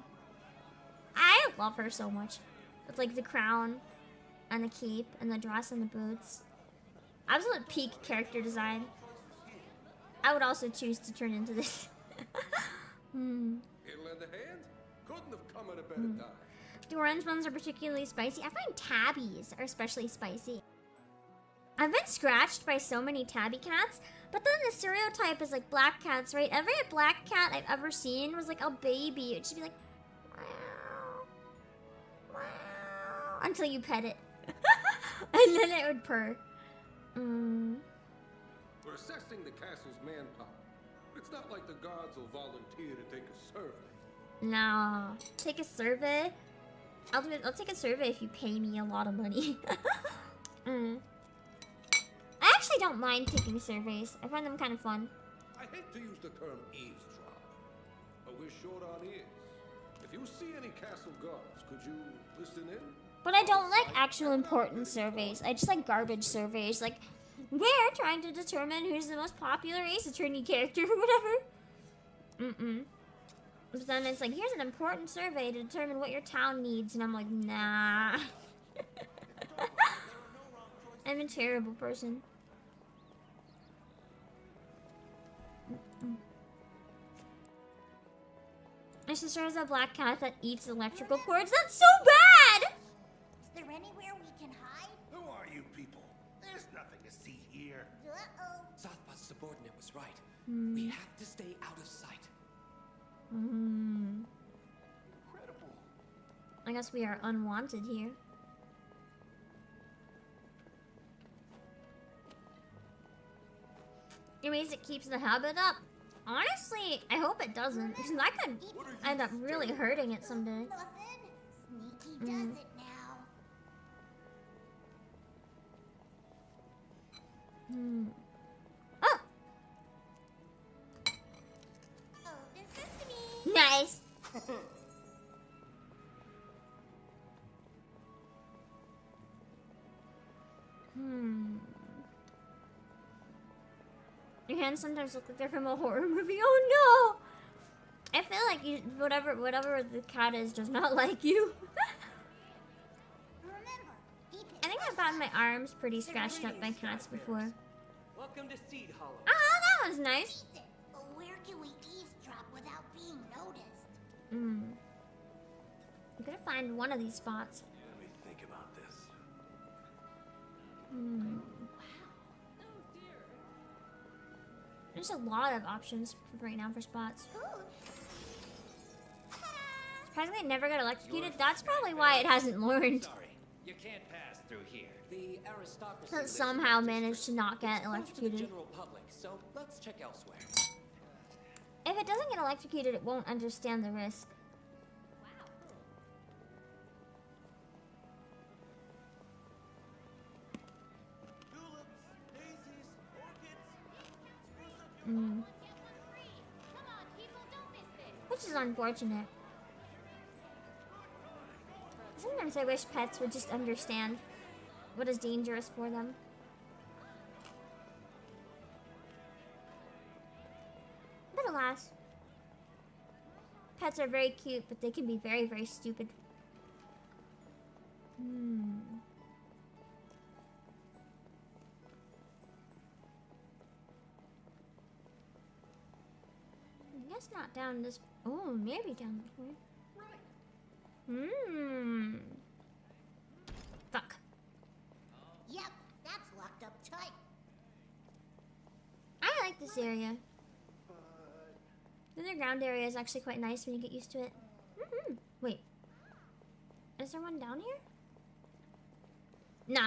S1: I love her so much. With like the crown and the cape and the dress and the boots. Absolute peak character design. I would also choose to turn into this.
S13: It'll lend a hand. Couldn't have come at a better time.
S1: The orange ones are particularly spicy. I find tabbies are especially spicy. I've been scratched by so many tabby cats, but then the stereotype is like black cats, right? Every black cat I've ever seen was like a baby. It should be like, wow, wow, until you pet it. And then it would purr.
S13: We're assessing the castle's manpower. It's not like the guards will volunteer to take a survey.
S1: No. Take a survey? I'll take a survey if you pay me a lot of money. I actually don't mind taking surveys. I find them kind of fun.
S13: I hate to use the term eavesdrop, but we're short on ears. If you see any castle guards, could you listen in?
S1: But I don't like actual important surveys. I just like garbage surveys. Like, we're trying to determine who's the most popular Ace Attorney character or whatever. But then it's like, here's an important survey to determine what your town needs. And I'm like, nah. I'm a terrible person. My sister has a black cat that eats electrical cords. That's so bad!
S10: Is there anywhere we can hide?
S9: Who are you people? There's nothing to see here.
S10: Uh-oh.
S6: Southpath's subordinate was right. We have to stay out of sight.
S13: Incredible.
S1: I guess we are unwanted here. It means it keeps the habit up. Honestly, I hope it doesn't, because I could end up really hurting it someday.
S10: Nothing. Sneaky does it now.
S1: Oh!
S10: Open sesame.
S1: Nice! Your hands sometimes look like they're from a horror movie. Oh no! I feel like you, whatever the cat is does not like you. I think I've gotten my arms pretty scratched up by cats before.
S6: Welcome to Seed Hollow.
S1: Oh, that was nice.
S10: But where can we eavesdrop without being noticed?
S1: I'm gonna find one of these spots.
S8: Let me think about this.
S1: There's a lot of options right now for spots. Surprisingly, it never got electrocuted. That's probably why it hasn't learned.
S6: Sorry, you can't pass through here. The aristocracy
S1: That somehow managed to not get electrocuted.
S6: general public, so let's check elsewhere.
S1: If it doesn't get electrocuted, it won't understand the risk. Which is unfortunate. Sometimes I wish pets would just understand what is dangerous for them. But alas, pets are very cute, but they can be very, very stupid. I guess not down this. Oh, maybe down this way. Fuck.
S10: Yep, that's locked up tight.
S1: I like this area. The underground area is actually quite nice when you get used to it. Wait. Is there one down here? No.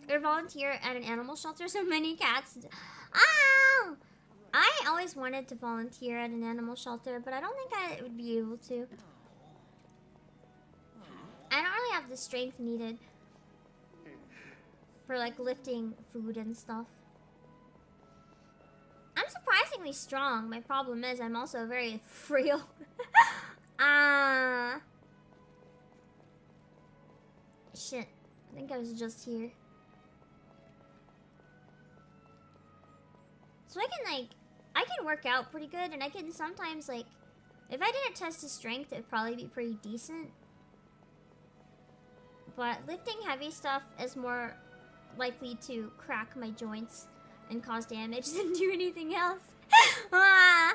S1: You're a volunteer at an animal shelter, so many cats. Oh! I always wanted to volunteer at an animal shelter, but I don't think I would be able to. I don't really have the strength needed for like lifting food and stuff. I'm surprisingly strong. My problem is I'm also very frail. Shit. I think I was just here. So I can work out pretty good, and I can sometimes, like, if I didn't test his strength, it'd probably be pretty decent. But lifting heavy stuff is more likely to crack my joints and cause damage than do anything else. I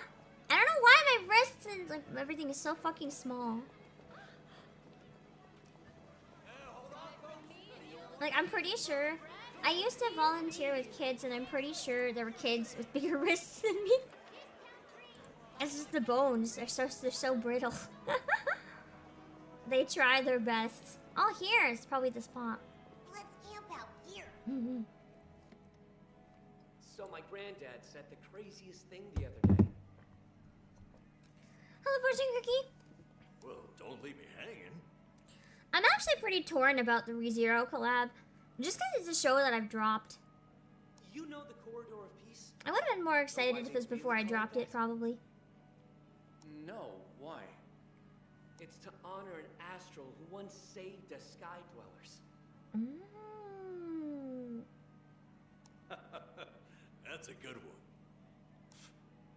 S1: don't know why my wrists and, like, everything is so fucking small. Like, I'm pretty sure I used to volunteer with kids, and I'm pretty sure there were kids with bigger wrists than me. It's just the bones. They're so brittle. They try their best. Oh, here is probably the spot.
S10: Let's camp out here.
S6: So my granddad said the craziest thing the other day.
S1: Hello, fortune cookie.
S8: Well, don't leave me hanging.
S1: I'm actually pretty torn about the ReZero collab, just because it's a show that I've dropped.
S6: You know the Corridor of Peace?
S1: I would have been more excited if it was before I dropped it, probably.
S6: No, why? It's to honor an astral who once saved us Sky Dwellers.
S8: That's a good one.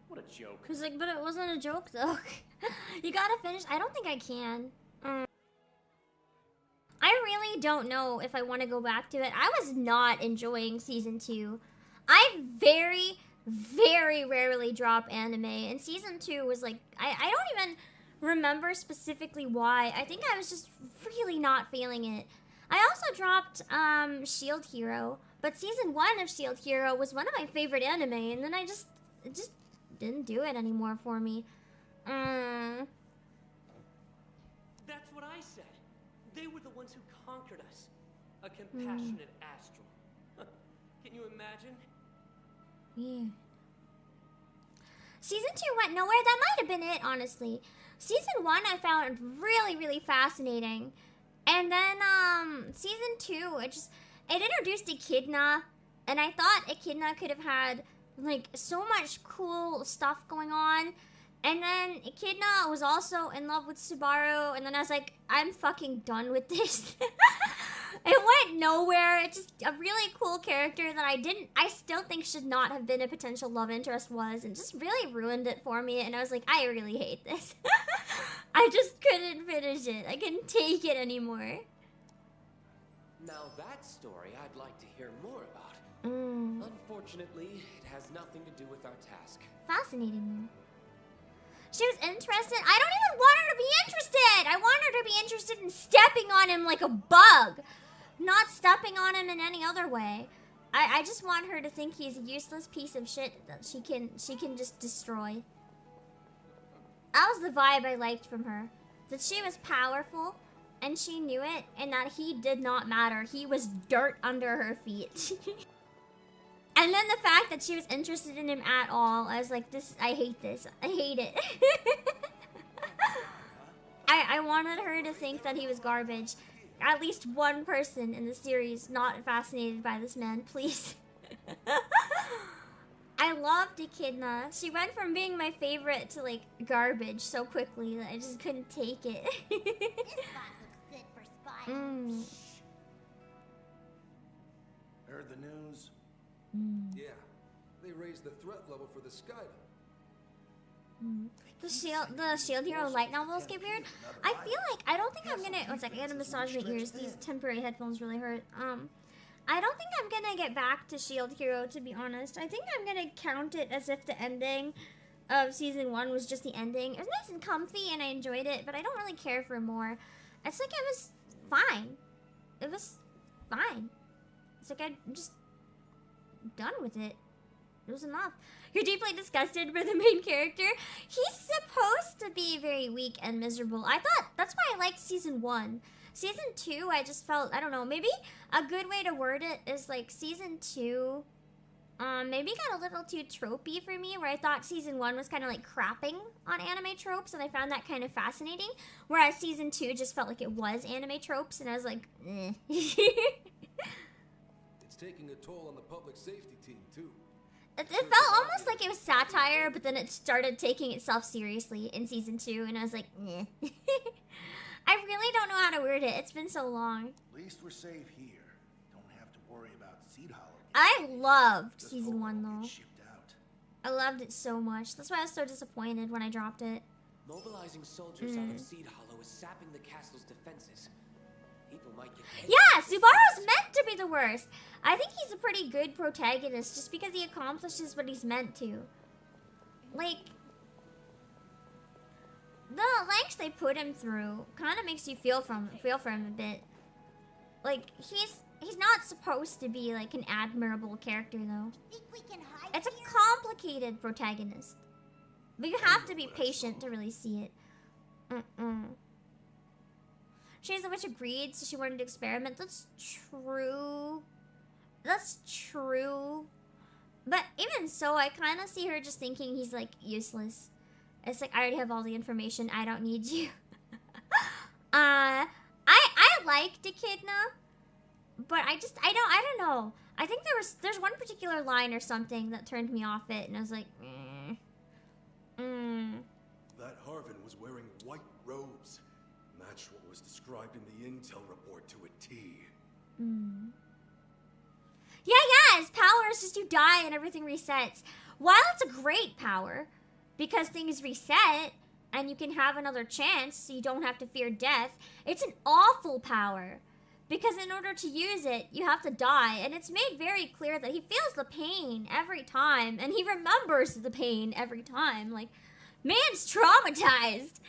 S6: What a joke.
S1: Cause like, but it wasn't a joke though. You gotta finish. I don't think I can. I really don't know if I want to go back to it. I was not enjoying season 2. I very, very rarely drop anime, and season 2 was like, I don't even remember specifically why. I think I was just really not feeling it. I also dropped Shield Hero, but season 1 of Shield Hero was one of my favorite anime, and then it just didn't do it anymore for me.
S6: That's what I said. They were the ones who conquered us. A compassionate astral. Can you imagine?
S1: Yeah. Season 2 went nowhere. That might have been it, honestly. Season 1 I found really, really fascinating. And then, season 2, it introduced Echidna. And I thought Echidna could have had, like, so much cool stuff going on. And then Echidna was also in love with Subaru, and then I was like, I'm fucking done with this. It went nowhere. It's just a really cool character that I still think should not have been a potential love interest was, and just really ruined it for me, and I was like, I really hate this. I just couldn't finish it. I couldn't take it anymore.
S6: Now that story I'd like to hear more about. Unfortunately, it has nothing to do with our task.
S1: Fascinating though. She was interested. I don't even want her to be interested. I want her to be interested in stepping on him like a bug, not stepping on him in any other way. I just want her to think he's a useless piece of shit that she can just destroy. That was the vibe I liked from her. That she was powerful, and she knew it, and that he did not matter. He was dirt under her feet. And then the fact that she was interested in him at all, I was like, I hate this. I hate it. I wanted her to think that he was garbage. At least one person in the series not fascinated by this man, please. I loved Echidna. She went from being my favorite to, like, garbage so quickly that I just couldn't take it.
S10: This spot looks good for spying.
S13: Heard the news? Yeah, they raised the threat level for the Skydom.
S1: The Shield Hero light novels get weird. I feel like I don't think I'm gonna. One second, I gotta massage my ears. These temporary headphones really hurt. I don't think I'm gonna get back to Shield Hero, to be honest. I think I'm gonna count it as if the ending of season 1 was just the ending. It was nice and comfy, and I enjoyed it, but I don't really care for more. It's like it was fine. It was fine. It's like I'm just done with it. It was enough. You're deeply disgusted by the main character. He's supposed to be very weak and miserable. I thought that's why I liked season 1. Season 2, I just felt, I don't know, maybe a good way to word it is like season 2 maybe got a little too tropey for me, where I thought season 1 was kind of like crapping on anime tropes, and I found that kind of fascinating, whereas season 2 just felt like it was anime tropes, and I was like, eh.
S13: It's taking a toll on the public safety team, too.
S1: It felt almost like it was satire, but then it started taking itself seriously in season 2, and I was like, eh. I really don't know how to word it. It's been so long.
S14: At least we're safe here. Don't have to worry about Seed Hollow.
S1: I loved season 1 though. I loved it so much. That's why I was so disappointed when I dropped it.
S6: Mobilizing soldiers out of Seed Hollow is sapping the castle's defenses. People might get hit.
S1: Yeah, Subaru's meant to be the worst. I think he's a pretty good protagonist just because he accomplishes what he's meant to. Like, the lengths they put him through kind of makes you feel for him a bit. Like, he's not supposed to be like an admirable character though.
S10: Think we can hide
S1: It's a
S10: here?
S1: complicated protagonist, but you have to be patient to really see it. She's the witch agreed, so she wanted to experiment. That's true. That's true. But even so, I kind of see her just thinking he's like useless. It's like, I already have all the information. I don't need you. I liked Echidna, but I don't know. I think there's one particular line or something that turned me off it, and I was like,
S9: That Harvin was wearing white robes. Matched what was described in the intel report to a T.
S1: Yeah, his power is just you die and everything resets. While it's a great power, because things reset and you can have another chance so you don't have to fear death, it's an awful power. Because in order to use it, you have to die, and it's made very clear that he feels the pain every time, and he remembers the pain every time. Like, man's traumatized.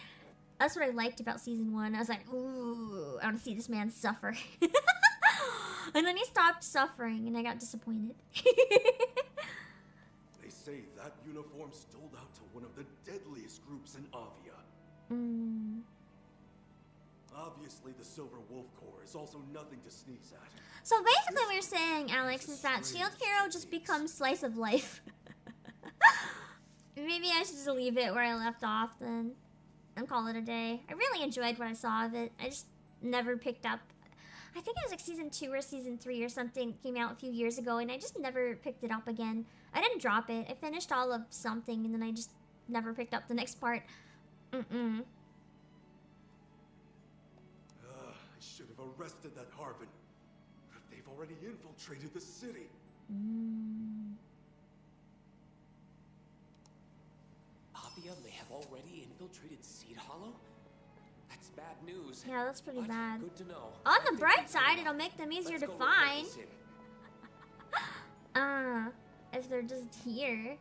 S1: That's what I liked about season 1. I was like, ooh, I want to see this man suffer. And then he stopped suffering, and I got disappointed.
S9: They say that uniform stole out to one of the deadliest groups in Avia. Obviously, the Silver Wolf Corps is also nothing to sneeze at.
S1: So basically what you're saying, Alex, is that Shield Hero just becomes slice of life. Maybe I should just leave it where I left off then and call it a day. I really enjoyed what I saw of it. I just never picked up. I think it was like season 2 or season 3 or something came out a few years ago, and I just never picked it up again. I didn't drop it. I finished all of something, and then I just never picked up the next part.
S9: I should have arrested that Harvin. But if they've already infiltrated the city.
S6: Avia may have already infiltrated Seed Hollow? That's bad news.
S1: Yeah, that's pretty bad.
S6: Good to know.
S1: On the bright side, it'll make them easier to find. If they're just here.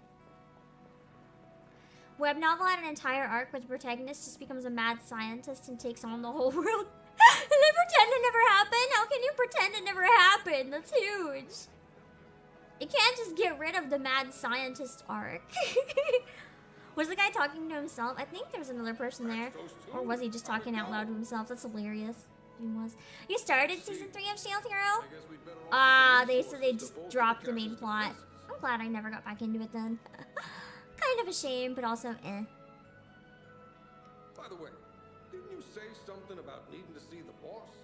S1: Web novel had an entire arc where the protagonist just becomes a mad scientist and takes on the whole world. And they pretend it never happened? How can you pretend it never happened? That's huge. You can't just get rid of the mad scientist arc. Was the guy talking to himself? I think there was another person there. Or was he just talking out loud to himself? That's hilarious. He was. You started season 3 of Shield Hero? They said they just dropped the main plot. I'm glad I never got back into it then. Kind of a shame, but also eh.
S13: By the way, didn't you say something about needing to see the boss?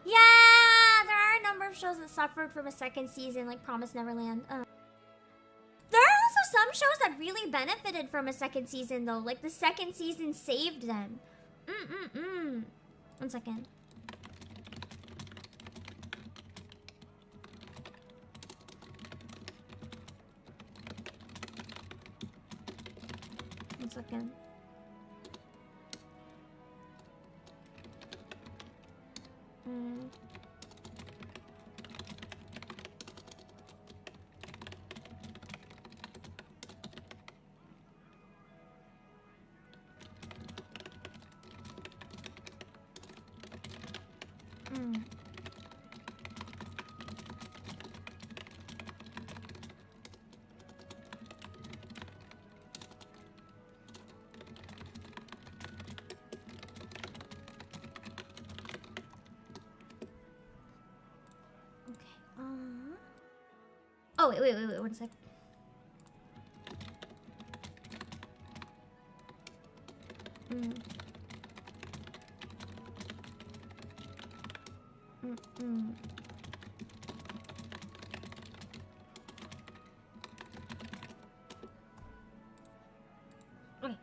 S1: Yeah, there are a number of shows that suffered from a second season, like Promised Neverland. There are also some shows that really benefited from a second season, though. Like, the second season saved them. 1 second. second. Oh, wait, 1 sec. Okay.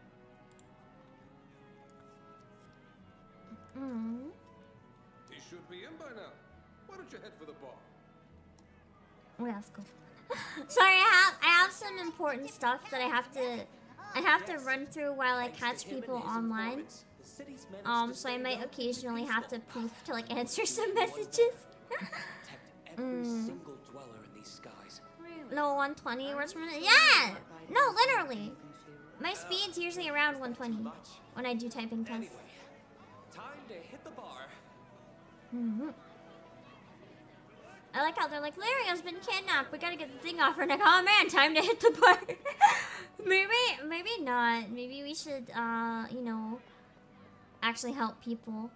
S13: He should be in by now. Why don't you head for the bar?
S1: Okay, let's go. Sorry, I have some important stuff that I have to run through while I catch people online. So I might occasionally have to poof to like answer some messages. No, 120 words per minute. Yeah! No, literally. My speed's usually around 120 when I do typing tests.
S6: Time to hit the bar.
S1: I like how they're like, Lyria's been kidnapped. We gotta get the thing off her neck. Oh man, time to hit the bar. maybe not. Maybe we should, you know, actually help people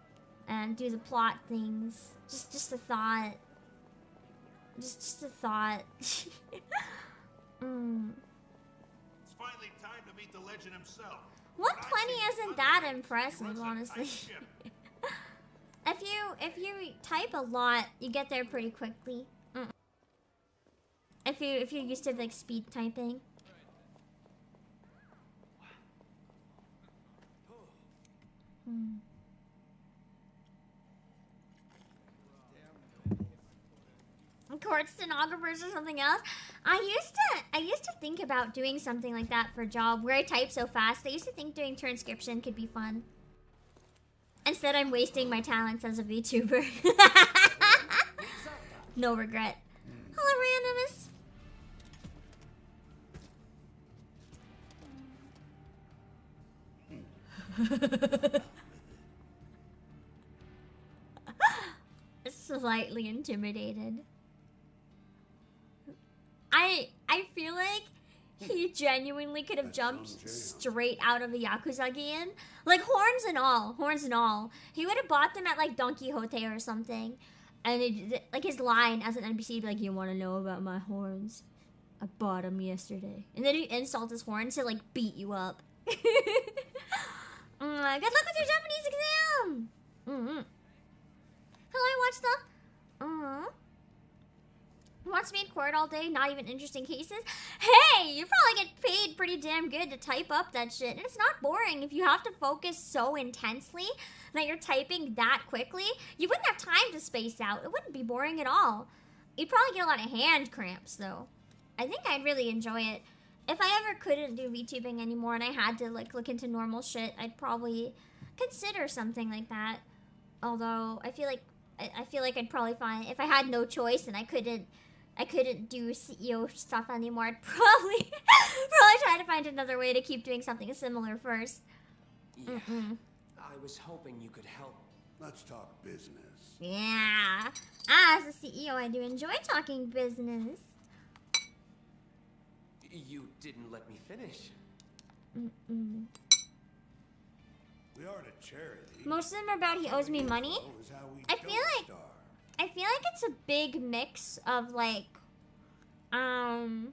S1: and do the plot things. Just a thought. Just a thought.
S14: It's finally time to meet the legend himself.
S1: 120 isn't that impressive, honestly. If you type a lot, you get there pretty quickly. If you're used to like speed typing. Court stenographers or something else. I used to think about doing something like that for a job where I type so fast. I used to think doing transcription could be fun. Instead, I'm wasting my talents as a VTuber. No regret. Hello, Randomus. Slightly intimidated. I feel like he genuinely could have jumped straight out of a Yakuza game. Like, horns and all. He would have bought them at, like, Don Quixote or something. And, like, his line as an NPC would be like, you want to know about my horns? I bought them yesterday. And then he'd insult his horns to, like, beat you up. Good luck with your Japanese exam! Hello, I watched the... Watch me in court all day, not even interesting cases. Hey, you probably get paid pretty damn good to type up that shit. And it's not boring if you have to focus so intensely that you're typing that quickly. You wouldn't have time to space out. It wouldn't be boring at all. You'd probably get a lot of hand cramps, though. I think I'd really enjoy it. If I ever couldn't do VTubing anymore and I had to, like, look into normal shit, I'd probably consider something like that. Although, I feel like I'd probably find, if I had no choice and I couldn't do CEO stuff anymore, I'd probably try to find another way to keep doing something similar first.
S6: Yeah, I was hoping you could help.
S14: Let's talk business.
S1: Yeah. As a CEO, I do enjoy talking business.
S6: You didn't let me finish.
S14: We are a charity.
S1: Most of them are about he owes me money. I feel like it's a big mix of like money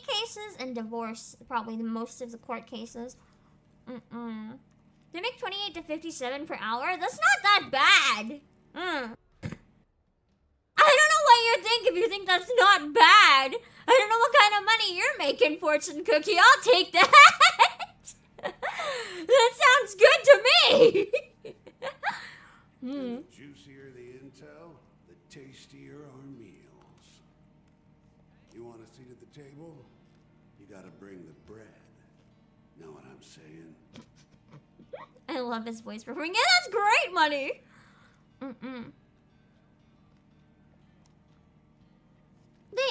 S1: cases and divorce, probably the most of the court cases. They make 28 to 57 per hour. That's not that bad. I don't know what you think if you think that's not bad. I don't know what kind of money you're making, Fortune Cookie. I'll take that. That sounds good to me.
S14: The juicier the intel, the tastier our meals. You want a seat at the table? You gotta bring the bread. Know what I'm saying?
S1: I love his voice performing. Yeah, that's great, Money. The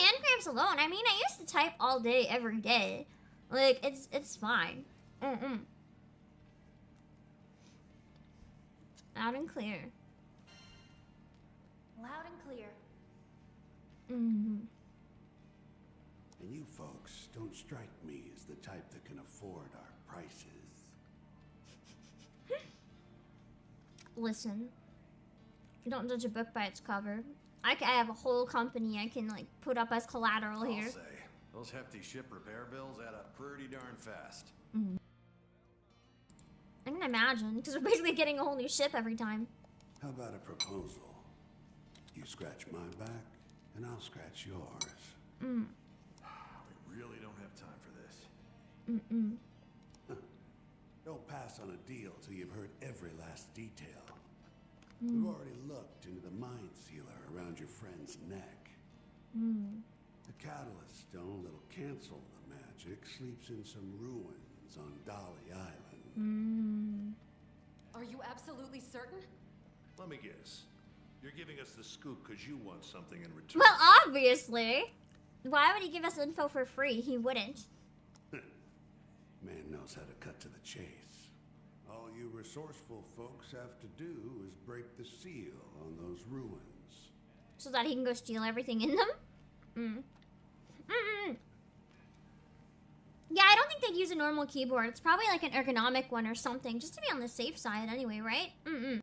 S1: hand cramps alone. I mean, I used to type all day, every day. Like, it's fine. Loud and clear.
S3: Loud and clear.
S14: And you folks don't strike me as the type that can afford our prices.
S1: Listen, you don't judge a book by its cover. I have a whole company I can like put up as collateral here.
S8: I'll say, those hefty ship repair bills add up pretty darn fast.
S1: I can imagine, because we're basically getting a whole new ship every time.
S14: How about a proposal? You scratch my back, and I'll scratch yours.
S8: We really don't have time for this.
S14: Don't pass on a deal till you've heard every last detail. We've already looked into the mind sealer around your friend's neck. The catalyst stone that'll cancel the magic sleeps in some ruins on Dolly Island.
S5: Are you absolutely certain?
S9: Let me guess. You're giving us the scoop because you want something in return.
S1: Well, obviously. Why would he give us info for free? He wouldn't.
S14: Man knows how to cut to the chase. All you resourceful folks have to do is break the seal on those ruins.
S1: So that he can go steal everything in them? Yeah, I don't think they'd use a normal keyboard. It's probably like an ergonomic one or something, just to be on the safe side anyway, right? I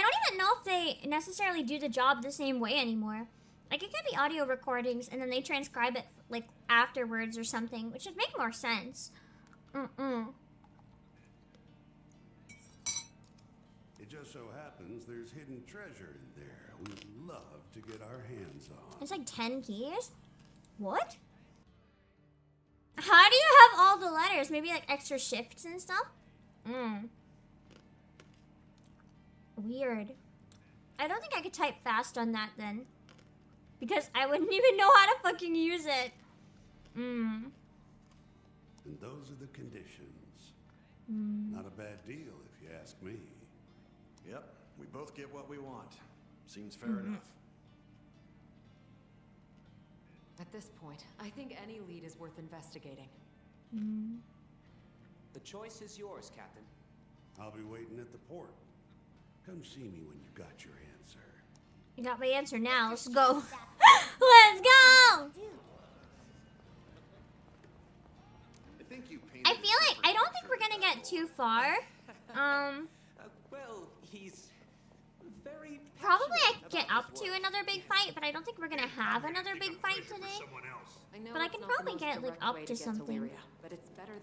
S1: don't even know if they necessarily do the job the same way anymore. Like, it could be audio recordings, and then they transcribe it, like, afterwards or something, which would make more sense.
S14: It just so happens there's hidden treasure in there we'd love to get our hands on.
S1: It's like 10 keys? What? How do you have all the letters? Maybe, like, extra shifts and stuff? Weird. I don't think I could type fast on that, then. Because I wouldn't even know how to fucking use it.
S14: And those are the conditions. Not a bad deal, if you ask me.
S8: Yep, we both get what we want. Seems fair enough.
S5: At this point, I think any lead is worth investigating.
S6: The choice is yours, Captain.
S14: I'll be waiting at the port. Come see me when you got your answer.
S1: You got my answer now. Let's go. Let's go! I feel like I don't think we're gonna get too far.
S6: Well, he's very
S1: Probably I could get up to another big fight, but I don't think we're gonna have another big fight today. But I can probably get like up to something.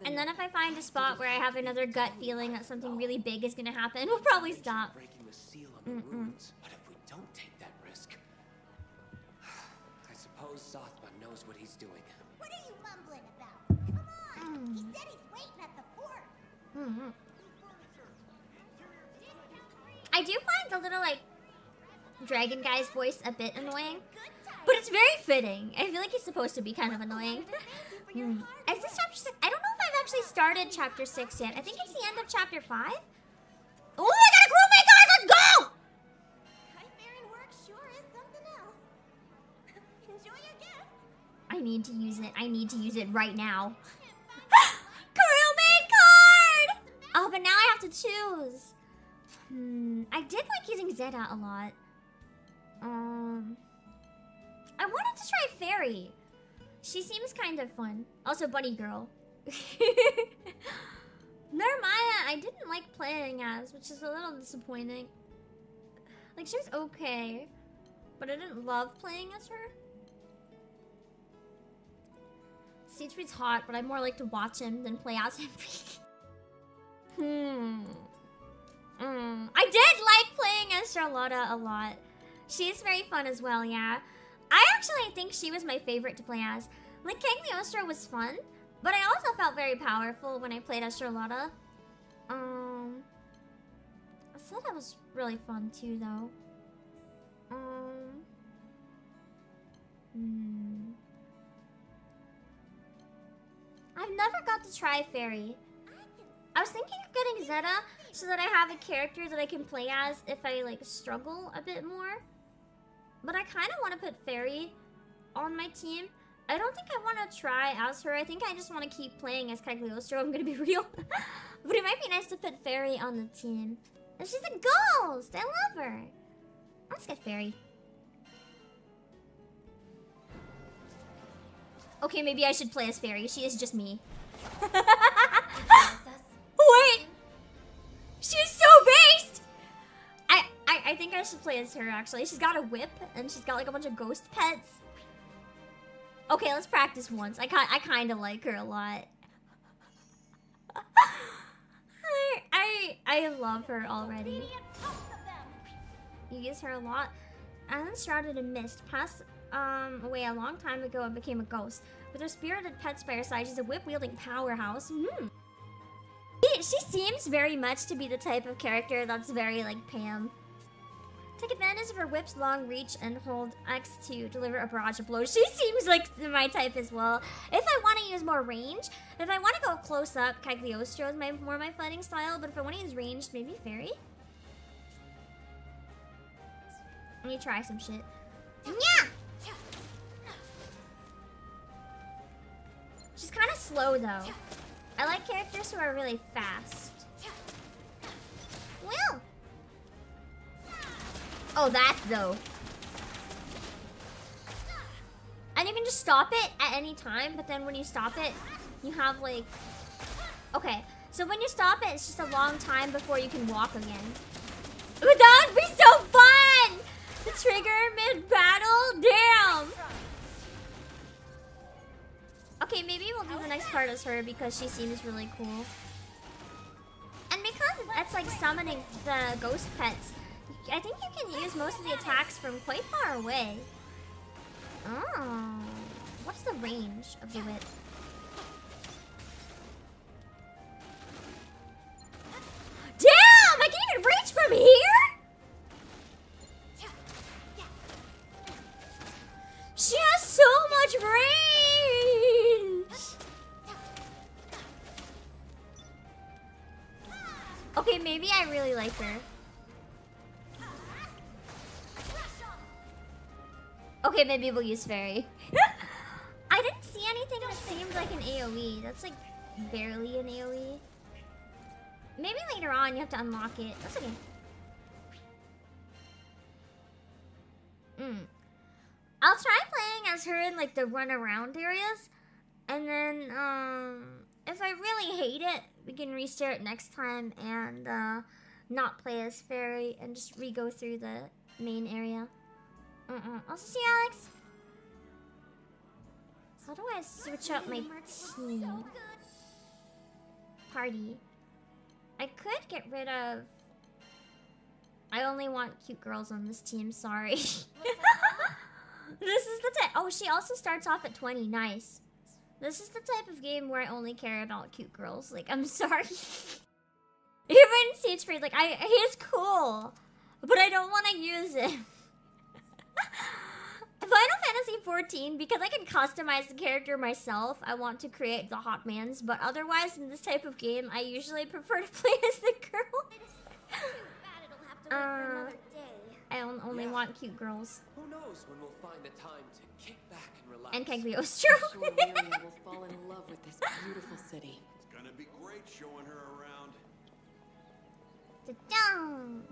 S1: And then if I find a spot where I have another gut feeling that something really big is gonna happen, we'll probably stop.
S6: breaking the seal on the ruins. What if we don't take that risk? I suppose Sothba knows what he's doing.
S10: What are you mumbling about? Come on! He said he's waiting at the port.
S1: I do find the little like dragon guy's voice a bit annoying, but it's very fitting. I feel like he's supposed to be kind of annoying. Is this chapter 6? I don't know if I've actually started chapter 6 yet. I think it's the end of chapter 5. Oh, I got a crewmate, guys! Let's go!
S10: Chimeran work sure is something else. Enjoy your gift.
S1: I need to use it. I need to use it right now. Crewmate card! Oh, but now I have to choose. I did like using Zeta a lot. I wanted to try Fairy. She seems kind of fun. Also, Bunny Girl. Nermaya, I didn't like playing as, which is a little disappointing. Like, she was okay, but I didn't love playing as her. Siegfried's hot, but I more like to watch him than play as him. I did like playing as Charlotta a lot. She's very fun as well, yeah. I actually think she was my favorite to play as. Like, Cagliostro was fun, but I also felt very powerful when I played as Charlotta. I thought that was really fun too, though. never got to try Fairy. I was thinking of getting Zeta so that I have a character that I can play as if I like struggle a bit more. But I kind of want to put Fairy on my team. I don't think I want to try as her. I think I just want to keep playing as Cagliostro. I'm gonna be real. But it might be nice to put Fairy on the team. And she's a ghost! I love her! Let's get Fairy. Okay, maybe I should play as Fairy. She is just me. Wait! She's so based! I think I should play as her, actually. She's got a whip, and she's got like a bunch of ghost pets. Okay, let's practice once. I kind of like her a lot. I love her already. You use her a lot. I was shrouded in mist. Passed away a long time ago and became a ghost. With her spirited pets by her side, she's a whip-wielding powerhouse. She seems very much to be the type of character that's very like Pam. Take advantage of her whip's long reach and hold X to deliver a barrage of blows. She seems like my type as well. If I want to use more range, if I want to go close up, Cagliostro is more my fighting style. But if I want to use ranged, maybe Fairy. Let me try some shit. Yeah. She's kind of slow though. I like characters who are really fast. Well. Oh, that though. And you can just stop it at any time, but then when you stop it, you have like... Okay, so when you stop it, it's just a long time before you can walk again. But that would be so fun! The trigger mid-battle? Damn! Okay, maybe we'll do the next part as her because she seems really cool. And because that's like summoning the ghost pets, I think you can use most of the attacks from quite far away. Oh. What's the range of the whip? Damn! I can even reach from here? She has so much range! Okay, maybe I really like her. Okay, maybe we'll use Fairy. I didn't see anything that seemed like an AoE. That's like barely an AoE. Maybe later on you have to unlock it. That's okay. I'll try playing as her in like the run around areas. And then if I really hate it, we can restart next time and not play as Fairy and just re-go through the main area. Also see Alex. How do I switch up my team? Party. I could get rid of... I only want cute girls on this team, sorry. This is the type... Oh, she also starts off at 20, nice. This is the type of game where I only care about cute girls. Like, I'm sorry. Even Siege Freeze, like, he's cool. But I don't want to use it. Final Fantasy 14, because I can customize the character myself, I want to create the hot mans, but otherwise in this type of game, I usually prefer to play as the girl. I only want cute girls.
S6: Who knows when we'll find the time to kick back and relax.
S1: And Cagliostro.
S2: I'm sure Lyria will fall in love with this beautiful city.
S8: It's gonna be great showing her around.
S1: Ta-da!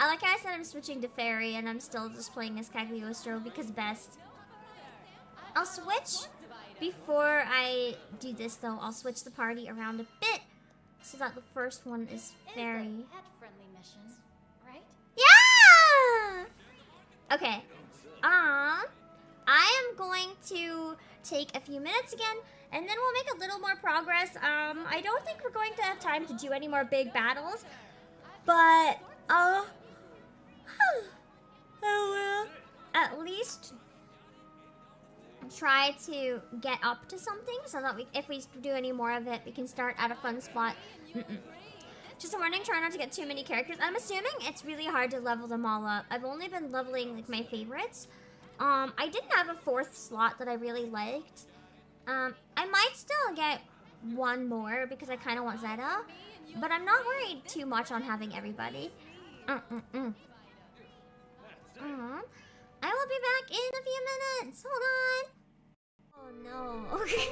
S1: I like how I said I'm switching to Fairy and I'm still just playing as Cagliostro because best. I'll switch before I do this though. I'll switch the party around a bit so that the first one is Fairy.
S11: It's a pet-friendly mission, right?
S1: Yeah! Okay. I am going to take a few minutes again and then we'll make a little more progress. I don't think we're going to have time to do any more big battles, but I will at least try to get up to something so that if we do any more of it, we can start at a fun spot. Just a warning, try not to get too many characters. I'm assuming it's really hard to level them all up. I've only been leveling like my favorites. I didn't have a 4th slot that I really liked. I might still get one more because I kind of want Zeta, but I'm not worried too much on having everybody. I will be back in a few minutes. Hold on. Oh no. Okay.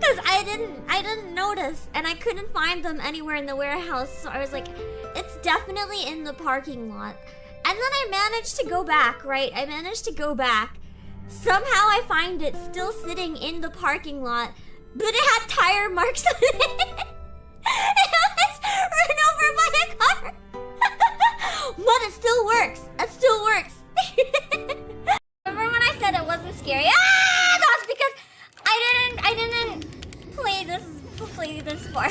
S1: Cause I didn't notice, and I couldn't find them anywhere in the warehouse. So I was like, it's definitely in the parking lot. And then I managed to go back. Right? I managed to go back. Somehow I find it still sitting in the parking lot, but it had tire marks on it. It was run over by a car. But it still works. It still works. Remember when I said it wasn't scary? Ah, that's because I didn't play this far.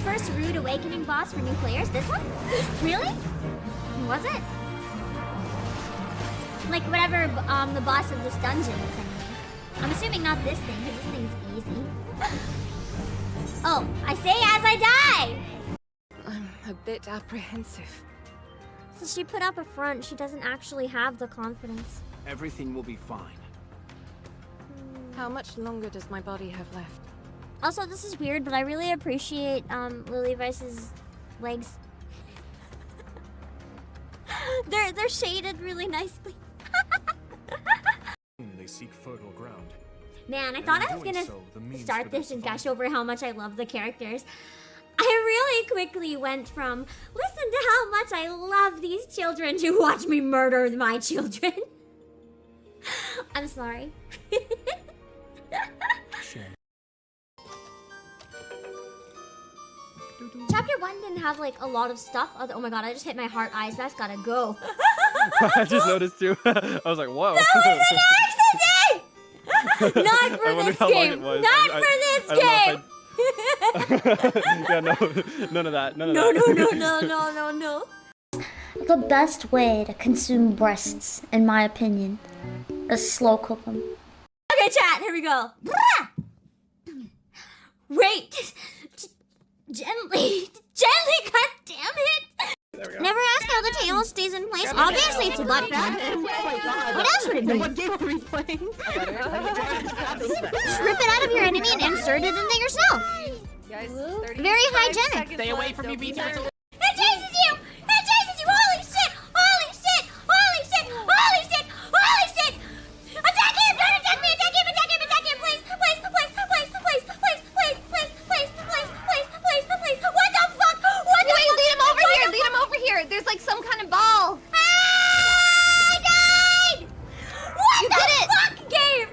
S1: First rude awakening boss for new players. This one? Really? Was it? Like whatever the boss of this dungeon is, I mean. I'm assuming not this thing, because this thing's easy. Oh, I say as I die!
S15: I'm a bit apprehensive.
S1: So she put up a front, she doesn't actually have the confidence.
S16: Everything will be fine.
S15: How much longer does my body have left?
S1: Also, this is weird, but I really appreciate Lily Vice's legs. They're shaded really nicely.
S4: They seek fertile ground.
S1: Man, I thought I was gonna start this and gush over how much I love the characters. I really quickly went from listen to how much I love these children to watch me murder my children. I'm sorry. Chapter 1 didn't have like a lot of stuff. Oh my god, I just hit my heart eyes. That's gotta go.
S17: I just noticed too. I was like, whoa.
S1: That was an accident! Not for this game. Not for this game.
S17: Yeah, no, none of that. None of
S1: no,
S17: that.
S1: No. The best way to consume breasts, in my opinion, is slow cook them. Okay, chat, here we go. Wait. Gently, god damn it! Never ask how the tail stays in place. Obviously, it's a butt plug. What else would it be?
S15: What game are we playing?
S1: Rip it out of your enemy and insert it into yourself. Very hygienic.
S16: Stay away from me, Vtuber.
S1: It chases you! It chases you! Holy shit! Holy shit! Holy shit! Holy shit! Holy shit! Attack him! Don't attack me! Attack him! Attack him! Attack him! Please! Please! Please! Please! Please! Please! Please! Please! Please! Please! Please! Please! What the fuck? What the fuck?
S18: Wait, lead him over here! Lead him over here! There's like some kind of ball!
S1: I died! What the fuck, game?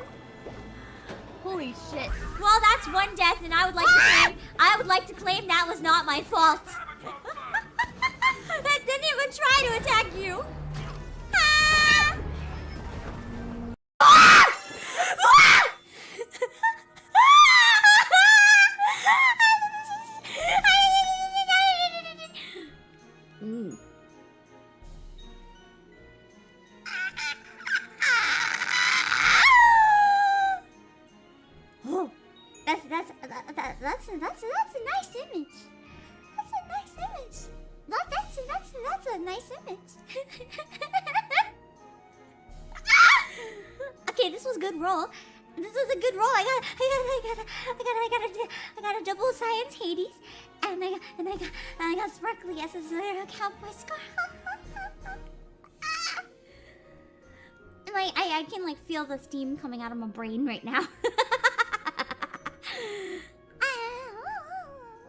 S18: Holy shit.
S1: Well, that's one death, and I would like to claim that was not my fault. That didn't even try to attack you. Oh, that's a nice image. That's a nice image. That's a nice image. Okay, this was a good roll. This was a good roll. I got a double science Hades, and I got sparkly as a cowboy scar. I can like feel the steam coming out of my brain right now.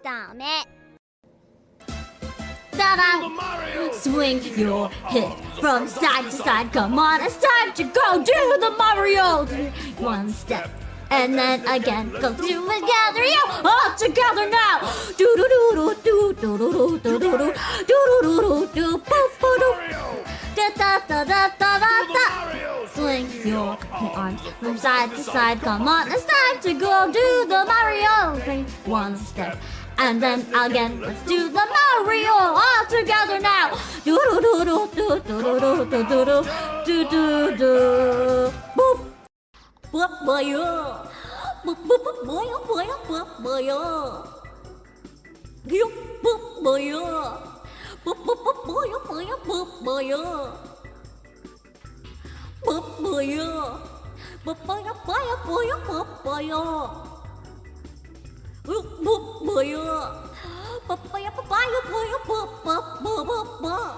S18: Damn it.
S1: Da-da. Swing your hip from side to side. Come on, it's time to go do the Mario. One step. And then again, go do it together, yo, all together now. Do do do do do do do do do do do do do do boop boop. Da da da da da da da. Swing your arms from side to side. Come on, it's time to go do the Mario. Swing one step. And then again, let's do the Mario all together now. Do do do do do do do do do do do do boop. Boop boyo, boop boop boop boyo boyo boop boyo, boop boop boyo, boop boop boop boyo boyo boop boyo, boop boyo, boop boyo boyo boyo boop boyo, boop boop boyo, boop boyo boyo boyo boop boop boop boop boop.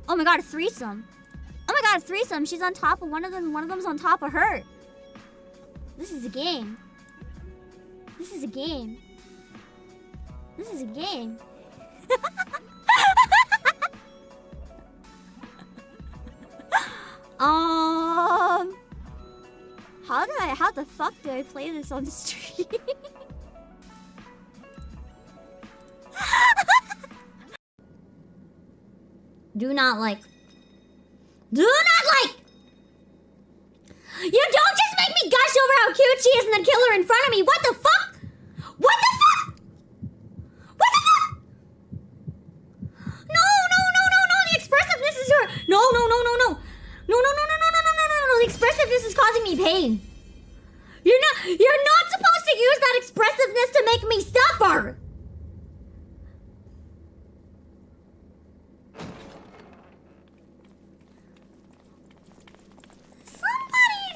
S1: Oh my god, a threesome. Oh my god, a threesome. She's on top of one of them. One of them's on top of her. This is a game. This is a game. This is a game. How the fuck do I play this on the stream? Do not like. Do not like! You don't just make me gush over how cute she is and then kill her in front of me. What the fuck? What the fuck? What the fuck? No, no, no, no, no. The expressiveness is your... No, no, no, no, no. No, no, no, no, no, no, no, no, no, no. The expressiveness is causing me pain. You're not supposed to use that expressiveness to make me suffer.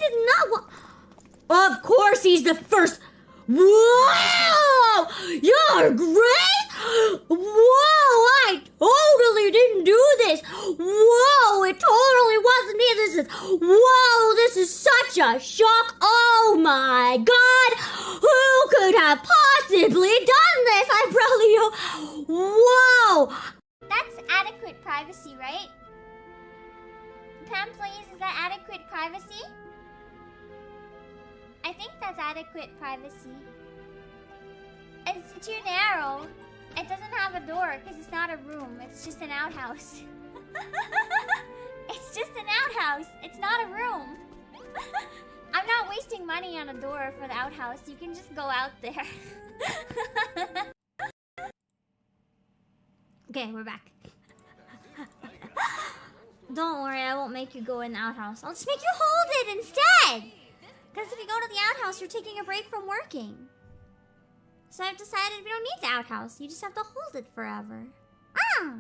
S1: Did not Of course he's the first. Whoa! You're great! Whoa! I totally didn't do this! Whoa! It totally wasn't me! This is... Whoa! This is such a shock! Oh my god! Who could have possibly done this? I probably... Whoa!
S18: That's adequate privacy, right? Pam, please, is that adequate privacy? I think that's adequate privacy. It's too narrow. It doesn't have a door because it's not a room. It's just an outhouse. It's just an outhouse. It's not a room. I'm not wasting money on a door for the outhouse. You can just go out there.
S1: Okay, we're back. Don't worry, I won't make you go in the outhouse. I'll just make you hold it instead! Because if you go to the outhouse, you're taking a break from working. So I've decided we don't need the outhouse. You just have to hold it forever. Ah!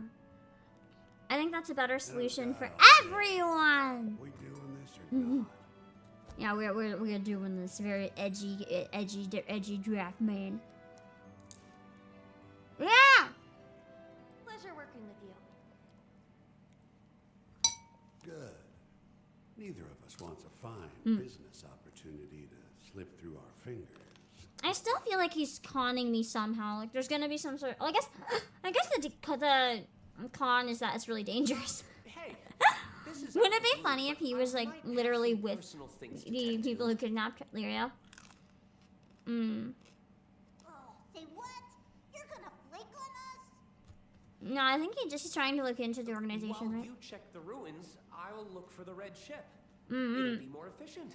S1: I think that's a better solution for everyone!
S14: We doing this or not?
S1: Yeah, we're doing this very edgy draft, man. Yeah!
S3: Pleasure working with you.
S14: Good. Neither of us wants a fine business opportunity to slip through our fingers.
S1: I still feel like he's conning me somehow. Like there's gonna be some sort. Well, I guess the con is that it's really dangerous.
S6: Hey,
S1: wouldn't it be funny if he was like literally with the people who kidnapped Lyria?
S10: Oh, say what? You're gonna flake on us?
S1: No, I think he's trying to look into the organization,
S6: While
S1: right?
S6: you check the ruins, I'll look for the red ship.
S1: Mm-hmm.
S6: It'll be more efficient.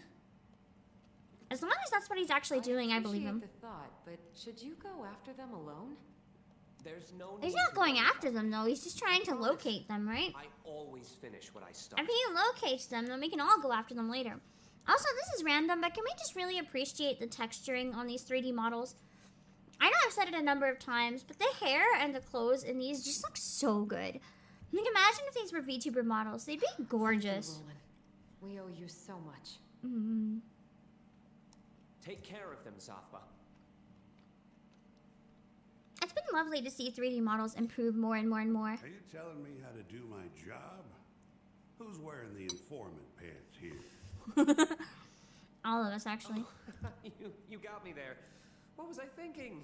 S1: As long as that's what he's actually doing, I believe him.
S5: The thought, but should you go after them alone?
S6: There's no
S1: He's
S6: need
S1: not
S6: to
S1: going
S6: worry
S1: after them though. He's just trying to locate them, right?
S6: I always finish what I start.
S1: If he locates them, then we can all go after them later. Also, this is random, but can we just really appreciate the texturing on these 3D models? I know I've said it a number of times, but the hair and the clothes in these just look so good. Like, imagine if these were VTuber models. They'd be gorgeous.
S5: We owe you so much.
S1: Mm-hmm.
S6: Take care of them, Zathba.
S1: It's been lovely to see 3D models improve more and more and more.
S14: Are you telling me how to do my job? Who's wearing the informant pants here?
S1: All of us, actually.
S6: You got me there. What was I thinking?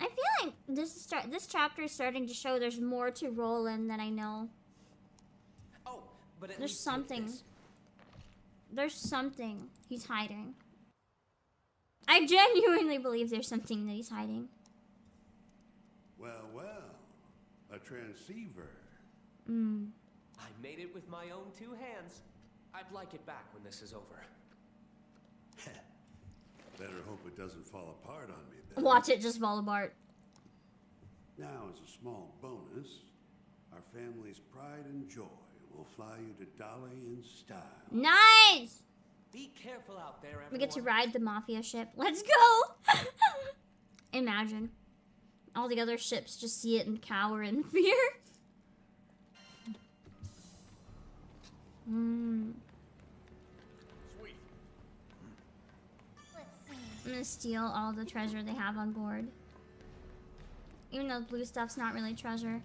S1: I feel like this chapter is starting to show there's more to Roland than I know.
S6: Oh, but at
S1: There's
S6: least
S1: something.
S6: this.
S1: There's something he's hiding. I genuinely believe there's something that he's hiding.
S14: Well, well. A transceiver.
S6: I made it with my own 2 hands. I'd like it back when this is over.
S14: Better hope it doesn't fall apart on me then.
S1: Watch it just fall apart.
S14: Now, as a small bonus, our family's pride and joy will fly you to Dolly in style.
S1: Nice!
S6: Be careful out there, everyone.
S1: We get to ride the mafia ship. Let's go! Imagine. All the other ships just see it and cower in fear.
S4: Sweet.
S3: Let's see.
S1: I'm gonna steal all the treasure they have on board. Even though the blue stuff's not really treasure.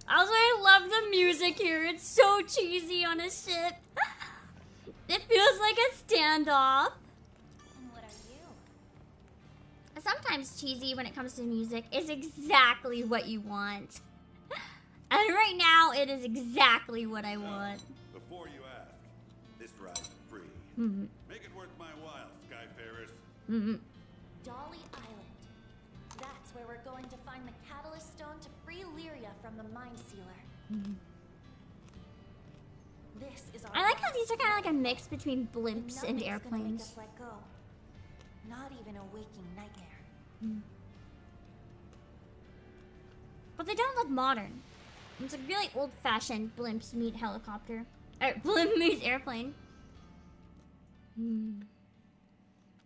S1: Also, I love the music here. It's so cheesy on a ship. It feels like a standoff.
S3: And what are you?
S1: Sometimes cheesy when it comes to music is exactly what you want. And right now, it is exactly what I want.
S14: Before you ask, this ride's free. Make it worth my while, Skyfarers.
S3: Dolly Island. That's where we're going to find the Catalyst Stone to free Lyria from the Mind Sealer. This is our
S1: I like how
S3: last
S1: these are kind of like a mix between blimps and
S3: Nothing's gonna make
S1: airplanes.
S3: us let go. Not even a waking nightmare.
S1: But they don't look modern. It's a really old-fashioned blimps meet helicopter. Or blimp meets airplane.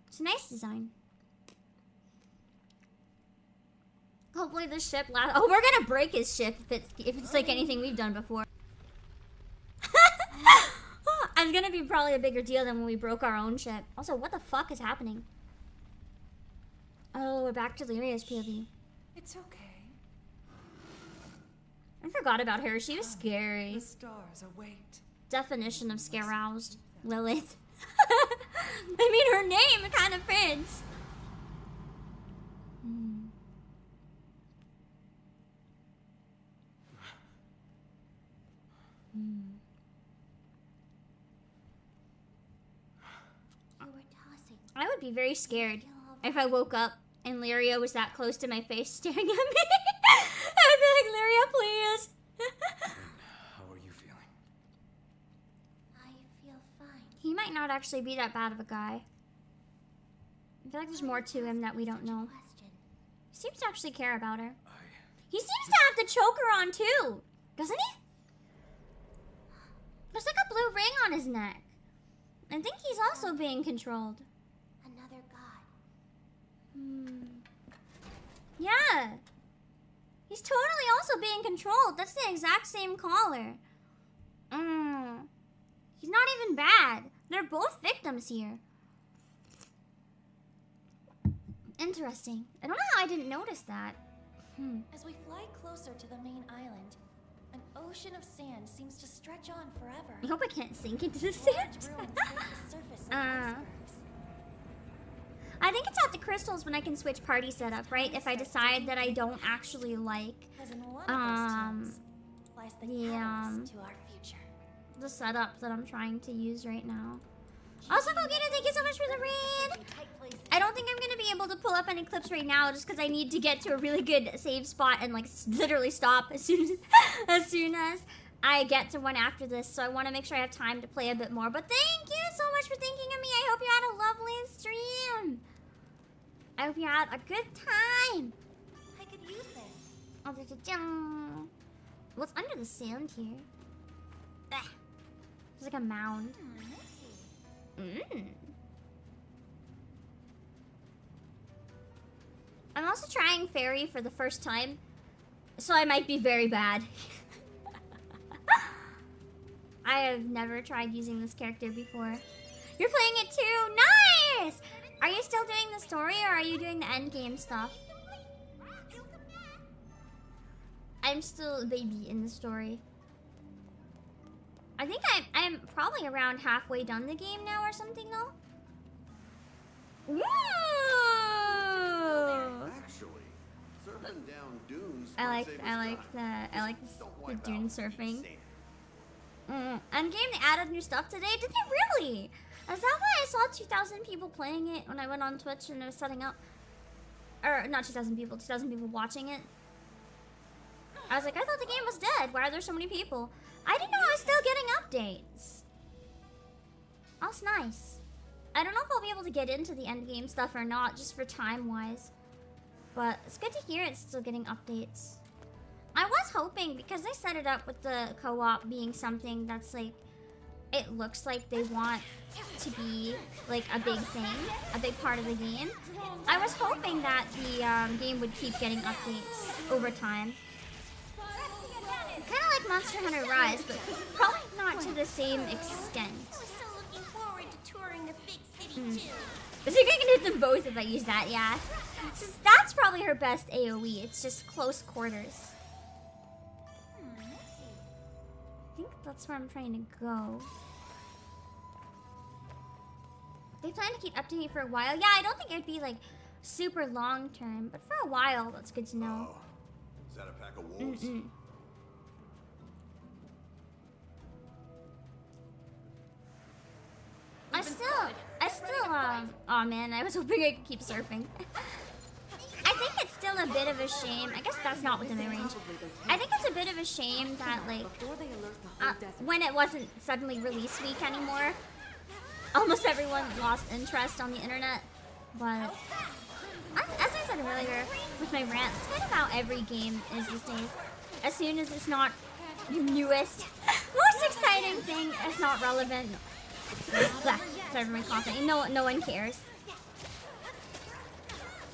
S1: It's a nice design. Hopefully this ship lasts. Oh, we're gonna break his ship if it's like anything we've done before. It's gonna be probably a bigger deal than when we broke our own ship. Also, what the fuck is happening? Oh, we're back to Lyria's POV.
S2: It's okay.
S1: I forgot about her. She was scary.
S2: The stars await.
S1: Definition of scare-roused. Lilith. I mean, her name kind of fits.
S10: You were tossing.
S1: I would be very scared if I woke up and Lyria was that close to my face staring at me. I would be like, Lyria, please.
S6: How are you feeling?
S10: I feel fine.
S1: He might not actually be that bad of a guy. I feel like there's more to him that we don't know. He seems to actually care about her. He seems to have the choker on too, doesn't he? There's like a blue ring on his neck. I think he's also being controlled.
S10: Another god.
S1: Yeah. He's totally also being controlled. That's the exact same collar. He's not even bad. They're both victims here. Interesting. I don't know how I didn't notice that.
S3: As we fly closer to the main island, an ocean of sand seems to stretch on forever.
S1: I hope I can't sink into the
S3: Large
S1: sand.
S3: ruins break the surface like icebergs.
S1: I think it's at the crystals when I can switch party setup, right? If I decide that I don't actually like
S3: Because in one of those tombs lies the catalyst to our future.
S1: the setup that I'm trying to use right now. Also, Fogita, thank you so much for the raid! I don't think I'm gonna be able to pull up any clips right now just because I need to get to a really good save spot and like literally stop as soon as I get to one after this. So I want to make sure I have time to play a bit more. But thank you so much for thinking of me. I hope you had a lovely stream. I hope you had a good time.
S3: I could use this.
S1: Oh, what's under the sand here? There's like a mound. I'm also trying Fairy for the first time, so I might be very bad. I have never tried using this character before. You're playing it too? Nice! Are you still doing the story or are you doing the end game stuff? I'm still a baby in the story. I think I'm probably around halfway done the game now or something though. Woo!
S14: Actually, surfing down dunes.
S1: I like the dune surfing. Endgame, they added new stuff today. Did they really? Is that why I saw 2,000 people playing it when I went on Twitch and I was setting up? Or not 2,000 people, 2,000 people watching it. I was like, I thought the game was dead. Why are there so many people? I didn't know I was still getting updates. That's nice. I don't know if I'll be able to get into the endgame stuff or not, just for time-wise. But it's good to hear it's still getting updates. I was hoping, because they set it up with the co-op being something that's like, it looks like they want to be like a big thing, a big part of the game. I was hoping that the game would keep getting updates over time. Kind of like Monster Hunter Rise, but probably not to the same extent.
S10: We're so looking forward to touring the big city too.
S1: So you're gonna hit them both if I use that, yeah. So that's probably her best AoE. It's just close quarters. I think that's where I'm trying to go. They plan to keep updating it for a while. Yeah, I don't think it'd be like super long term, but for a while, that's good to know.
S8: Oh. Is that a pack of wolves? Oh man, I was hoping I could keep surfing. I think it's still a bit of a shame. I guess that's not within my range. I think it's a bit of a shame that, like, when it wasn't suddenly release week anymore, almost everyone lost interest on the internet. But, as I said earlier, with my rant, it's kind of how every game is these days. As soon as it's not the newest, most exciting thing, it's not relevant. Sorry for my coughing. No one cares.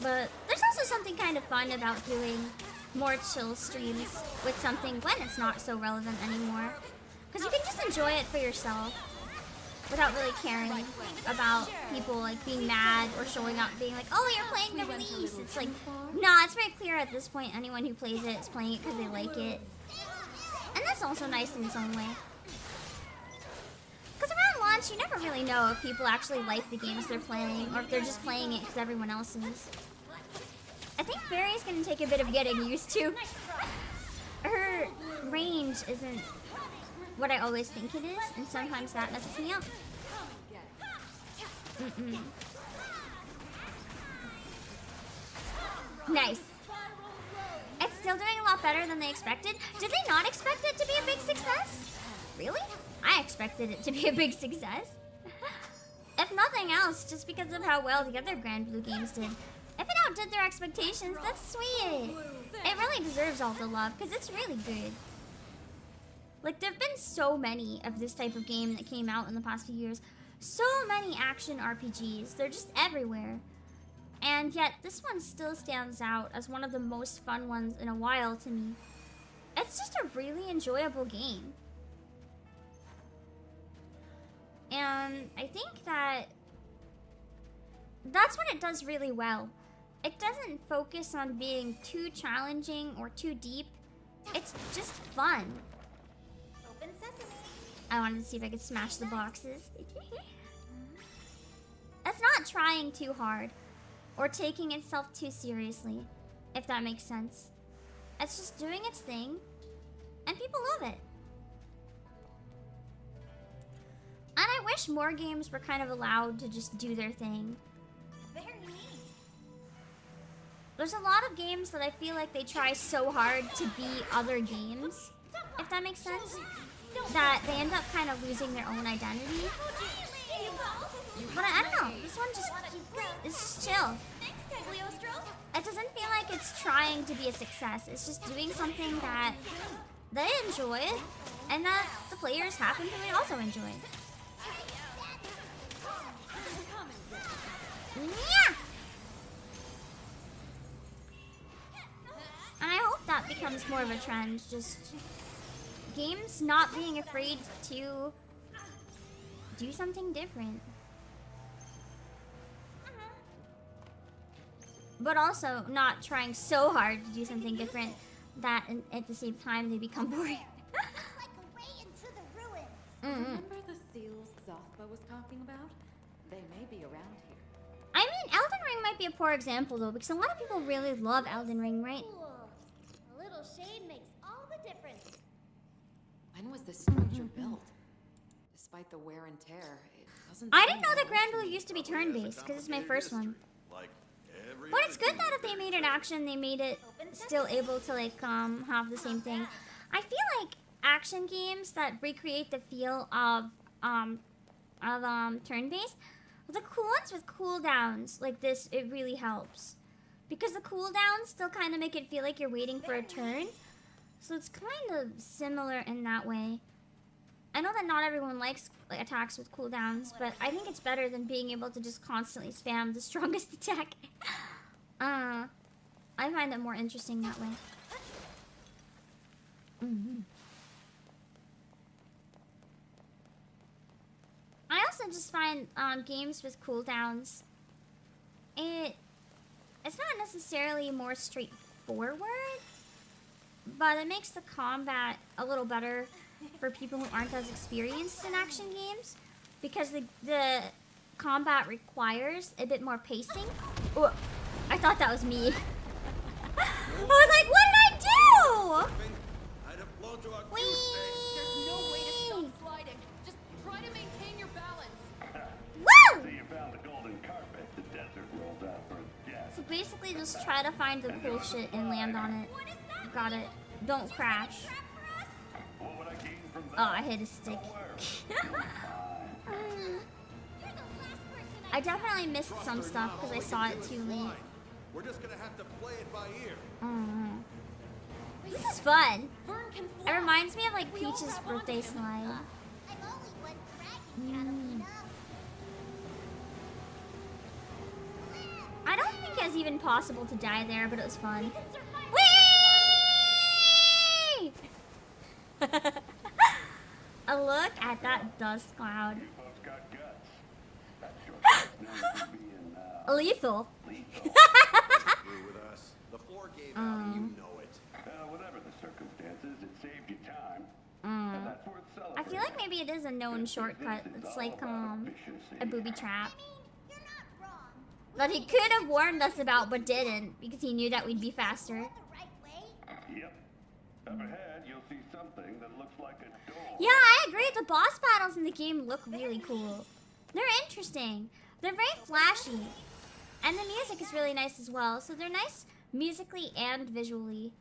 S8: But there's also something kind of fun about doing more chill streams with something when it's not so relevant anymore. Because you can just enjoy it for yourself without really caring about people like being mad or showing up being like, oh, you're playing the release. It's like, nah, it's very clear at this point anyone who plays it is playing it because they like it. And that's also nice in its own way. Because around launch, you never really know if people actually like the games they're playing, or if they're just playing it because everyone else is. I think Fairy's going to take a bit of getting used to. Her range isn't what I always think it is, and sometimes that messes me up. Nice. It's still doing a lot better than they expected. Did they not expect it to be a big success? Really? I expected it to be a big success. If nothing else, just because of how well the other Granblue games did. If it outdid their expectations, that's sweet. It really deserves all the love, because it's really good. Like, there have been so many of this type of game that came out in the past few years. So many action RPGs. They're just everywhere. And yet, this one still stands out as one of the most fun ones in a while to me. It's just a really enjoyable game. And I think that that's what it does really well. It doesn't focus on being too challenging or too deep. It's just fun.
S10: Open sesame.
S1: I wanted to see if I could smash the boxes. It's not trying too hard or taking itself too seriously, if that makes sense. It's just doing its thing, and people love it. And I wish more games were kind of allowed to just do their thing.
S10: Very neat.
S1: There's a lot of games that I feel like they try so hard to be other games, if that makes sense, that they end up kind of losing their own identity. But I don't know, this one just, it's just chill. It doesn't feel like it's trying to be a success. It's just doing something that they enjoy and that the players happen to also enjoy. Yeah! And I hope that becomes more of a trend, just games not being afraid to do something different. But also not trying so hard to do something different that at the same time they become boring.
S5: Remember the seals Zothba was talking about? They may be around here.
S8: I mean, Elden Ring might be a poor example though, because a lot of people really love Elden Ring, right?
S10: Cool. A little shade makes all the difference.
S5: When was this structure built? Despite the wear and tear, it doesn't.
S8: I didn't know that Granblue used to be turn-based, because it's my first one. But it's good that if they made it action, they made it still able to like have the same thing. I feel like action games that recreate the feel of turn-based, the cool ones with cooldowns like this, it really helps. Because the cooldowns still kind of make it feel like you're waiting for a turn. So it's kind of similar in that way. I know that not everyone likes like, attacks with cooldowns, but I think it's better than being able to just constantly spam the strongest attack. I find it more interesting that way. I also just find games with cooldowns, it's not necessarily more straightforward, but it makes the combat a little better for people who aren't as experienced in action games, because the combat requires a bit more pacing. Oh, I thought that was me. I was like, what did I do? Whee!
S15: There's no way to stop sliding. Just try to maintain your balance.
S8: Woo!
S19: So you found the golden carpet the desert rolled out for its guests.
S8: So basically just try to find the cool shit and land on it. Got it. Don't crash.
S19: What would I gain from that?
S8: Oh, I hit a stick. I definitely missed some stuff because I saw it too late.
S9: We're just gonna have to play it by ear.
S8: This is fun. It reminds me of like Peach's birthday slide. I don't think it was even possible to die there, but it was fun. Whee! A look at that dust cloud. Lethal.
S19: Whatever the circumstances, it saved you time.
S8: I feel like maybe it is a known shortcut. It's like a booby trap that he could have warned us about but didn't, because he knew that we'd be faster.
S19: Yep. Up ahead, you'll see something that looks like a door.
S8: Yeah, I agree. The boss battles in the game look really cool. They're interesting. They're very flashy. And the music is really nice as well. So they're nice musically and visually.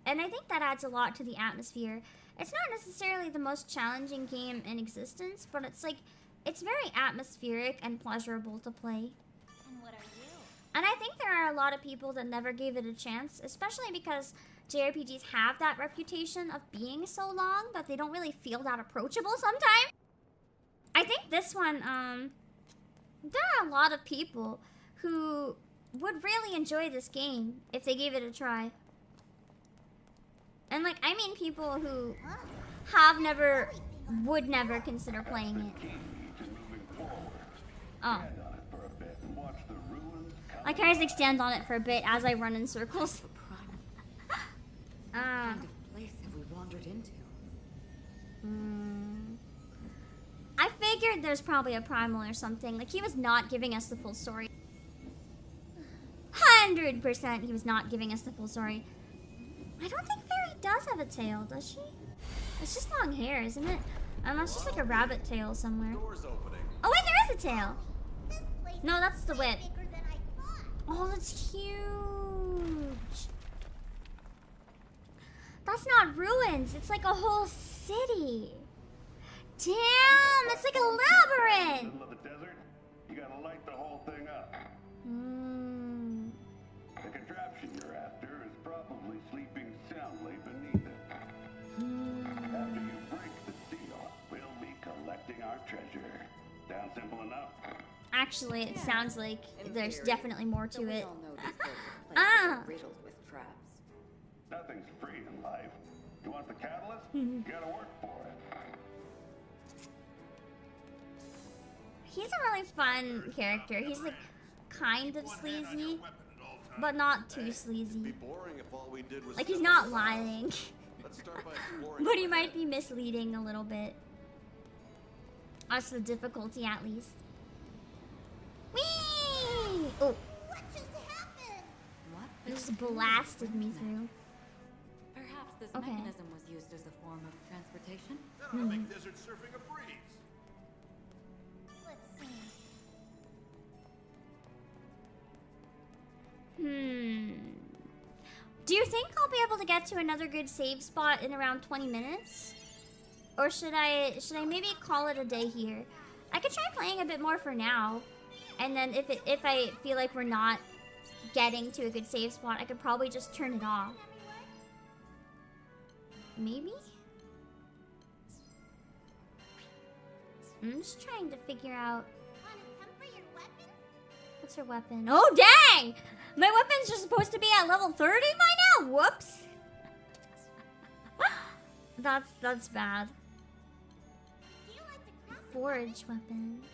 S8: And I think that adds a lot to the atmosphere. It's not necessarily the most challenging game in existence, but it's like, it's very atmospheric and pleasurable to play.
S10: And what are you?
S8: And I think there are a lot of people that never gave it a chance, especially because JRPGs have that reputation of being so long that they don't really feel that approachable sometimes. I think this one, there are a lot of people who would really enjoy this game if they gave it a try. And like, I mean people who have never, would never consider playing it. Oh. Like Isaac stands on it for a bit as I run in circles.
S5: What kind of place have we wandered into?
S8: I figured there's probably a primal or something. Like, he was not giving us the full story. 100% he was not giving us the full story. I don't think Fairy does have a tail, does she? It's just long hair, isn't it? Unless just like a rabbit tail somewhere. Oh wait, there is a tail! No, that's the whip. Oh, that's huge! That's not ruins, it's like a whole city. Damn, it's like a labyrinth!
S19: In the middle of the desert, you gotta light the whole thing up. The contraption you're after is probably sleeping soundly beneath it. After you break the seal, we'll be collecting our treasure. Sound simple enough?
S8: Actually, it sounds like there's definitely more to it.
S5: Riddled with traps.
S19: Nothing's free in life. You want the catalyst? You gotta work for it.
S8: He's a really fun character. He's like kind of sleazy, but not too sleazy. Like, he's not lying. But he might be misleading a little bit. That's the difficulty, at least. Whee! Oh.
S10: What just happened?
S5: What?
S8: It just blasted me through.
S5: Perhaps this
S8: Okay.
S5: mechanism was used as a form of transportation?
S9: That'll make desert surfing a breeze.
S10: Let's see.
S8: Do you think I'll be able to get to another good save spot in around 20 minutes? Or should I maybe call it a day here? I could try playing a bit more for now. And then if I feel like we're not getting to a good save spot, I could probably just turn it off. Maybe? I'm just trying to figure out. What's her weapon? Oh, dang! My weapon's just supposed to be at level 30 by now? Whoops. That's bad. Forge weapons.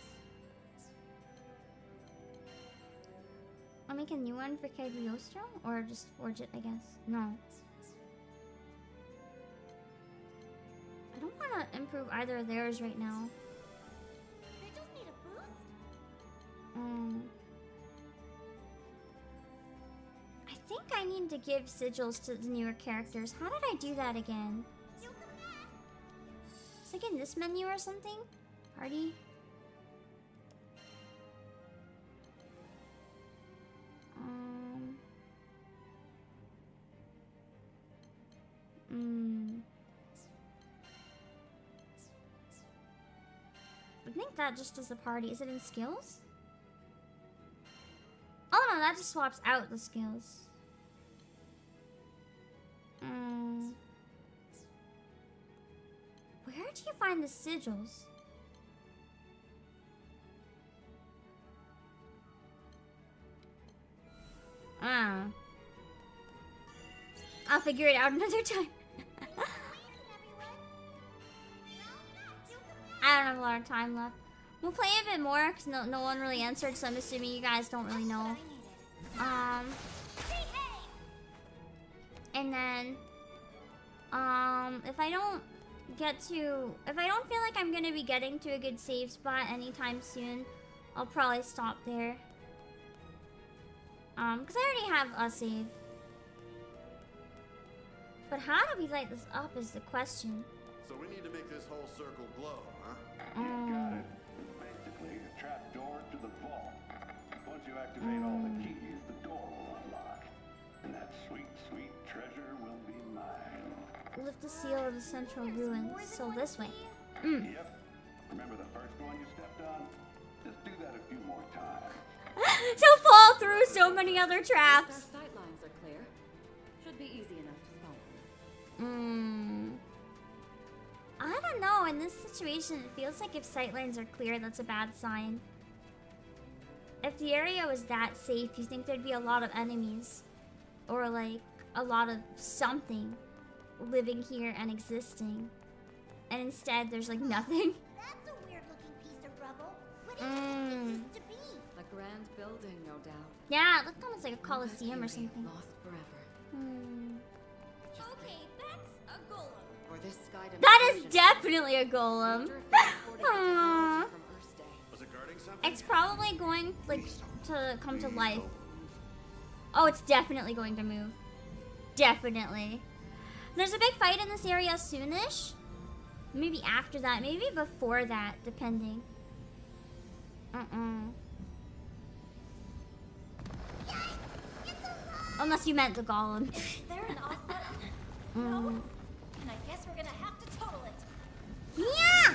S8: I'll make a new one for Cagliostro? Or just forge it, I guess. No. I don't want to improve either of theirs right now.
S10: They just need a boost?
S8: I think I need to give sigils to the newer characters. How did I do that again? It's like in this menu or something? Party? I think that just does the party. Is it in skills? Oh no, that just swaps out the skills. Where do you find the sigils? I'll figure it out another time. I don't have a lot of time left. We'll play a bit more because no one really answered, so I'm assuming you guys don't really know. And then, if I don't feel like I'm gonna be getting to a good save spot anytime soon, I'll probably stop there. Because I already have a save. But how do we light this up is the question.
S9: So we need to make this whole circle glow, huh?
S19: You got it. Basically, a trap door to the vault. Once you activate all the keys, the door will unlock. And that sweet, sweet treasure will be mine.
S8: Lift the seal of the central ruins. So this way.
S19: Yep. Remember the first one you stepped on? Just do that a few more times.
S8: So fall through so many other traps.
S5: Our sight lines are clear. Should be easy enough to spot.
S8: I don't know. In this situation, it feels like if sightlines are clear, that's a bad sign. If the area was that safe, you think there'd be a lot of enemies. Or like, a lot of something living here and existing. And instead, there's like nothing.
S10: That's a weird looking piece of rubble. What do you think it used to be?
S5: A grand building, no doubt.
S8: Yeah, it looked almost like a coliseum or something.
S5: Lost forever.
S10: Okay, that's a golem.
S5: Or this sky
S8: That is definitely a golem. Aww.
S9: Was it guarding something?
S8: It's probably going like to come to life. Oh, it's definitely going to move. Definitely. There's a big fight in this area soonish. Maybe after that, maybe before that, depending. Unless you meant the golem.
S10: Is there an off button? No? And I guess we're gonna have to total it.
S8: Yeah!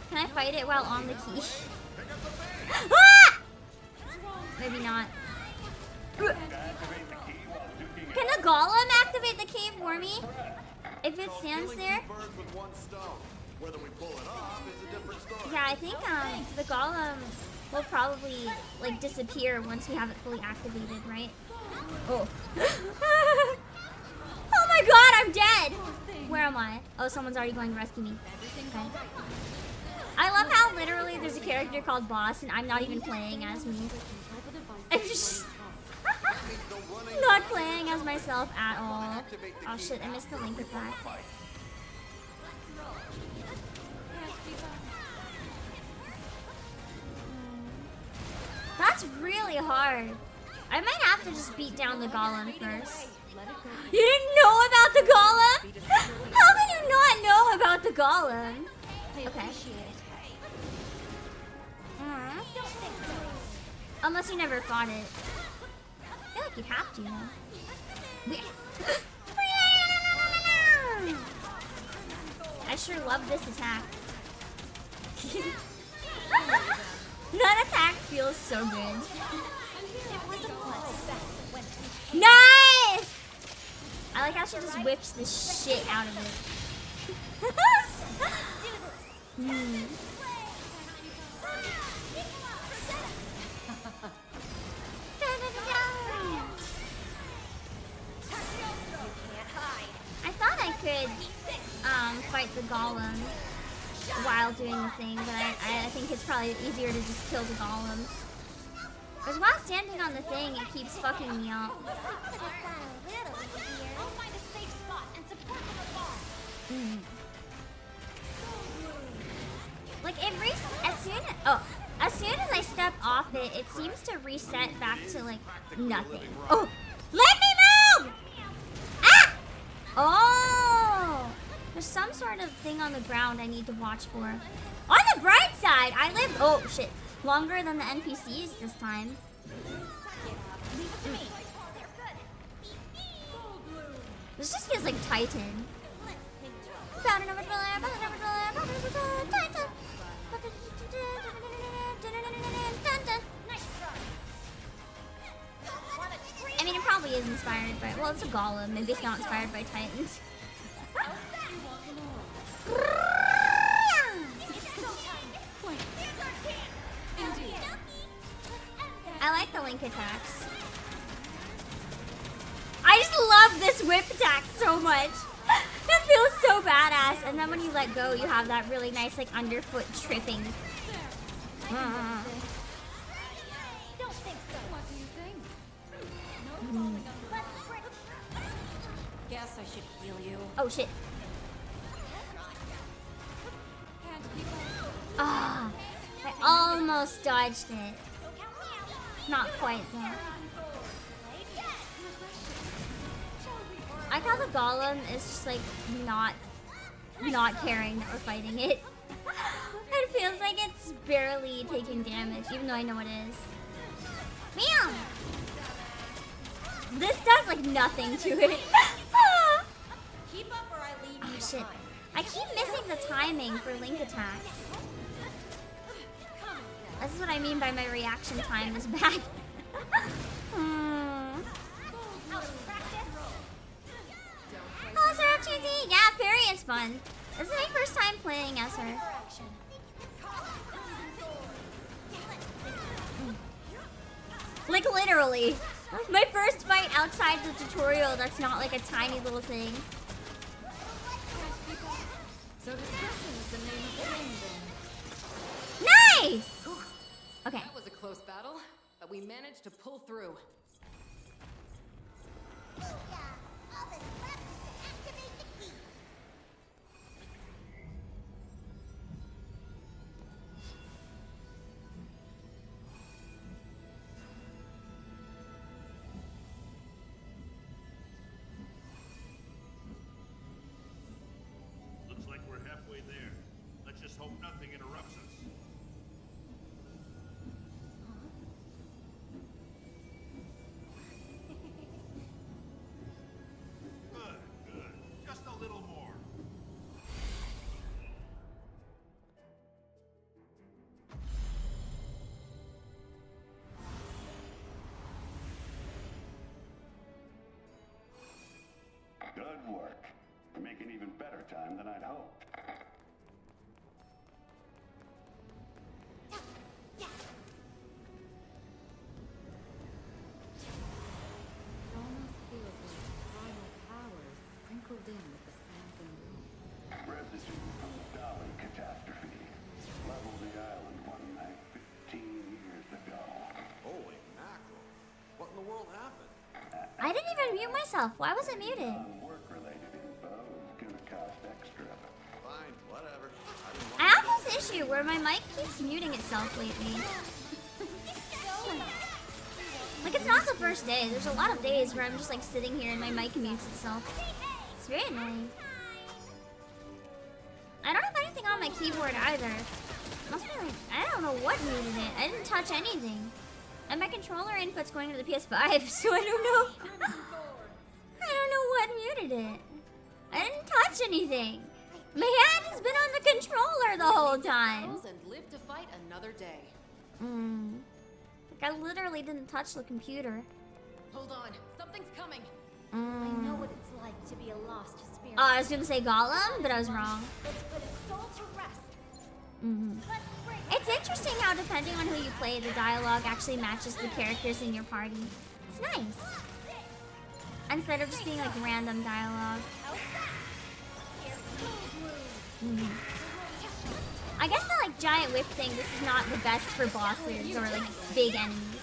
S8: Can I fight it while on the key? Ah! Maybe not. Can the golem activate the cave for me? If it stands there?
S9: Whether we pull it off is a different story.
S8: Yeah, I think the golem will probably like disappear once we have it fully activated, right? Oh. Oh my god, I'm dead! Where am I? Oh, someone's already going to rescue me. Okay. I love how literally there's a character called Boss and I'm not even playing as me. I'm just not playing as myself at all. Oh shit, I missed the link attack. That's really hard. I might have to just beat down the golem first. You didn't know about the golem? How can you not know about the golem? Okay. Unless you never fought it. I feel like you'd have to, though. I sure love this attack. That attack feels so good. Nice! I like how she just whips the shit out of it. I thought I could fight the golem while doing the thing, but I think it's probably easier to just kill the golem. Because while standing on the thing, it keeps fucking me up. Like it as soon as I step off it, it seems to reset back to like nothing. Oh, let me move! Ah! Oh, there's some sort of thing on the ground I need to watch for. On the bright side, I lived longer than the NPCs this time. This just feels like Titan. I mean, it probably is inspired by, well, it's a golem. Maybe it's not inspired by Titans. I like the Link attacks. I just love this whip attack so much. It feels so badass. And then when you let go, you have that really nice like underfoot tripping.
S11: Guess I should heal you.
S8: Oh shit. Ah, I almost dodged it. Not quite though. I thought the golem is just like not caring that we're fighting it. It feels like it's barely taking damage, even though I know it is. Meow! This does like nothing to it.
S11: Keep up or I leave you
S8: shit.
S11: behind.
S8: I keep missing the timing for Link attacks. This is what I mean by my reaction time is bad. Hello, Sir Cheesy! Yeah, Fairy is fun. This is my first time playing as her. Like literally. My first fight outside the tutorial that's not like a tiny little thing.
S5: So discretion is the name of the game then.
S8: Nice! Okay.
S15: That was a close battle, but we managed to pull through.
S20: Looks like we're halfway there. Let's just hope nothing interrupts us. Good. Just a little more.
S19: Good work. We're making even better time than I'd hoped.
S5: It almost feels like primal powers sprinkled in with the sands and moon.
S19: Residue from the Dolly catastrophe. Leveled the island one night 15 years ago.
S13: Holy mackerel. What in the world happened?
S8: I didn't even mute myself. Why was it muted?
S19: Work-related info is gonna cost extra.
S13: Fine, whatever.
S8: I have this this issue where my mic keeps muting itself lately. Like, it's not the first day. There's a lot of days where I'm just like sitting here and my mic mutes itself. It's very annoying. I don't have anything on my keyboard either. Must be like, I don't know what muted it. I didn't touch anything. And my controller input's going to the PS5, so I don't know. I don't know what muted it. I didn't touch anything. My hand has been on the controller the whole time.
S15: And live to fight another day.
S8: Like, I literally didn't touch the computer.
S15: Hold on, something's coming.
S3: I know what it's like to be a lost spirit.
S8: Oh, I was gonna say Gollum, but I was wrong.
S3: Let's put his soul to rest.
S8: It's interesting how, depending on who you play, the dialogue actually matches the characters in your party. It's nice. Instead of just being like random dialogue. I guess the like giant whip thing, this is not the best for bosses or like big enemies.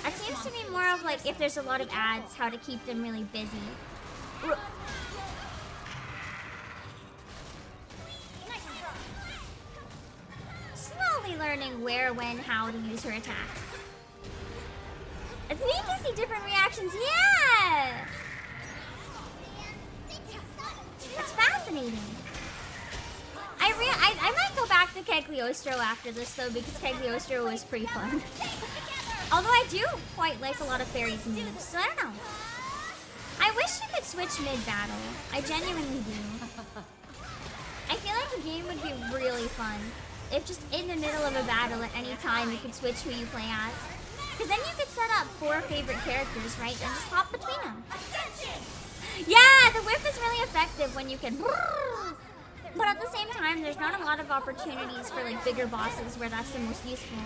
S8: It seems to be more of like if there's a lot of ads, how to keep them really busy. Slowly learning where, when, how to use her attacks. It's neat to see different reactions. Yeah! That's fascinating. I might go back to Cagliostro after this though, because Cagliostro was pretty fun. Although I do quite like a lot of Fairy's moves, so I don't know. I wish you could switch mid-battle. I genuinely do. I feel like the game would be really fun if just in the middle of a battle at any time you could switch who you play as. Because then you could set up 4 favorite characters, right? And just hop between them. Yeah, the whip is really effective when you can... But at the same time, there's not a lot of opportunities for like bigger bosses where that's the most useful.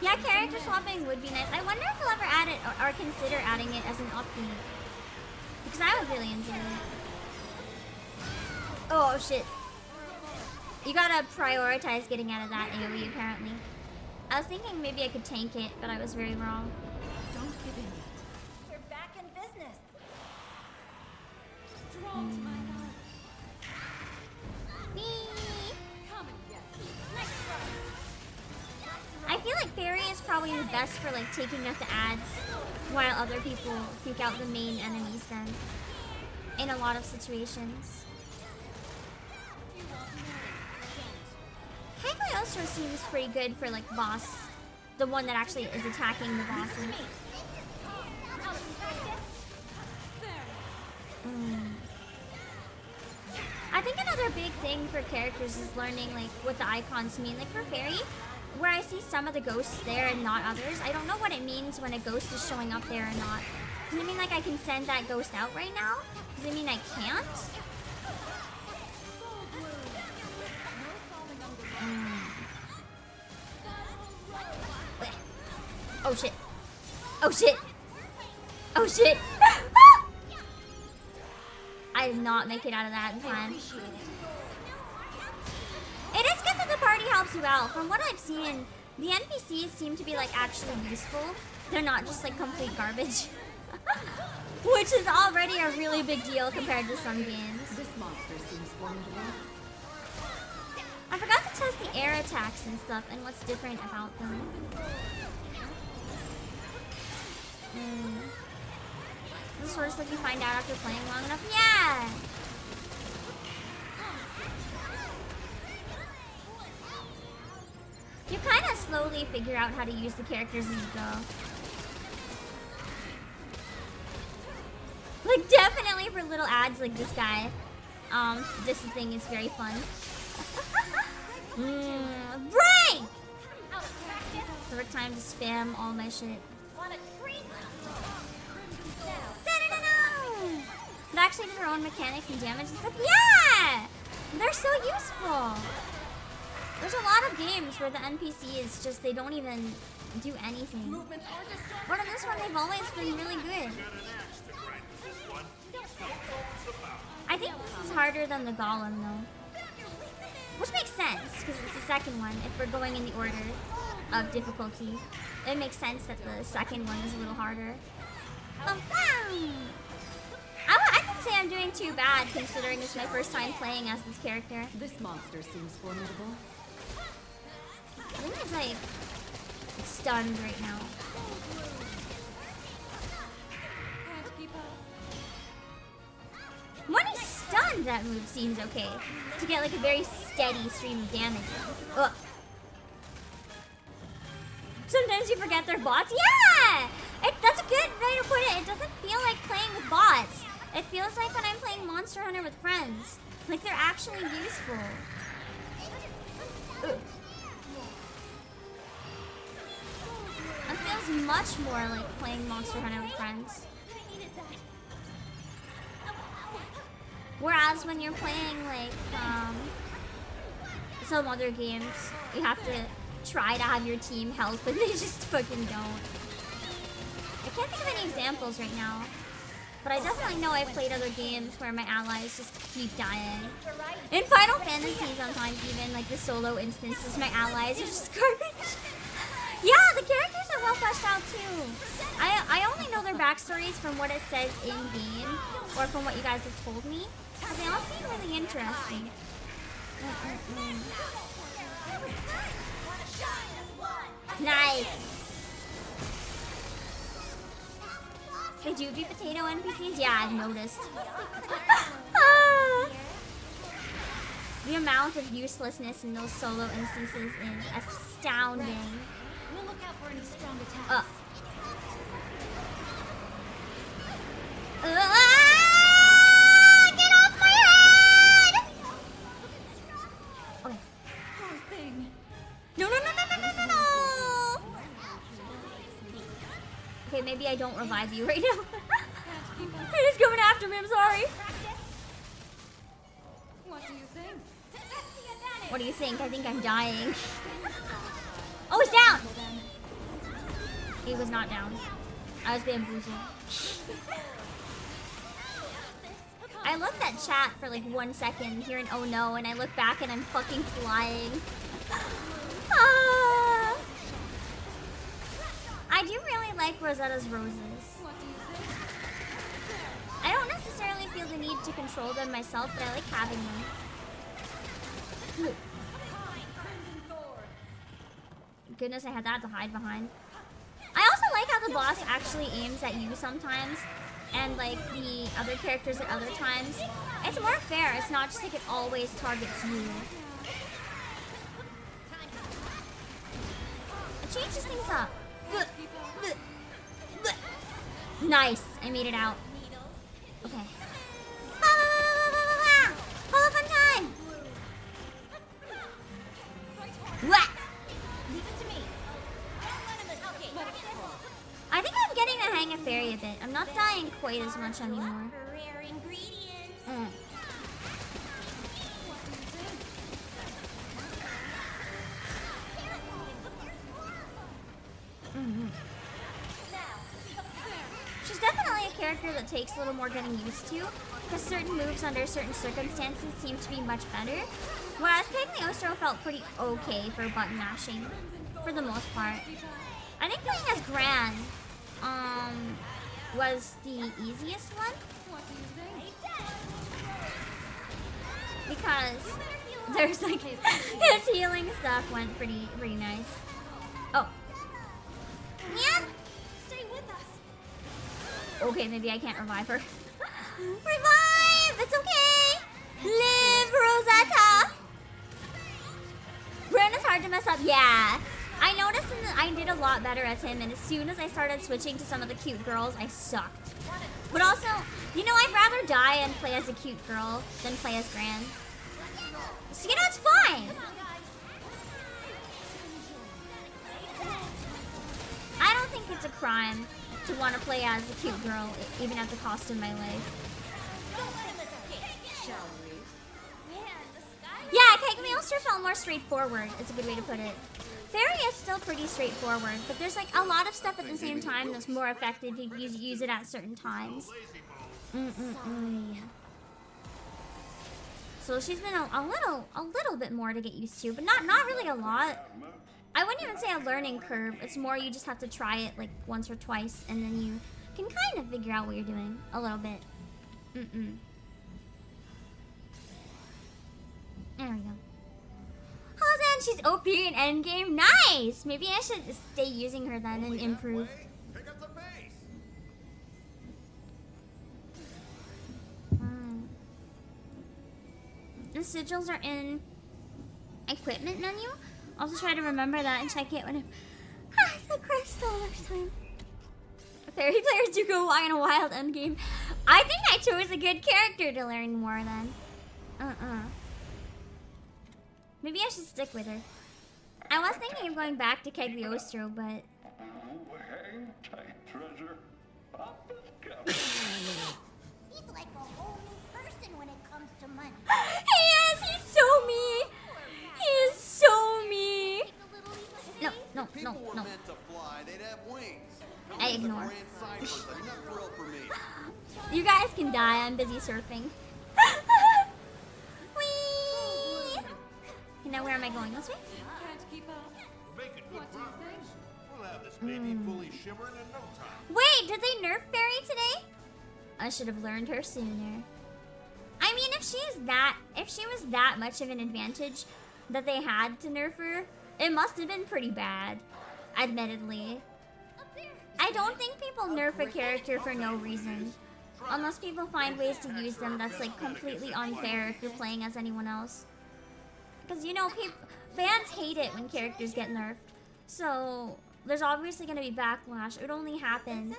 S8: Yeah, character swapping would be nice. I wonder if they'll ever add it or consider adding it as an update. Because I would really enjoy it. Oh shit. You gotta prioritize getting out of that AoE apparently. I was thinking maybe I could tank it, but I was very wrong.
S3: Don't give in yet. We're back in business.
S8: I feel like Fairy is probably the best for like taking out the ads while other people take out the main enemies then. In a lot of situations. Cagliostro seems pretty good for like boss. The one that actually is attacking the bosses. I think another big thing for characters is learning like what the icons mean. Like for Fairy, where I see some of the ghosts there and not others, I don't know what it means when a ghost is showing up there or not. Does it mean like I can send that ghost out right now? Does it mean I can't? Oh shit. Oh shit. Oh shit. I did not make it out of that in time. It is good that the party helps you out. From what I've seen, the NPCs seem to be like actually useful. They're not just like complete garbage. Which is already a really big deal compared to some games.
S5: This monster seems formidable.
S8: I forgot to test the air attacks and stuff and what's different about them. This sort of stuff you find out after playing long enough. Yeah! You kind of slowly figure out how to use the characters as you go. Like, definitely for little ads like this guy. This thing is very fun. Break! Perfect time to spam all my shit. It actually did their own mechanics and damage and stuff. Yeah! They're so useful. There's a lot of games where the NPC is just, they don't even do anything. But in this one, they've always been really good. I think this is harder than the Golem, though. Which makes sense, because it's the second one, if we're going in the order of difficulty. It makes sense that the second one is a little harder. I can say I'm doing too bad considering it's my first time playing as this character.
S5: This monster seems formidable.
S8: Luna's like stunned right now. When he's stunned, that move seems okay. To get like a very steady stream of damage. Ugh. Sometimes you forget they're bots. Yeah! That's a good way to put it. It doesn't feel like playing with bots. It feels like when I'm playing Monster Hunter with friends. Like they're actually useful. Ugh. It feels much more like playing Monster Hunter with friends. Whereas when you're playing like some other games, you have to try to have your team help and they just fucking don't. I can't think of any examples right now, but I definitely know I've played other games where my allies just keep dying. In Final Fantasy sometimes even, like the solo instances, my allies are just garbage. Yeah, the characters are well fleshed out too. I only know their backstories from what it says in-game, or from what you guys have told me, but they all seem really interesting. Nice! They do be potato NPCs? Yeah, I've noticed. The amount of uselessness in those solo instances is astounding.
S11: We'll look out for any strong attacks.
S8: Get off my head! Okay.
S11: Poor thing.
S8: No. Okay, maybe I don't revive you right now. He's coming after me, I'm sorry.
S11: What do you think?
S8: What do you think? I think I'm dying. Oh, he's down! He was not down. I was bamboozled. I looked at chat for like 1 second, hearing oh no, and I look back and I'm fucking flying. I do really like Rosetta's roses. I don't necessarily feel the need to control them myself, but I like having them. Goodness, I had that to hide behind. I also like how the boss actually aims at you sometimes, and like the other characters at other times. It's more fair, it's not just like it always targets you. It changes things up. Nice, I made it out. Okay. Hold up on time! What? I think I'm getting the hang of Fairy a bit. I'm not dying quite as much anymore. She's definitely a character that takes a little more getting used to, because certain moves under certain circumstances seem to be much better, whereas Cagliostro felt pretty okay for button mashing, for the most part. I think playing as Gran was the easiest one, because there's like his healing stuff went pretty nice. Oh. Yeah.
S3: Stay with us.
S8: Okay, maybe I can't revive her. Revive! It's okay! Live, Rosetta! Bren is hard to mess up. Yeah. I noticed I did a lot better as him, and as soon as I started switching to some of the cute girls, I sucked. But also, you know, I'd rather die and play as a cute girl than play as Gran. So, you know, it's fine. I don't think it's a crime to want to play as a cute girl, even at the cost of my life. Yeah, Cagliostro felt more straightforward, is a good way to put it. Fairy is still pretty straightforward, but there's like a lot of stuff at the same time that's more effective if you use it at certain times. So she's been a little bit more to get used to, but not really a lot. I wouldn't even say a learning curve. It's more you just have to try it like once or twice, and then you can kind of figure out what you're doing a little bit. There we go. Halzan, she's OP in endgame. Nice! Maybe I should stay using her then and improve.
S12: Pick up the pace.
S8: The sigils are in equipment menu. Also try to remember that and check it when the crystal next time. Fairy players do go on a wild endgame. I think I chose a good character to learn more then. Maybe I should stick with her. I was thinking of going back to Cagliostro, but...
S19: Hang tight, treasure.
S10: He's like a whole new person when it comes to money.
S8: He is! He's so me! He is so me! No.
S12: People were meant to fly. They'd have wings.
S8: I ignore.
S12: Ciphers, enough grill for me.
S8: You guys can die, I'm busy surfing. Whee! Okay, now where am I going? This way?
S20: We're making good progress. We'll have this baby fully shimmering in no time.
S8: Wait, did they nerf Fairy today? I should have learned her sooner. I mean, if she was that much of an advantage that they had to nerf her, it must have been pretty bad, admittedly. I don't think people nerf a character for no reason. Unless people find ways to use them that's like completely unfair if you're playing as anyone else. Because you know, fans hate it when characters get nerfed. So there's obviously going to be backlash. It would only happen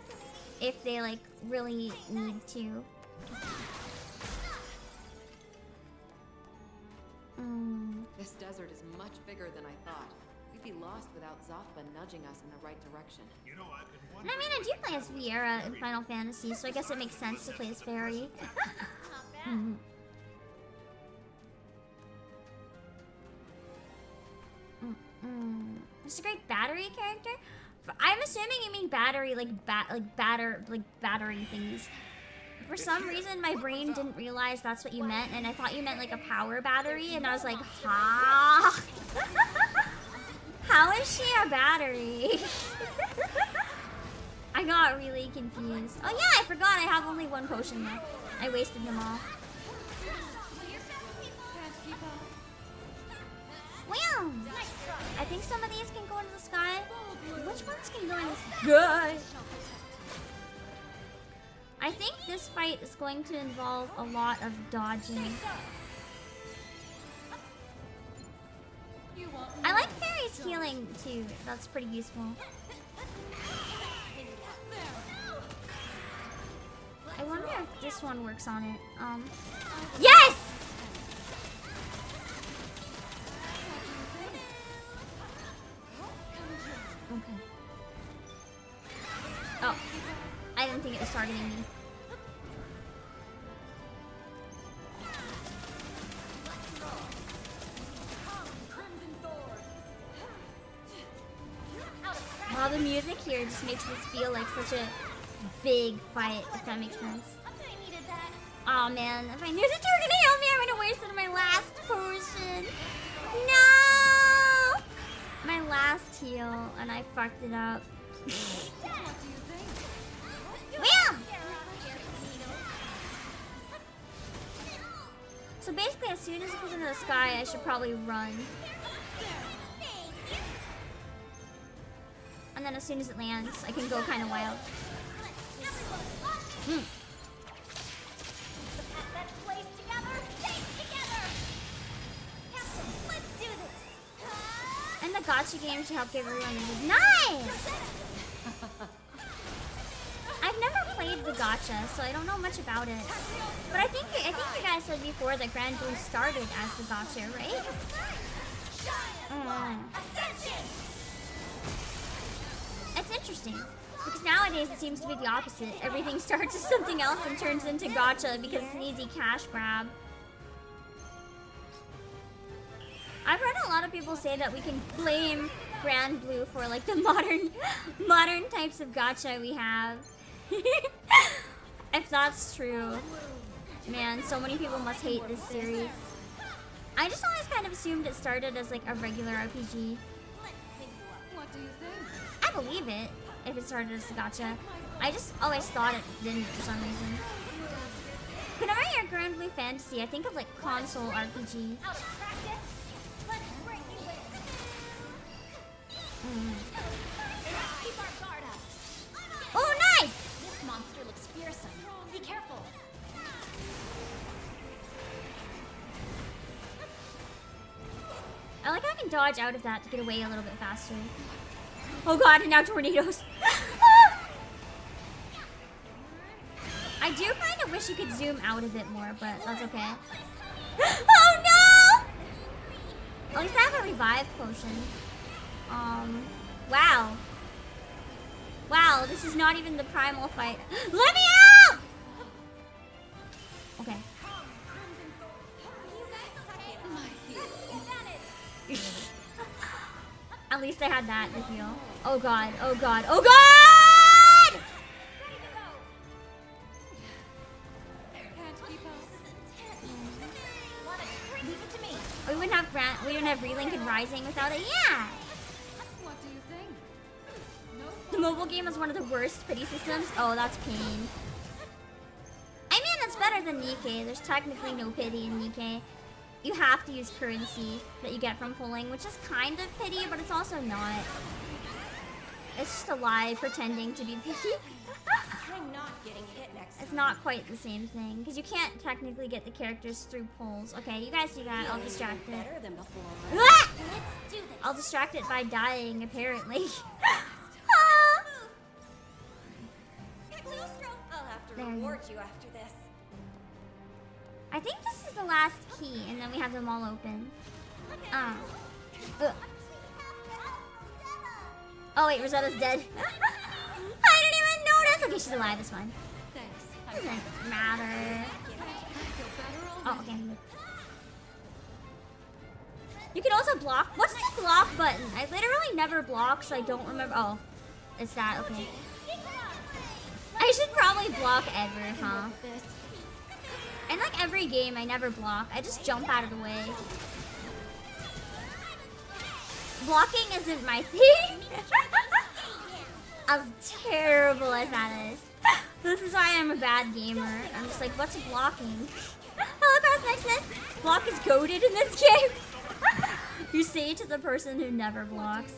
S8: if they like really need to.
S5: This desert is much bigger than I thought. We'd be lost without Zafba nudging us in the right direction.
S20: You know, I've been
S8: And I mean, I do play as Viera in Final Fantasy, so I guess it makes sense to play as Fairy. It's a great battery character. I'm assuming you mean battery, like battery things. For some reason, my brain didn't realize that's what you meant, and I thought you meant like a power battery, and I was like, ha! How is she a battery? I got really confused. Oh yeah, I forgot I have only one potion left. I wasted them all. Wow! I think some of these can go into the sky. Which ones can go in the sky? I think this fight is going to involve a lot of dodging. I like Fairy's healing too. That's pretty useful. I wonder if this one works on it. Yes! Okay. Oh, I didn't think it was targeting me. Wow, the music here just makes this feel like such a big fight, if that makes sense. Oh man, if I knew that you were gonna heal me, I would have wasted my last potion. No! My last heal, and I fucked it up. Wham! So basically, as soon as it goes into the sky, I should probably run. And then as soon as it lands, I can go kind of wild. And the gacha game should help give everyone a nice! I've never played the gacha, so I don't know much about it. But I think you guys said before that Granblue started as the gacha, right? It's interesting. Because nowadays it seems to be the opposite. Everything starts as something else and turns into gacha because it's an easy cash grab. I've heard a lot of people say that we can blame Granblue for like the modern types of gacha we have. If that's true. Man, so many people must hate this series. I just always kind of assumed it started as like a regular RPG.
S15: What do you think?
S8: I believe it, if it started as a gacha. I just always thought it didn't for some reason. Whenever I hear Granblue Fantasy, I think of like console RPG.
S3: Out of practice? Let's break you in. Keep our guard up.
S8: Oh, nice!
S3: This monster looks fearsome. Be careful.
S8: I like how I can dodge out of that to get away a little bit faster. Oh god, and now tornadoes. I do kind of wish you could zoom out a bit more, but that's okay. Oh no! At least I have a revive potion. Wow. Wow, this is not even the primal fight. Let me out! Okay. At least I had that to heal. Oh god, oh god, oh god! We wouldn't have Relink and Rising without it. Yeah.
S15: What do you think?
S8: The mobile game is one of the worst pity systems. Oh, that's pain. I mean, it's better than Nikkei. There's technically no pity in Nikkei. You have to use currency that you get from pulling, which is kind of pity, but it's also not. It's just a lie pretending to be pity.
S3: I'm not getting hit next
S8: It's not quite the same thing, because you can't technically get the characters through pulls. Okay, you guys do that. I'll distract it.
S3: better than before.
S8: Ah!
S3: Let's do this.
S8: I'll distract it by dying, apparently.
S3: I'll have to
S8: There.
S3: reward you after this.
S8: I think this is the last key, and then we have them all open. Ugh. Oh wait, Rosetta's dead. I didn't even notice. Okay, she's alive. It's fine.
S15: Thanks.
S8: Doesn't matter. Oh, okay. You can also block. What's the block button? I literally never block, so I don't remember. Oh, it's that. Okay. I should probably block ever, huh? In like every game, I never block. I just jump out of the way. Blocking isn't my thing. As terrible as that is. This is why I'm a bad gamer. I'm just like, what's blocking? Hello, Cross Nexus. Block is goated in this game. You say to the person who never blocks.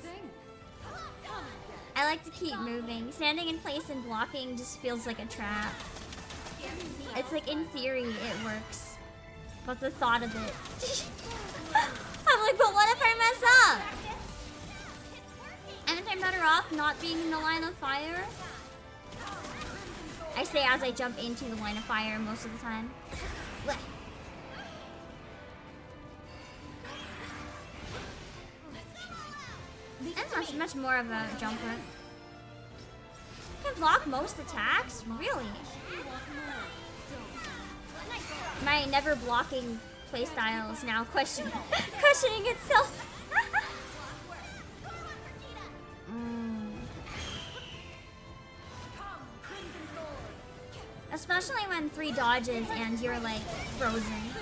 S8: I like to keep moving. Standing in place and blocking just feels like a trap. It's like, in theory, it works. But the thought of it. I'm like, but what if I mess up? And if I'm better off not being in the line of fire? I say as I jump into the line of fire most of the time. Blech. I'm much more of a jumper. I can block most attacks? Really? My never blocking playstyle is now questioning itself. Especially when 3 dodges and you're like frozen.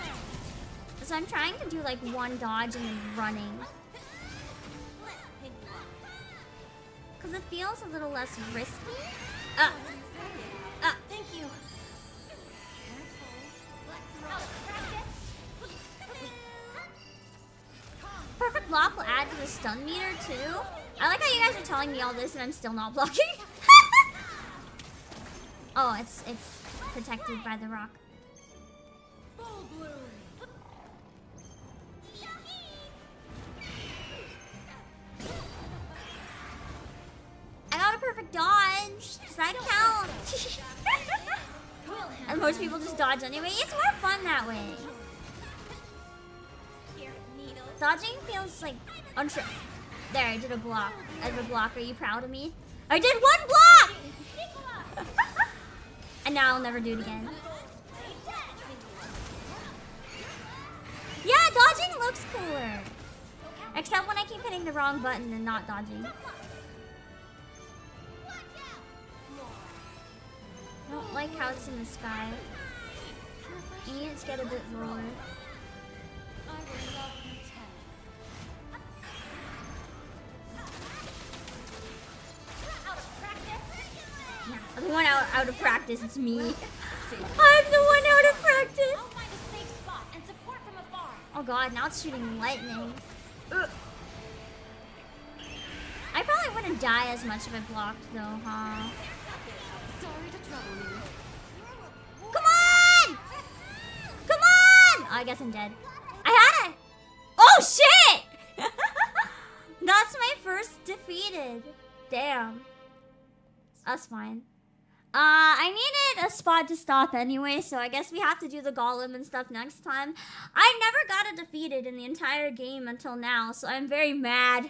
S8: So I'm trying to do like 1 dodge and then running. Because it feels a little less risky.
S3: Thank you.
S8: Perfect block will add to the stun meter too. I like how you guys are telling me all this and I'm still not blocking. Oh, it's protected by the rock. I got a perfect dodge. Does that count? And most people just dodge anyway. It's more fun that way. Dodging feels like unsure. There, I did a block. I did a block. Are you proud of me? I did 1 block! And now I'll never do it again. Yeah, dodging looks cooler. Except when I keep hitting the wrong button and not dodging. I don't like how it's in the sky. You need it to get a bit lower. I'm the one out of practice, it's me. I'm the one out of practice! Oh god, now it's shooting lightning. Ugh. I probably wouldn't die as much if I blocked though, huh?
S5: Sorry to trouble you.
S8: Come on! Come on! Oh, I guess I'm dead. I had it! Oh shit! That's my first defeated. Damn. That's fine. I needed a spot to stop anyway, so I guess we have to do the golem and stuff next time. I never got it defeated in the entire game until now, so I'm very mad.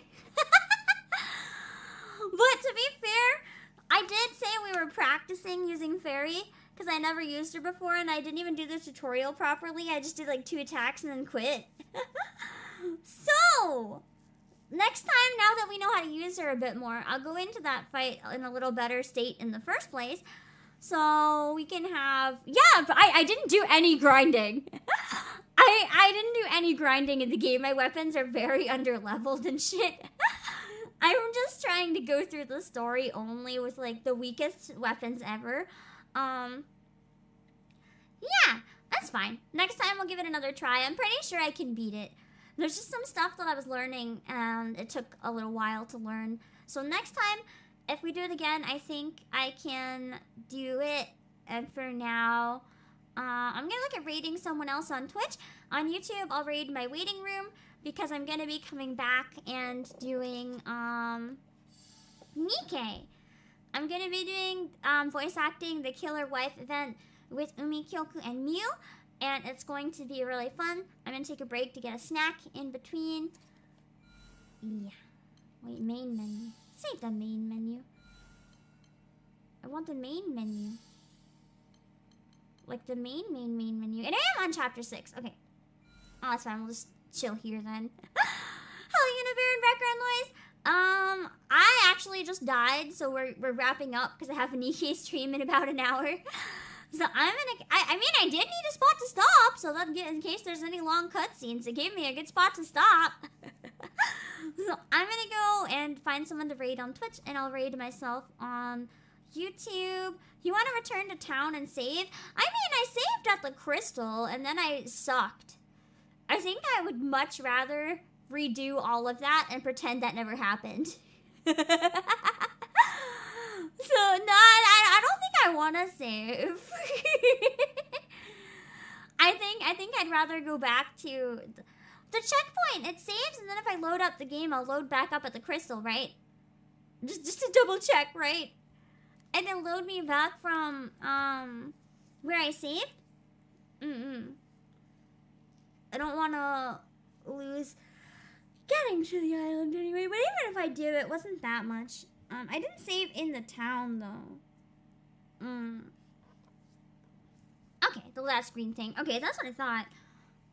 S8: But to be fair, I did say we were practicing using Fairy, because I never used her before, and I didn't even do the tutorial properly. I just did like 2 attacks and then quit. So, next time, now that we know how to use her a bit more, I'll go into that fight in a little better state in the first place. So we can have... Yeah, but I didn't do any grinding. I didn't do any grinding in the game. My weapons are very under-leveled and shit. I'm just trying to go through the story only with, like, the weakest weapons ever. Yeah, that's fine. Next time we'll give it another try. I'm pretty sure I can beat it. There's just some stuff that I was learning, and it took a little while to learn. So next time, if we do it again, I think I can do it. And for now, I'm going to look at raiding someone else on Twitch. On YouTube, I'll raid my waiting room, because I'm going to be coming back and doing Nikkei. I'm going to be doing voice acting the Killer Wife event with Umi, Kyoku, and Mew. And it's going to be really fun. I'm going to take a break to get a snack in between. Yeah. Wait, main menu. Save the main menu. I want the main menu. Like the main menu. And I am on chapter 6. Okay. Oh, that's fine. We'll just chill here then. Hellion and background noise. I actually just died, so we're wrapping up because I have a Nikkei stream in about an hour. So I'm gonna, I mean, I did need a spot to stop, so that in case there's any long cutscenes, it gave me a good spot to stop. So I'm gonna go and find someone to raid on Twitch, and I'll raid myself on YouTube. You want to return to town and save? I mean, I saved at the crystal, and then I sucked. I think I would much rather redo all of that and pretend that never happened. So, no, I don't think I want to save. I think I'd rather go back to the checkpoint. It saves, and then if I load up the game, I'll load back up at the crystal, right? Just to double check, right? And then load me back from, where I saved? I don't want to lose getting to the island anyway, but even if I do, it wasn't that much. I didn't save in the town, though. Okay, the last green thing. Okay, that's what I thought.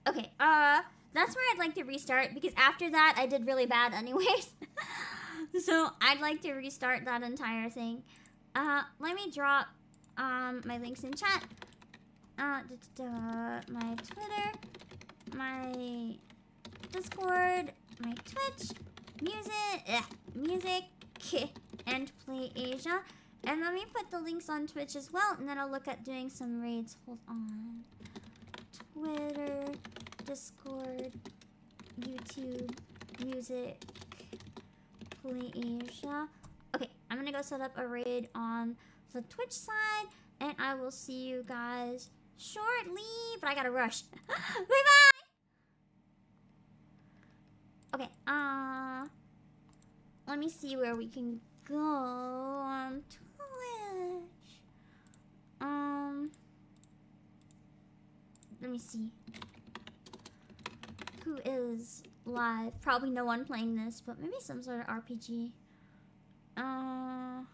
S8: Okay, that's where I'd like to restart, because after that, I did really bad anyways. So, I'd like to restart that entire thing. Let me drop, my links in chat. My Twitter, my Discord, my Twitch, music, and Playasia. And let me put the links on Twitch as well, and then I'll look at doing some raids. Hold on. Twitter, Discord, YouTube, music, Playasia. Okay, I'm gonna go set up a raid on the Twitch side, and I will see you guys shortly, but I gotta rush. Bye-bye! Okay, let me see where we can go on Twitch. Let me see. Who is live? Probably no one playing this, but maybe some sort of RPG. I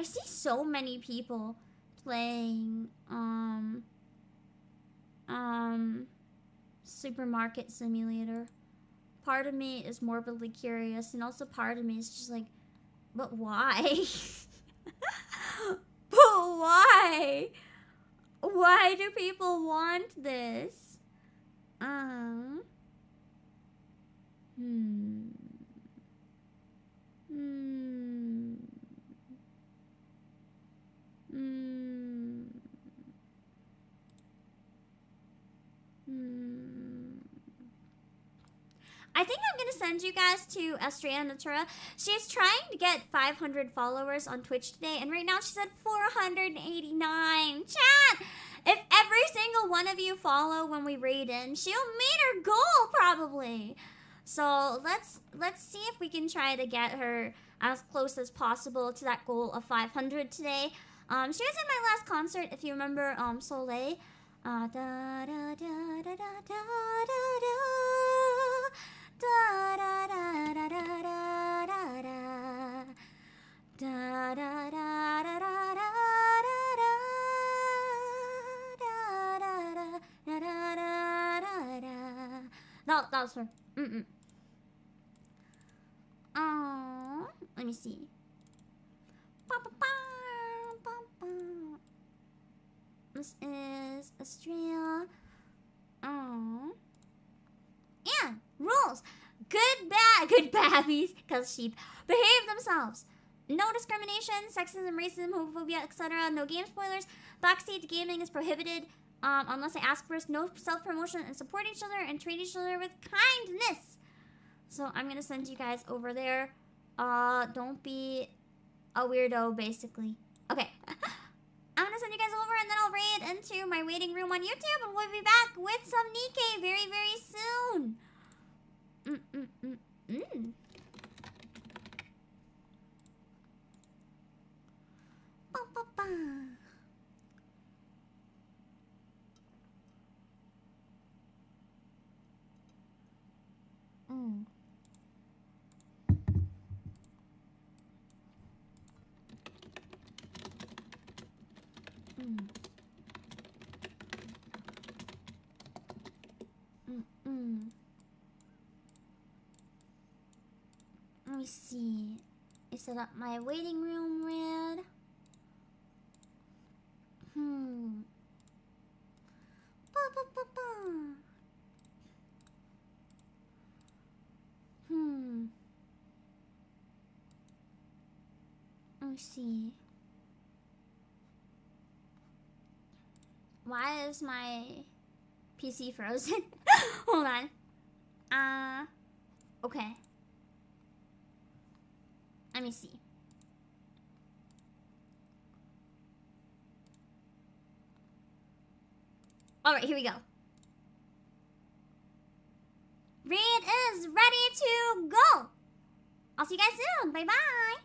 S8: see so many people playing, Supermarket Simulator. Part of me is morbidly curious, and also part of me is just like, but why? But why? Why do people want this? send you guys to Estrella Natura. She's trying to get 500 followers on Twitch today, and right now she's at 489. Chat! If every single one of you follow when we raid in, she'll meet her goal probably. So let's see if we can try to get her as close as possible to that goal of 500 today. She was in my last concert, if you remember, Soleil. Da da da da da da da da da da da da da da da that was her. Oh, let me see. This is Estrella. Oh. And rules. Good babbies, cause sheep behave themselves. No discrimination, sexism, racism, homophobia, etc. No game spoilers. Backstage gaming is prohibited unless I ask first. No self-promotion, and support each other and treat each other with kindness. So I'm gonna send you guys over there. Don't be a weirdo, basically. Okay. I'm gonna send you guys over and then I'll raid into my waiting room on YouTube and we'll be back with some Nikkei very, very soon. Ba, ba, ba. Let me see. I set up my waiting room red. Ba, ba, ba, ba. Let me see. Why is my PC frozen? Hold on. Okay. Let me see. Alright, here we go. Raid is ready to go. I'll see you guys soon. Bye-bye.